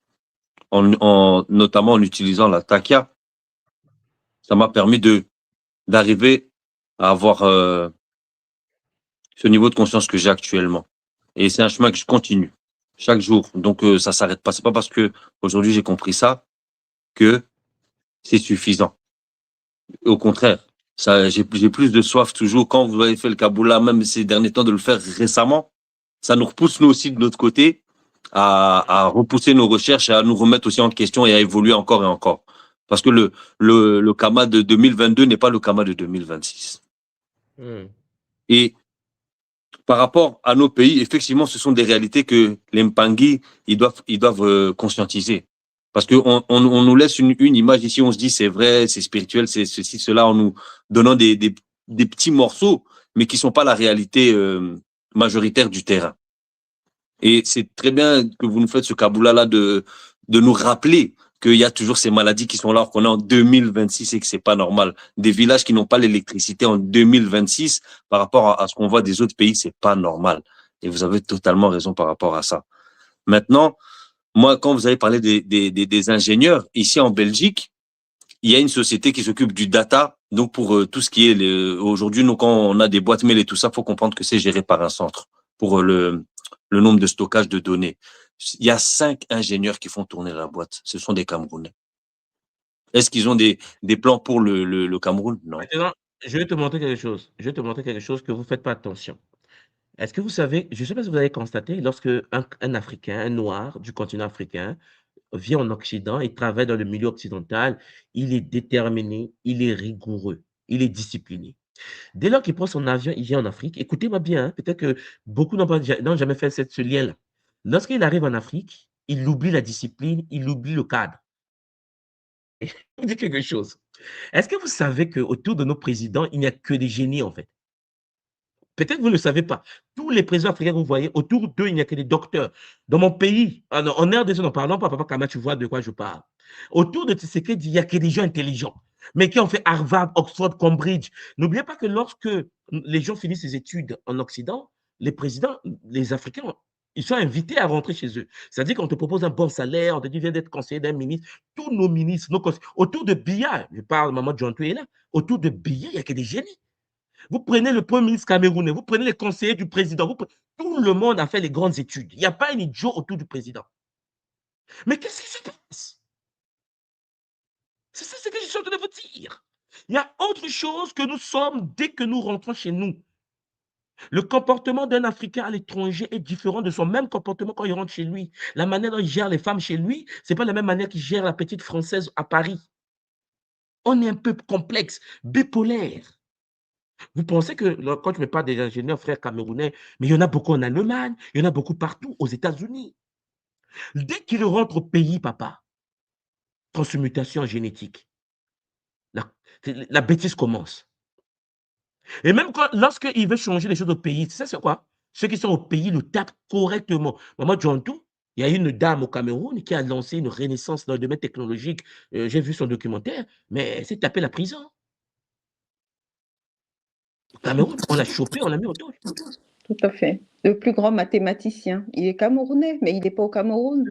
notamment en utilisant la takia, ça m'a permis d'arriver à avoir ce niveau de conscience que j'ai actuellement. Et c'est un chemin que je continue chaque jour. Donc, ça s'arrête pas. C'est pas parce que aujourd'hui j'ai compris ça que c'est suffisant. Au contraire, j'ai plus de soif toujours. Quand vous avez fait le Kaboula, même ces derniers temps, de le faire récemment, ça nous repousse nous aussi de notre côté à repousser nos recherches, à nous remettre aussi en question et à évoluer encore et encore. Parce que le Kama de 2022 n'est pas le Kama de 2026. Et par rapport à nos pays, effectivement, ce sont des réalités que les Mpangi, ils doivent conscientiser. Parce qu'on nous laisse une image ici, on se dit c'est vrai, c'est spirituel, c'est ceci, cela, en nous donnant des petits morceaux, mais qui ne sont pas la réalité majoritaire du terrain. Et c'est très bien que vous nous faites ce Kaboula-là de nous rappeler qu'il y a toujours ces maladies qui sont là, qu'on est en 2026 et que c'est pas normal. Des villages qui n'ont pas l'électricité en 2026 par rapport à ce qu'on voit des autres pays, c'est pas normal. Et vous avez totalement raison par rapport à ça. Maintenant, moi, quand vous avez parlé des ingénieurs, ici en Belgique, il y a une société qui s'occupe du data. Donc, pour tout ce qui est aujourd'hui, nous, quand on a des boîtes mail et tout ça, faut comprendre que c'est géré par un centre pour le nombre de stockage de données. Il y a 5 ingénieurs qui font tourner la boîte. Ce sont des Camerounais. Est-ce qu'ils ont des plans pour le Cameroun? Non. Maintenant, je vais te montrer quelque chose. Je vais te montrer quelque chose que vous ne faites pas attention. Est-ce que vous savez, je ne sais pas si vous avez constaté, lorsque un Africain, un noir du continent africain, vient en Occident et travaille dans le milieu occidental, il est déterminé, il est rigoureux, il est discipliné. Dès lors qu'il prend son avion, il vient en Afrique. Écoutez-moi bien, hein, peut-être que beaucoup n'ont jamais fait ce lien-là. Lorsqu'il arrive en Afrique, il oublie la discipline, il oublie le cadre. Et je vais vous dire quelque chose. Est-ce que vous savez qu'autour de nos présidents, il n'y a que des génies, en fait? Peut-être que vous ne le savez pas. Tous les présidents africains que vous voyez, autour d'eux, il n'y a que des docteurs. Dans mon pays, en RDC, n'en parlons pas, Papa Kama, tu vois de quoi je parle. Autour de Tshisekedi, il n'y a que des gens intelligents, mais qui ont fait Harvard, Oxford, Cambridge. N'oubliez pas que lorsque les gens finissent les études en Occident, les présidents, les Africains, ils sont invités à rentrer chez eux. C'est-à-dire qu'on te propose un bon salaire, on te dit viens d'être conseiller d'un ministre. Tous nos ministres, autour de Biya, je parle, Maman John est là, autour de Biya, il n'y a que des génies. Vous prenez le premier ministre camerounais, vous prenez les conseillers du président, tout le monde a fait les grandes études. Il n'y a pas un idiot autour du président. Mais qu'est-ce qui se passe? C'est ça ce que je suis en train de vous dire. Il y a autre chose que nous sommes dès que nous rentrons chez nous. Le comportement d'un Africain à l'étranger est différent de son même comportement quand il rentre chez lui. La manière dont il gère les femmes chez lui, ce n'est pas la même manière qu'il gère la petite Française à Paris. On est un peu complexe, bipolaire. Vous pensez que quand je me parle des ingénieurs frères camerounais, mais il y en a beaucoup en Allemagne, il y en a beaucoup partout aux États-Unis. Dès qu'il rentre au pays, papa, transmutation génétique, la bêtise commence. Et même lorsqu'il veut changer les choses au pays, tu sais c'est quoi? ceux qui sont au pays le tapent correctement. Maman Djantou, il y a une dame au Cameroun qui a lancé une renaissance dans le domaine technologique. J'ai vu son documentaire, mais elle s'est tapée la prison. Au Cameroun, on l'a chopé, on l'a mis au dos. Tout à fait. Le plus grand mathématicien, il est camerounais, mais il n'est pas au Cameroun.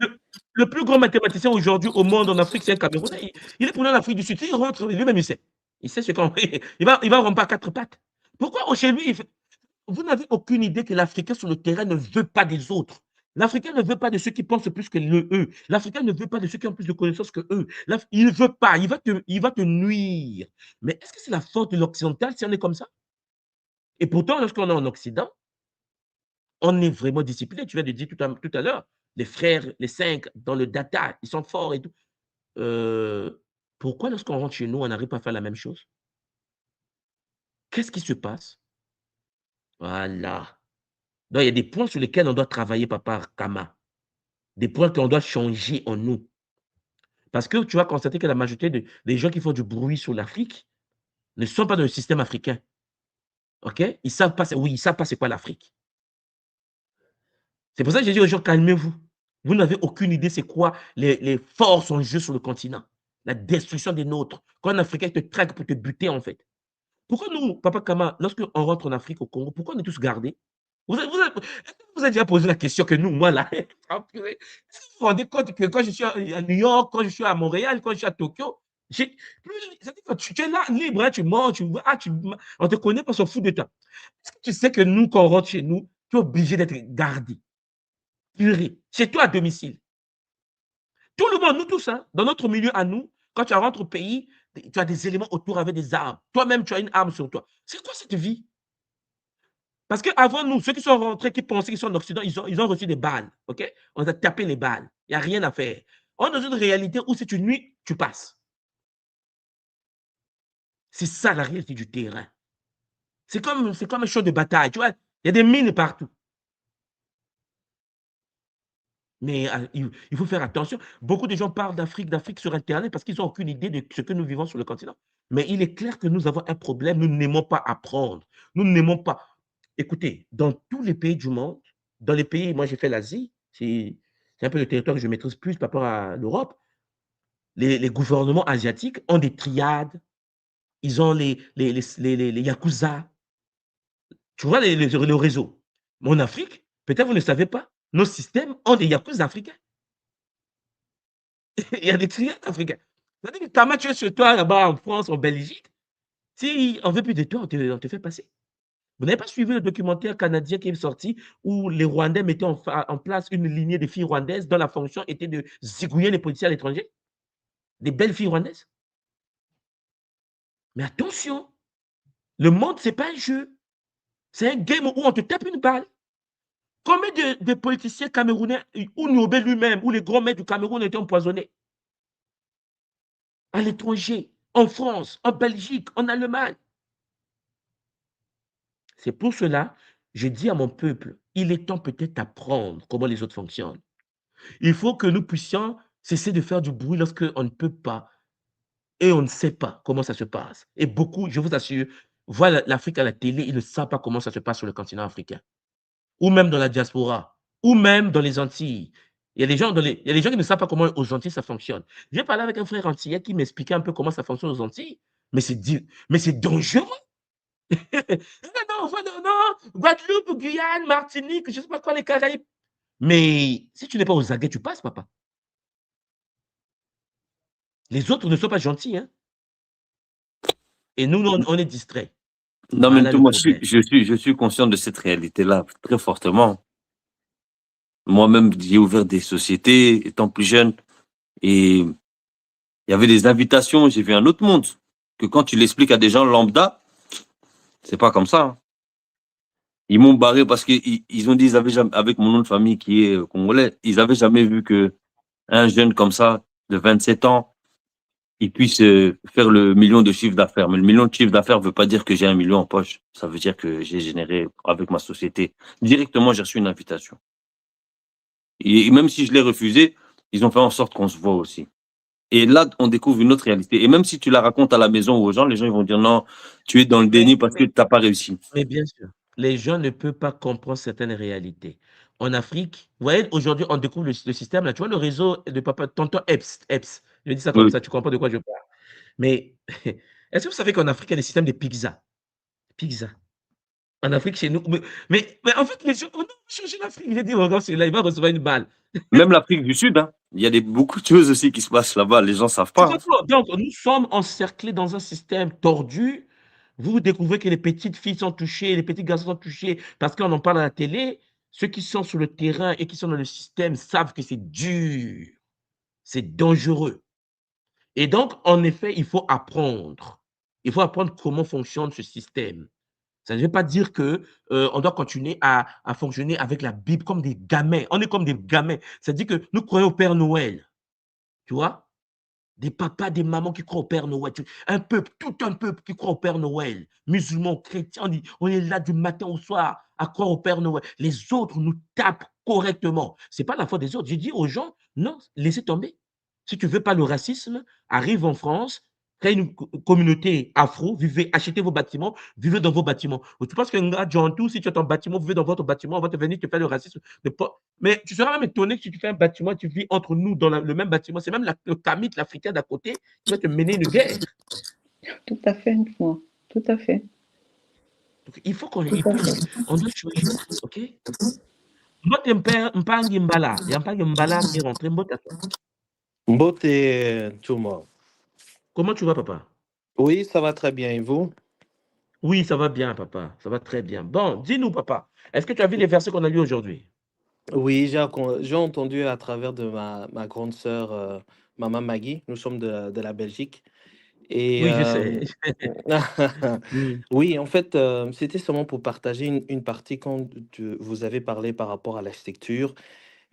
Le plus grand mathématicien aujourd'hui au monde, en Afrique, c'est un Camerounais. Il est pour l'Afrique du Sud. Il rentre, lui-même, il sait. Il sait ce qu'on il va romper à quatre pattes. Pourquoi chez lui, vous n'avez aucune idée que l'Africain sur le terrain ne veut pas des autres. L'Africain ne veut pas de ceux qui pensent plus que eux. L'Africain ne veut pas de ceux qui ont plus de connaissances que eux. Il ne veut pas. Il va te nuire. Mais est-ce que c'est la faute de l'occidental si on est comme ça? Et pourtant, lorsqu'on est en Occident, on est vraiment discipliné. Tu viens de dire tout à l'heure, les frères, les 5 dans le data, ils sont forts et tout. Pourquoi lorsqu'on rentre chez nous, on n'arrive pas à faire la même chose? Qu'est-ce qui se passe? Voilà. Donc, il y a des points sur lesquels on doit travailler, papa Kama. Des points qu'on doit changer en nous. Parce que tu vas constater que la majorité des gens qui font du bruit sur l'Afrique ne sont pas dans le système africain. OK? Ils ne savent pas, oui, ils savent pas c'est quoi l'Afrique. C'est pour ça que j'ai dit aux gens, calmez-vous. Vous n'avez aucune idée c'est quoi les forces en jeu sur le continent. La destruction des nôtres. Quand un Africain te traque pour te buter, en fait. Pourquoi nous, Papa Kama, lorsqu'on rentre en Afrique, au Congo, pourquoi on est tous gardés? Est-ce que vous avez déjà posé la question que nous, moi, là, est-ce que vous vous rendez compte que quand je suis à New York, quand je suis à Montréal, quand je suis à Tokyo, tu es là, libre, hein, tu manges, on te connaît, on s'en fout de toi. Est-ce que tu sais que nous, quand on rentre chez nous, tu es obligé d'être gardé, puré, chez toi à domicile? Tout le monde, nous tous, hein, dans notre milieu à nous, quand tu rentres au pays, tu as des éléments autour avec des armes. Toi-même, tu as une arme sur toi. C'est quoi cette vie? Parce qu'avant nous, ceux qui sont rentrés, qui pensaient qu'ils sont en Occident, ils ont reçu des balles. OK? On a tapé les balles. Il n'y a rien à faire. On est dans une réalité où si tu nuis, tu passes. C'est ça la réalité du terrain. C'est comme un champ de bataille. Tu vois, il y a des mines partout. Mais il faut faire attention. Beaucoup de gens parlent d'Afrique sur Internet parce qu'ils n'ont aucune idée de ce que nous vivons sur le continent. Mais il est clair que nous avons un problème. Nous n'aimons pas apprendre. Nous n'aimons pas. Écoutez, dans tous les pays du monde, dans les pays, moi j'ai fait l'Asie, c'est un peu le territoire que je maîtrise plus par rapport à l'Europe. Les gouvernements asiatiques ont des triades, ils ont les yakuza, tu vois, le réseau. Mais en Afrique, peut-être vous ne savez pas, nos systèmes ont des yakuza africains. Il y a des triades africains. C'est-à-dire que quand tu es chez toi là-bas en France, en Belgique, si on ne veut plus de toi, on te fait passer. Vous n'avez pas suivi le documentaire canadien qui est sorti où les Rwandais mettaient en place une lignée de filles rwandaises dont la fonction était de zigouiller les policiers à l'étranger? Des belles filles rwandaises. Mais attention, le monde, ce n'est pas un jeu. C'est un game où on te tape une balle. Combien de politiciens camerounais, ou Nobé lui-même, ou les grands maîtres du Cameroun étaient empoisonnés? À l'étranger, en France, en Belgique, en Allemagne. C'est pour cela, je dis à mon peuple, il est temps peut-être d'apprendre comment les autres fonctionnent. Il faut que nous puissions cesser de faire du bruit lorsqu'on ne peut pas et on ne sait pas comment ça se passe. Et beaucoup, je vous assure, voient l'Afrique à la télé, ils ne savent pas comment ça se passe sur le continent africain, ou même dans la diaspora, ou même dans les Antilles. Il y a des gens qui ne savent pas comment aux Antilles ça fonctionne. J'ai parlé avec un frère antillais qui m'expliquait un peu comment ça fonctionne aux Antilles, mais c'est dangereux. Non, Guadeloupe, Guyane, Martinique, je ne sais pas quoi, les Caraïbes. Mais si tu n'es pas aux aguets, tu passes, papa. Les autres ne sont pas gentils, hein. Et nous, on est distraits. Non, Voilà mais le moi, problème. je suis conscient de cette réalité-là très fortement. Moi-même, j'ai ouvert des sociétés étant plus jeune et il y avait des invitations. J'ai vu un autre monde que quand tu l'expliques à des gens lambda, c'est pas comme ça, hein. Ils m'ont barré parce qu'ils ont dit, ils avaient jamais, avec mon nom de famille qui est congolais, ils avaient jamais vu que un jeune comme ça, de 27 ans, il puisse faire le million de chiffre d'affaires. Mais le million de chiffre d'affaires ne veut pas dire que j'ai 1 million en poche. Ça veut dire que j'ai généré avec ma société. Directement, j'ai reçu une invitation. Et même si je l'ai refusé, ils ont fait en sorte qu'on se voit aussi. Et là, on découvre une autre réalité. Et même si tu la racontes à la maison ou aux gens, les gens ils vont dire non, tu es dans le déni parce que tu n'as pas réussi. Mais bien sûr. les gens ne peuvent pas comprendre certaines réalités. En Afrique, vous voyez, aujourd'hui, on découvre le système, là, tu vois, le réseau de papa, tonton Eps, je dis ça comme Oui. ça, tu comprends de quoi je parle. Mais est-ce que vous savez qu'en Afrique, il y a des systèmes de pizza? Pizza. En Afrique, chez nous. Mais en fait, les gens, on a changé l'Afrique. J'ai dit, regarde, celui-là, il va recevoir une balle. Même l'Afrique du Sud, hein. Il y a beaucoup de choses aussi qui se passent là-bas. Les gens ne savent Tu pas, hein. comprends? Donc, nous sommes encerclés dans un système tordu. Vous découvrez que les petites filles sont touchées, les petits garçons sont touchés parce qu'on en parle à la télé. Ceux qui sont sur le terrain et qui sont dans le système savent que c'est dur, c'est dangereux. Et donc, en effet, il faut apprendre. Il faut apprendre comment fonctionne ce système. Ça ne veut pas dire que on doit continuer à fonctionner avec la Bible comme des gamins. On est comme des gamins. Ça dit que nous croyons au Père Noël. Tu vois? Des papas, des mamans qui croient au Père Noël. Un peuple, tout un peuple qui croit au Père Noël. Musulmans, chrétiens, on est là du matin au soir à croire au Père Noël. Les autres nous tapent correctement. Ce n'est pas la faute des autres. J'ai dit aux gens, non, laissez tomber. Si tu ne veux pas le racisme, arrive en France, créez une communauté afro, vivez, achetez vos bâtiments, vivez dans vos bâtiments. Ou tu penses qu'un gars, John, tout, si tu as ton bâtiment, vous vivez dans votre bâtiment, on va te venir te faire le racisme. Mais tu seras même étonné que si tu fais un bâtiment, tu vis entre nous dans le même bâtiment. C'est même le Kamit, l'Africain d'à côté, qui va te mener une guerre. Tout à fait, moi. Tout à fait. Donc, il faut qu'on Tout à fait. on doit changer ça, ok? Moi, tu mpangi mbala. Il y a mpangi mbala qui est rentré. Mbote Touma. Comment tu vas, papa? Oui, ça va très bien. Et vous? Oui, ça va bien, papa. Ça va très bien. Bon, dis-nous, papa, est-ce que tu as vu les versets qu'on a lus aujourd'hui? Oui, j'ai entendu à travers de ma grande sœur, Maman Maggie. Nous sommes de la Belgique. Et Oui, je sais. Mm. oui, en fait, c'était seulement pour partager une partie quand vous avez parlé par rapport à l'architecture.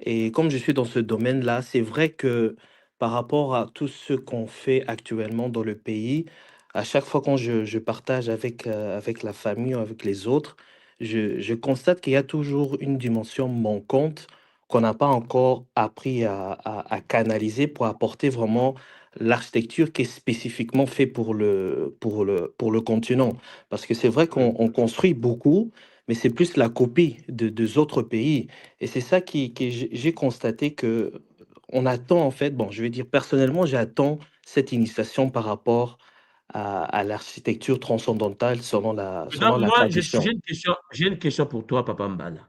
Et comme je suis dans ce domaine-là, c'est vrai que par rapport à tout ce qu'on fait actuellement dans le pays, à chaque fois quand je partage avec la famille ou avec les autres, je constate qu'il y a toujours une dimension manquante qu'on n'a pas encore appris à canaliser pour apporter vraiment l'architecture qui est spécifiquement fait pour le continent. Parce que c'est vrai qu'on construit beaucoup, mais c'est plus la copie de autres pays. Et c'est ça qui j'ai constaté que on attend en fait, bon, je vais dire personnellement, j'attends cette initiation par rapport à l'architecture transcendantale selon la Moi, tradition. j'ai une question pour toi, papa Mbala.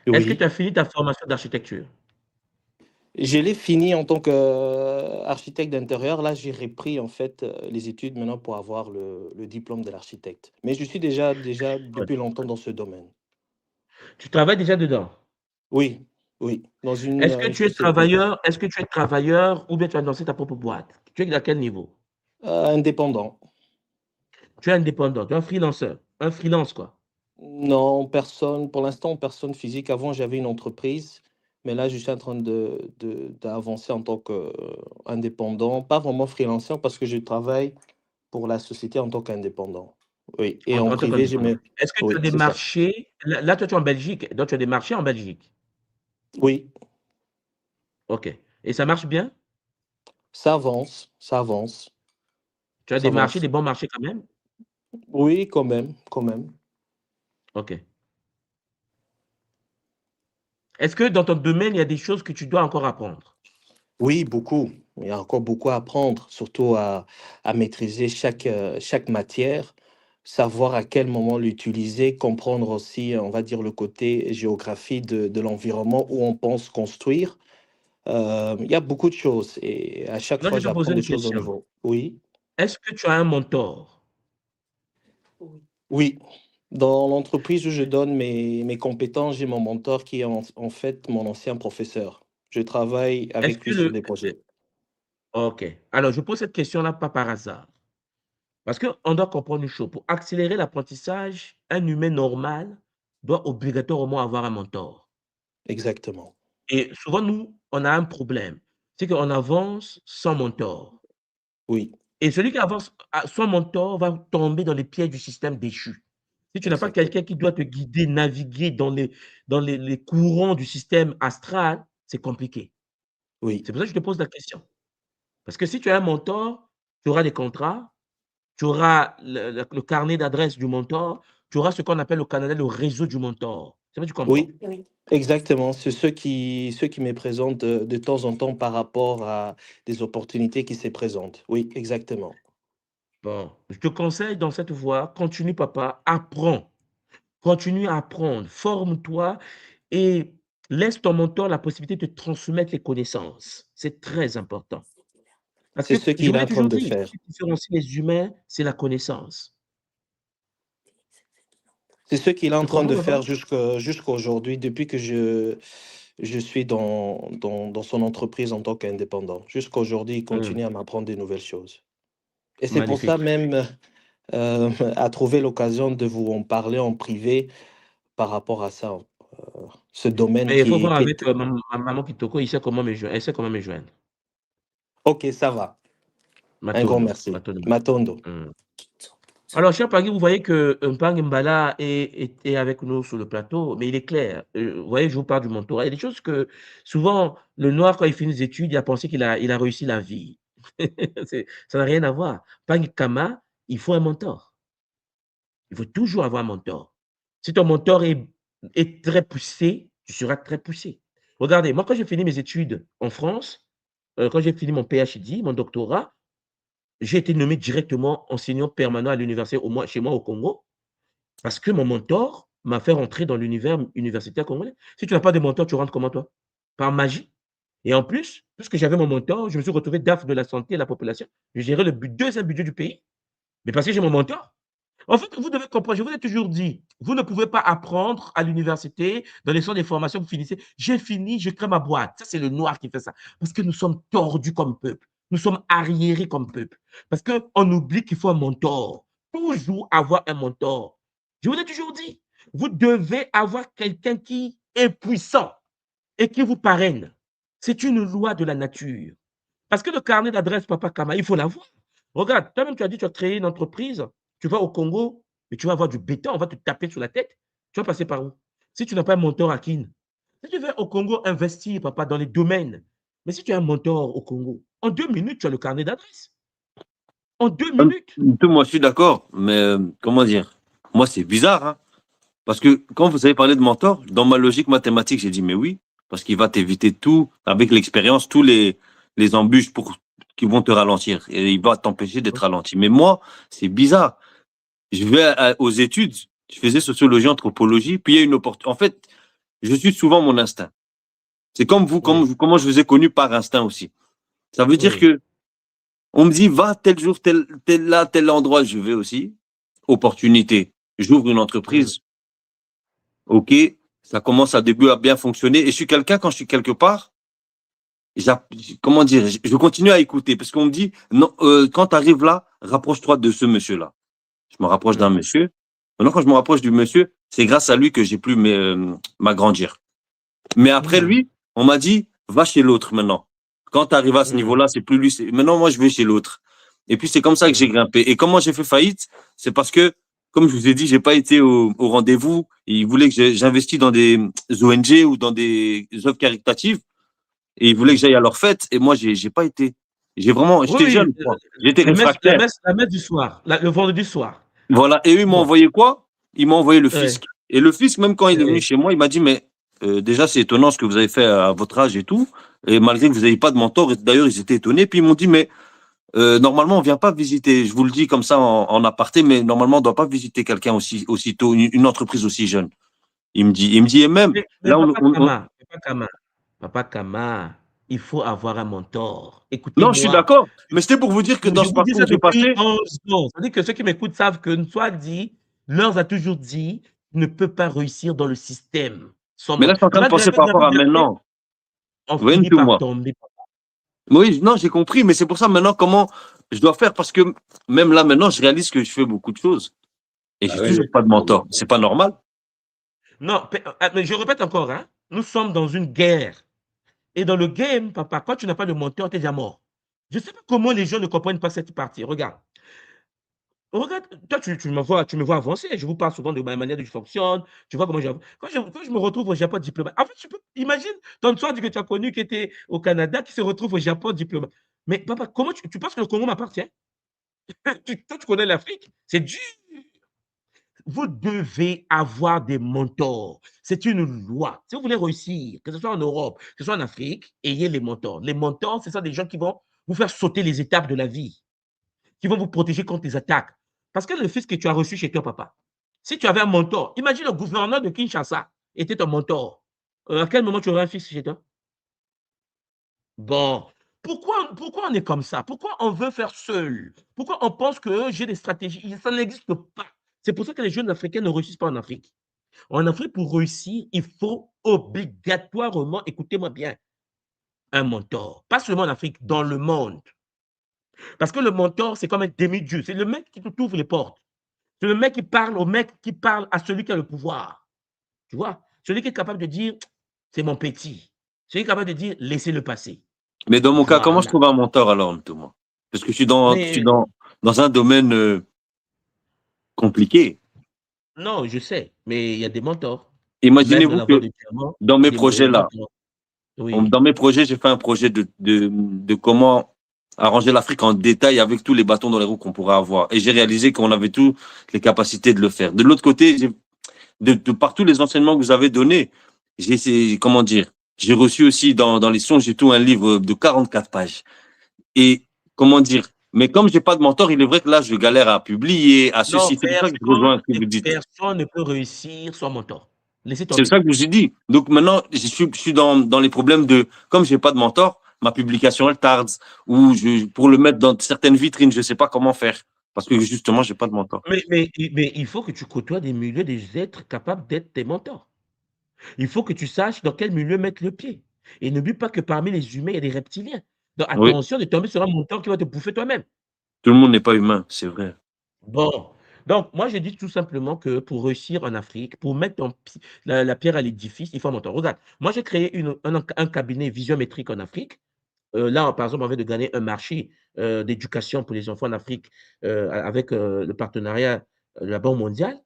Est-ce que Oui, tu as fini ta formation d'architecture? je l'ai fini en tant qu'architecte d'intérieur. Là, j'ai repris en fait les études maintenant pour avoir le diplôme de l'architecte. Mais je suis déjà Ouais. depuis longtemps dans ce domaine. Tu travailles déjà dedans? Oui, oui, dans Est-ce que une tu es société travailleur? Est-ce que tu es travailleur ou bien tu as lancé ta propre boîte? Tu es à quel niveau? indépendant. Tu es indépendant, tu es un freelanceur, un freelance, quoi. Non, personne, pour l'instant, personne physique. Avant, j'avais une entreprise, mais là, je suis en train d'avancer en tant qu'indépendant, pas vraiment freelancer parce que je travaille pour la société en tant qu'indépendant. Oui, et en En tant privé, qu'indépendant. Est-ce que tu Oui, as des c'est ça. marchés? Là, toi, tu es en Belgique, donc tu as des marchés en Belgique. Oui, OK. Et ça marche bien? ça avance, ça avance, Tu as ça des marchés, avance. des bons marchés quand même? Oui, quand même, quand même. OK. Est-ce que dans ton domaine, il y a des choses que tu dois encore apprendre? Oui, beaucoup. Il y a encore beaucoup à apprendre, surtout à maîtriser chaque matière, savoir à quel moment l'utiliser, comprendre aussi, on va dire, le côté géographie de l'environnement où on pense construire. Il y a beaucoup de choses et à chaque Là, je fois, vais te j'apprends poser des une choses au question. nouveau. Oui, Est-ce que tu as un mentor? oui. Dans l'entreprise où je donne mes compétences, j'ai mon mentor qui est en fait mon ancien professeur. Je travaille Est-ce avec que lui sur le... des projets. OK. Alors, je pose cette question-là pas par hasard. Parce qu'on doit comprendre une chose. Pour accélérer l'apprentissage, un humain normal doit obligatoirement avoir un mentor. Exactement. Et souvent, nous, on a un problème. C'est qu'on avance sans mentor. Oui, Et celui qui avance sans mentor va tomber dans les pièges du système déchu. Si tu n'as pas exactement. quelqu'un qui doit te guider, naviguer dans les courants du système astral, c'est compliqué. Oui, C'est pour ça que je te pose la question. Parce que si tu as un mentor, tu auras des contrats, tu auras le carnet d'adresse du mentor, tu auras ce qu'on appelle au Canada le réseau du mentor. C'est vrai, tu comprends? Oui, exactement. C'est ceux qui me présentent de temps en temps par rapport à des opportunités qui se présentent. Oui, exactement. Bon, je te conseille dans cette voie, continue, papa, apprends. Continue à apprendre, forme-toi et laisse ton mentor la possibilité de te transmettre les connaissances. C'est très important. Parce C'est que ce je qu'il vous est l'ai en train toujours de dit, faire. ce qui différencie les humains, c'est la connaissance. C'est ce qu'il est en Tu train comprends, de faire papa? jusqu'à aujourd'hui, depuis que je suis dans son entreprise en tant qu'indépendant. Jusqu'à aujourd'hui, il continue à m'apprendre des nouvelles choses. Et c'est pour ça Magnifique. même, à trouver l'occasion de vous en parler en privé par rapport à ça, ce domaine Mais il faut voir qui est... avec maman Kitoko, il sait comment me joindre. Elle sait comment me joindre. Ok, ça va. Un grand Matondo, merci. Matondo. Matondo. Alors, cher Pagui, vous voyez que Mpang Mbala est avec nous sur le plateau, mais il est clair. Vous voyez, je vous parle du mentorat. Il y a des choses que, souvent, le noir, quand il finit ses études, il a pensé qu'il a réussi la vie. Ça n'a rien à voir. Pang Kama, il faut un mentor. Il faut toujours avoir un mentor. Si ton mentor est très poussé, tu seras très poussé. Regardez, moi, quand j'ai fini mes études en France, quand j'ai fini mon PhD, mon doctorat, j'ai été nommé directement enseignant permanent à l'université, chez moi au Congo, parce que mon mentor m'a fait rentrer dans l'univers universitaire congolais. Si tu n'as pas de mentor, tu rentres comment toi? Par magie. Et en plus, puisque j'avais mon mentor, je me suis retrouvé DAF de la santé et la population. Je gérais le deuxième budget du pays, mais parce que j'ai mon mentor. En fait, vous devez comprendre, je vous ai toujours dit, vous ne pouvez pas apprendre à l'université, dans les centres de formation, vous finissez. J'ai fini, je crée ma boîte. Ça, c'est le noir qui fait ça. Parce que nous sommes tordus comme peuple. Nous sommes arriérés comme peuple. Parce qu'on oublie qu'il faut un mentor. Toujours avoir un mentor. Je vous ai toujours dit, vous devez avoir quelqu'un qui est puissant et qui vous parraine. C'est une loi de la nature. Parce que le carnet d'adresse Papa Kama, il faut l'avoir. Regarde, toi-même, tu as dit, tu as créé une entreprise, tu vas au Congo, mais tu vas avoir du béton, on va te taper sur la tête. Tu vas passer par où? Si tu n'as pas un mentor à Kin, si tu veux au Congo investir, papa, dans les domaines, mais si tu as un mentor au Congo, en 2 minutes, tu as le carnet d'adresse. En 2 minutes. Moi, je suis d'accord, mais comment dire? Moi, c'est bizarre, hein, parce que quand vous avez parlé de mentor, dans ma logique mathématique, j'ai dit, mais oui, parce qu'il va t'éviter tout, avec l'expérience, tous les embûches qui vont te ralentir, et il va t'empêcher d'être ralenti. Mais moi, c'est bizarre. Je vais aux études, je faisais sociologie, anthropologie, puis il y a une opportunité. En fait, je suis souvent mon instinct. C'est comme vous, Oui, comment je vous ai connu par instinct aussi. Ça veut dire oui. que on me dit, va tel jour, tel endroit, je vais aussi. Opportunité. J'ouvre une entreprise. OK. Ça commence à début à bien fonctionner. Et je suis quelqu'un, quand je suis quelque part, comment dire, je continue à écouter parce qu'on me dit, non, quand tu arrives là, rapproche-toi de ce monsieur-là. Je me rapproche d'un monsieur. Maintenant, quand je me rapproche du monsieur, c'est grâce à lui que j'ai pu m'agrandir. Mais après lui, on m'a dit, va chez l'autre maintenant. Quand tu arrives à ce niveau-là, c'est plus lui. Maintenant, moi, je vais chez l'autre. Et puis, c'est comme ça que j'ai grimpé. Et comment j'ai fait faillite? C'est parce que, comme je vous ai dit, j'ai pas été au rendez-vous. Ils voulaient que j'investisse dans des ONG ou dans des œuvres caritatives. Et ils voulaient que j'aille à leur fête. Et moi, j'ai pas été. Oui, J'étais oui, jeune, quoi. J'étais la réfractaire. messe du soir, le vendredi soir. Voilà. Et eux, ils m'ont Bon, envoyé quoi? Ils m'ont envoyé le ouais, fisc. Et le fisc, même quand il est venu ouais. chez moi, il m'a dit, mais déjà, c'est étonnant ce que vous avez fait à votre âge et tout. Et malgré que vous n'ayez pas de mentor, et d'ailleurs, ils étaient étonnés. Puis ils m'ont dit, mais normalement, on vient pas visiter. Je vous le dis comme ça en aparté, mais normalement, on ne doit pas visiter quelqu'un aussitôt, une entreprise aussi jeune. Et même, Mais là, Papa Kama, il faut avoir un mentor. non, je suis Écoutez-moi. d'accord. Mais c'était pour vous dire que dans Je ce vous dis parcours ça que j'ai depuis passé, 11 ans. C'est-à-dire que ceux qui m'écoutent savent que soit dit, leur a toujours dit, ne peut pas réussir dans le système. mais là, je suis en train de penser par rapport à maintenant. On Vous voyez finit tout, par moi. tomber. Oui, non, j'ai compris, mais c'est pour ça maintenant comment je dois faire parce que même là, maintenant, je réalise que je fais beaucoup de choses et Ah j'ai oui. toujours pas de mentor. C'est pas normal. Non, mais je répète encore, hein, nous sommes dans une guerre. Et dans le game, papa, quand tu n'as pas de mentor, tu es déjà mort. Je ne sais pas comment les gens ne comprennent pas cette partie. Regarde. Regarde, toi, tu me vois avancer. Je vous parle souvent de ma manière dont je fonctionne. Tu vois comment j'avance. Quand je me retrouve au Japon diplomate, en fait, imagine ton soir que tu as connu qui était au Canada, qui se retrouve au Japon diplomate. Mais papa, comment tu penses que le Congo m'appartient? Toi, tu connais l'Afrique? C'est dur. Vous devez avoir des mentors. C'est une loi. Si vous voulez réussir, que ce soit en Europe, que ce soit en Afrique, ayez les mentors. Les mentors, ce sont des gens qui vont vous faire sauter les étapes de la vie, qui vont vous protéger contre les attaques. Parce que le fils que tu as reçu chez toi, papa, si tu avais un mentor, imagine le gouverneur de Kinshasa était ton mentor. À quel moment tu aurais un fils chez toi? Bon, pourquoi on est comme ça? Pourquoi on veut faire seul? Pourquoi on pense que j'ai des stratégies? Ça n'existe pas. C'est pour ça que les jeunes Africains ne réussissent pas en Afrique. En Afrique, pour réussir, il faut obligatoirement, écoutez-moi bien, un mentor. Pas seulement en Afrique, dans le monde. Parce que le mentor, c'est comme un demi-dieu. C'est le mec qui t'ouvre les portes. C'est le mec qui parle au mec qui parle à celui qui a le pouvoir. Tu vois? Celui qui est capable de dire, c'est mon petit. Celui qui est capable de dire, laissez-le passer. Mais dans mon cas, comment je Voilà. trouve un mentor alors, Thomas? Parce que je suis dans Mais un domaine compliqué. non, je sais, mais il y a des mentors. Même dans Imaginez-vous la voie que de diamant, dans il y mes a des projets là, mentors. Oui. dans mes projets, j'ai fait un projet de comment arranger l'Afrique en détail avec tous les bâtons dans les roues qu'on pourrait avoir. Et j'ai réalisé qu'on avait toutes les capacités de le faire. De l'autre côté, par tous les enseignements que vous avez donnés, j'ai essayé, comment dire, j'ai reçu aussi dans les songes et tout un livre de 44 pages. Et comment dire, mais comme j'ai pas de mentor, il est vrai que là, je galère à publier, à Non, ceci. C'est pour ça que je rejoins ce que vous dites. personne ne peut réussir sans mentor. Laissez C'est tomber. ça que je vous ai dit. Donc maintenant, je suis dans les problèmes de, comme j'ai pas de mentor, ma publication, elle tarde. Ou pour le mettre dans certaines vitrines, je sais pas comment faire. Parce que justement, j'ai pas de mentor. Mais il faut que tu côtoies des milieux, des êtres capables d'être tes mentors. Il faut que tu saches dans quel milieu mettre le pied. Et n'oublie pas que parmi les humains, il y a des reptiliens. Donc Oui, attention de tomber sur un mentor qui va te bouffer toi-même. tout le monde n'est pas humain, c'est vrai. Bon, donc moi je dis tout simplement que pour réussir en Afrique, pour mettre la pierre à l'édifice, il faut un mentor. Regarde, moi j'ai créé un cabinet visiométrique en Afrique. Là, par exemple, on vient de gagner un marché d'éducation pour les enfants en Afrique avec le partenariat de la Banque mondiale.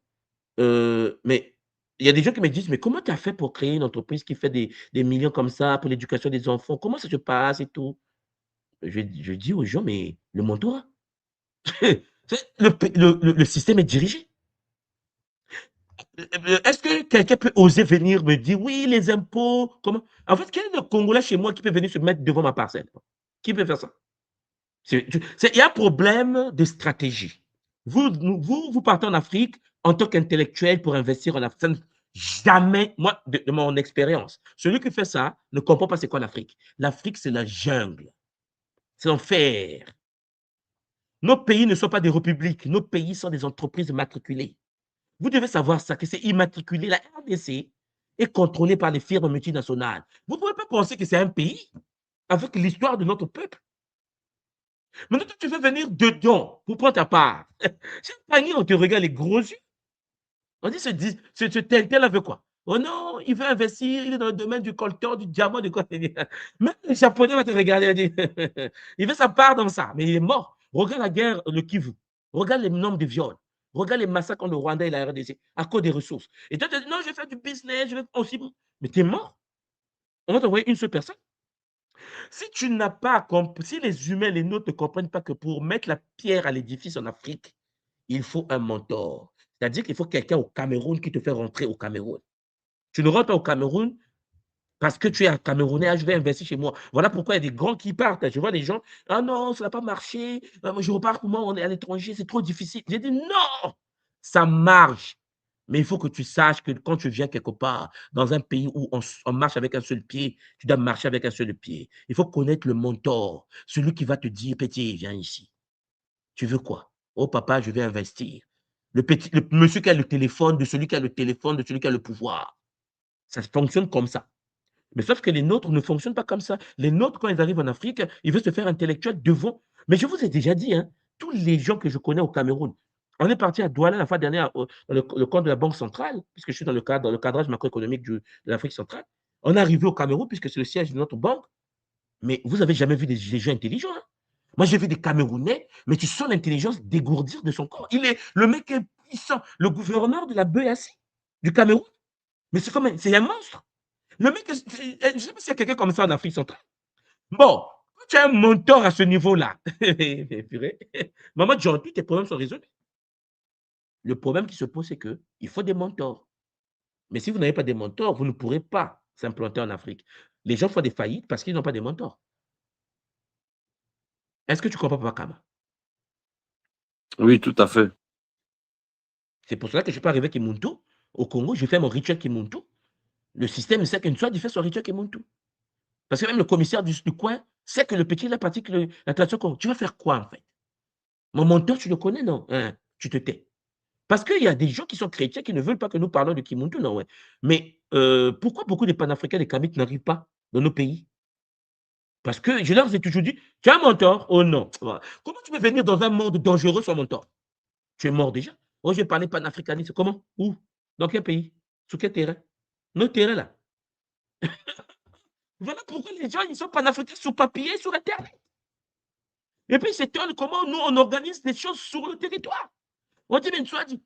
Mais il y a des gens qui me disent, mais comment tu as fait pour créer une entreprise qui fait des millions comme ça pour l'éducation des enfants? Comment ça se passe et tout? Je dis aux gens, mais le mentorat, le système est dirigé. Est-ce que quelqu'un peut oser venir me dire, oui, les impôts, comment? En fait, quel est le Congolais chez moi qui peut venir se mettre devant ma parcelle? Qui peut faire ça? Il y a un problème de stratégie. Vous partez en Afrique en tant qu'intellectuel pour investir en Afrique. Jamais, moi, de mon expérience, celui qui fait ça ne comprend pas c'est quoi l'Afrique. L'Afrique, c'est la jungle. C'est l'enfer. Nos pays ne sont pas des républiques. Nos pays sont des entreprises matriculées. Vous devez savoir ça, que c'est immatriculé. La RDC est contrôlée par les firmes multinationales. Vous ne pouvez pas penser que c'est un pays avec l'histoire de notre peuple. Maintenant, tu veux venir dedans pour prendre ta part. Chaque panier, on te regarde les gros yeux. On dit, ce tel veut quoi? Oh non, il veut investir, il est dans le domaine du coltan, du diamant, du quoi. Même les Japonais vont te regarder et dire, il veut sa part dans ça, mais il est mort. Regarde la guerre, le Kivu. Regarde le nombre de viols. Regarde les massacres en Rwanda et la RDC à cause des ressources. Et toi, tu dis, non, je vais faire du business, je vais aussi. Mais tu es mort. On va t'envoyer une seule personne. Si tu n'as pas compris, si les humains, les nôtres ne comprennent pas que pour mettre la pierre à l'édifice en Afrique, il faut un mentor. C'est-à-dire qu'il faut quelqu'un au Cameroun qui te fait rentrer au Cameroun. Tu ne rentres pas au Cameroun parce que tu es un Camerounais, je vais investir chez moi. Voilà pourquoi il y a des grands qui partent. Je vois des gens, ah non, ça n'a pas marché, je repars pour moi, on est à l'étranger, c'est trop difficile. J'ai dit non, ça marche. Mais il faut que tu saches que quand tu viens quelque part, dans un pays où on marche avec un seul pied, tu dois marcher avec un seul pied. Il faut connaître le mentor, celui qui va te dire, petit, viens ici. Tu veux quoi? Oh papa, je vais investir. Le monsieur qui a le téléphone, de celui qui a le téléphone, de celui qui a le pouvoir. Ça fonctionne comme ça. Mais sauf que les nôtres ne fonctionnent pas comme ça. Les nôtres, quand ils arrivent en Afrique, ils veulent se faire intellectuels devant. Mais je vous ai déjà dit, hein, tous les gens que je connais au Cameroun, on est parti à Douala la fois dernière, dans le compte de la Banque centrale, puisque je suis dans le cadrage macroéconomique de l'Afrique centrale. On est arrivé au Cameroun, puisque c'est le siège de notre banque. Mais vous n'avez jamais vu des gens intelligents. Hein? Moi, j'ai vu des Camerounais, mais tu sens l'intelligence dégourdir de son corps. Le mec est puissant. Le gouverneur de la BEAC du Cameroun, mais c'est un monstre. Le mec, je ne sais pas s'il y a quelqu'un comme ça en Afrique centrale. Bon, quand tu as un mentor à ce niveau-là, maman John, tous tes problèmes sont résolus. Le problème qui se pose, c'est qu'il faut des mentors. Mais si vous n'avez pas des mentors, vous ne pourrez pas s'implanter en Afrique. Les gens font des faillites parce qu'ils n'ont pas de mentors. Est-ce que tu comprends, Papa Kama? Oui, tout à fait. C'est pour cela que je peux arriver à Kimuntu. Au Congo, je fais mon rituel Kimuntu. Le système sait qu'une fois, il fait son rituel Kimuntu. Parce que même le commissaire du coin sait que le petit, la pratique la tradition. Tu vas faire quoi, en fait? Mon mentor, tu le connais, non? Hein, tu te tais. Parce qu'il y a des gens qui sont chrétiens qui ne veulent pas que nous parlons de Kimuntu, non, ouais. Mais pourquoi beaucoup de panafricains, des Kamites n'arrivent pas dans nos pays? Parce que je leur ai toujours dit, tu as un mentor? Oh non. Voilà. Comment tu peux venir dans un monde dangereux sans mentor? Tu es mort déjà. Oh, je vais parler panafricanisme. Comment? Où? Dans quel pays? Sur quel terrain? Nos terrains là. Voilà pourquoi les gens, ils sont panafricains sur papier, sur Internet. Et puis, c'est comment nous, on organise des choses sur le territoire. On dit, mais soit dit.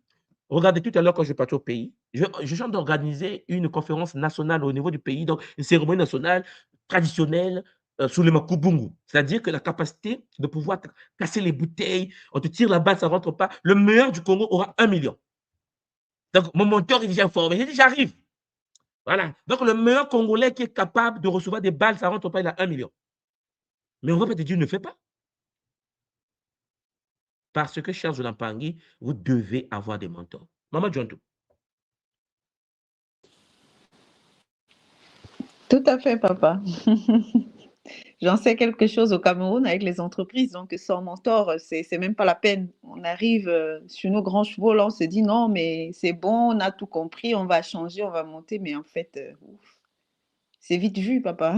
Regardez, tout à l'heure, quand je partais au pays, je viens d'organiser une conférence nationale au niveau du pays, donc une cérémonie nationale traditionnelle sur le Makubungu. C'est-à-dire que la capacité de pouvoir casser les bouteilles, on te tire la balle, ça ne rentre pas. Le meilleur du Congo aura 1 million. Donc, mon mentor est déjà informé. J'ai dit, j'arrive. Voilà. Donc, le meilleur Congolais qui est capable de recevoir des balles, ça ne rentre pas, il a 1 million. Mais on va pas te dire, ne fais pas. Parce que, chers Olampangi, vous devez avoir des mentors. Maman Djonto. Tout à fait, papa. J'en sais quelque chose au Cameroun avec les entreprises, donc sans mentor, c'est même pas la peine. On arrive sur nos grands chevaux, là, on se dit non, mais c'est bon, on a tout compris, on va changer, on va monter, mais en fait, c'est vite vu, papa.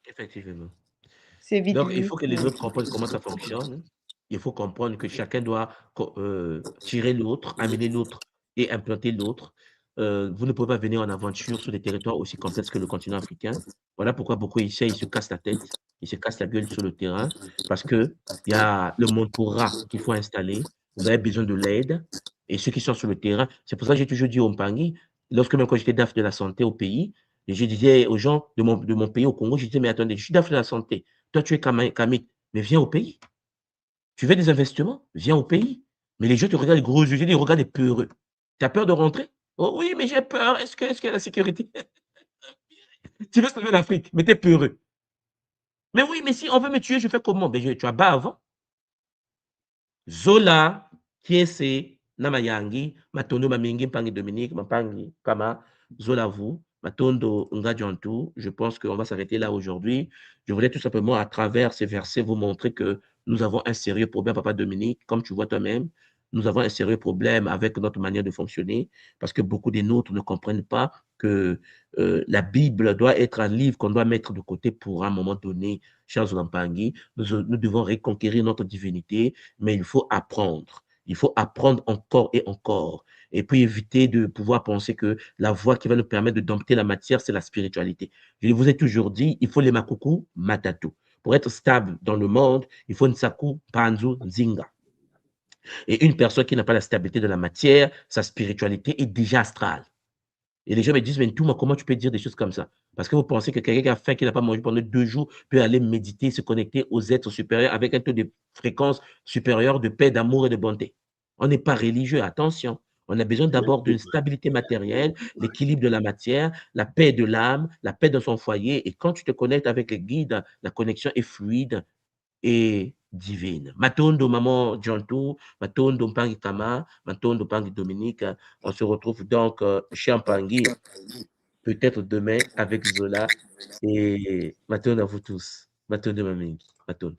Effectivement. C'est vite Donc, il vu. faut que les autres comprennent comment ça fonctionne. Il faut comprendre que chacun doit tirer l'autre, amener l'autre et implanter l'autre. Vous ne pouvez pas venir en aventure sur des territoires aussi complexes que le continent africain. Voilà pourquoi beaucoup ici, ils se cassent la tête, ils se cassent la gueule sur le terrain, parce qu'il y a le mentorat qu'il faut installer. Vous avez besoin de l'aide. Et ceux qui sont sur le terrain, c'est pour ça que j'ai toujours dit au Mpangi, lorsque même quand j'étais DAF de la santé au pays, je disais aux gens de mon pays au Congo, je disais, mais attendez, je suis DAF de la santé. Toi, tu es Kamit, mais viens au pays. Tu veux des investissements? Viens au pays. Mais les gens te regardent les gros yeux, ils regardent les peureux. Tu as peur de rentrer? Oh oui, mais j'ai peur. Est-ce que la sécurité? Tu veux sauver l'Afrique, mais tu es peureux. Mais oui, mais si on veut me tuer, je fais comment? Mais tu as bas avant. Zola, Kiese, Namayangi, Matondo Mamingi, Mpangi Dominique, Mpangi Kama, Zola vous, Matondo Ngadjantou. Je pense qu'on va s'arrêter là aujourd'hui. Je voulais tout simplement, à travers ces versets, vous montrer que nous avons un sérieux problème, Papa Dominique, comme tu vois toi-même. Nous avons un sérieux problème avec notre manière de fonctionner parce que beaucoup des nôtres ne comprennent pas que la Bible doit être un livre qu'on doit mettre de côté pour un moment donné. Chers Olampangi, nous devons reconquérir notre divinité, mais il faut apprendre. Il faut apprendre encore et encore. Et puis éviter de pouvoir penser que la voie qui va nous permettre de dompter la matière, c'est la spiritualité. Je vous ai toujours dit, il faut les makuku matatu. Pour être stable dans le monde, il faut Nsaku Panzu Nzinga. Et une personne qui n'a pas la stabilité de la matière, sa spiritualité est déjà astrale. Et les gens me disent, mais tout, comment tu peux dire des choses comme ça? Parce que vous pensez que quelqu'un qui a faim, qui n'a pas mangé pendant 2 jours, peut aller méditer, se connecter aux êtres supérieurs avec un taux de fréquence supérieur de paix, d'amour et de bonté. On n'est pas religieux, attention. On a besoin d'abord d'une stabilité matérielle, l'équilibre de la matière, la paix de l'âme, la paix dans son foyer. Et quand tu te connectes avec les guides, la connexion est fluide et divine. Matondo Maman Djantou, Matondo Mpangi Kama, Matondo Mpangi Dominique. On se retrouve donc chez Mpangi, peut-être demain avec Zola. Et Matondo à vous tous. Matondo Mamingi. Matondo.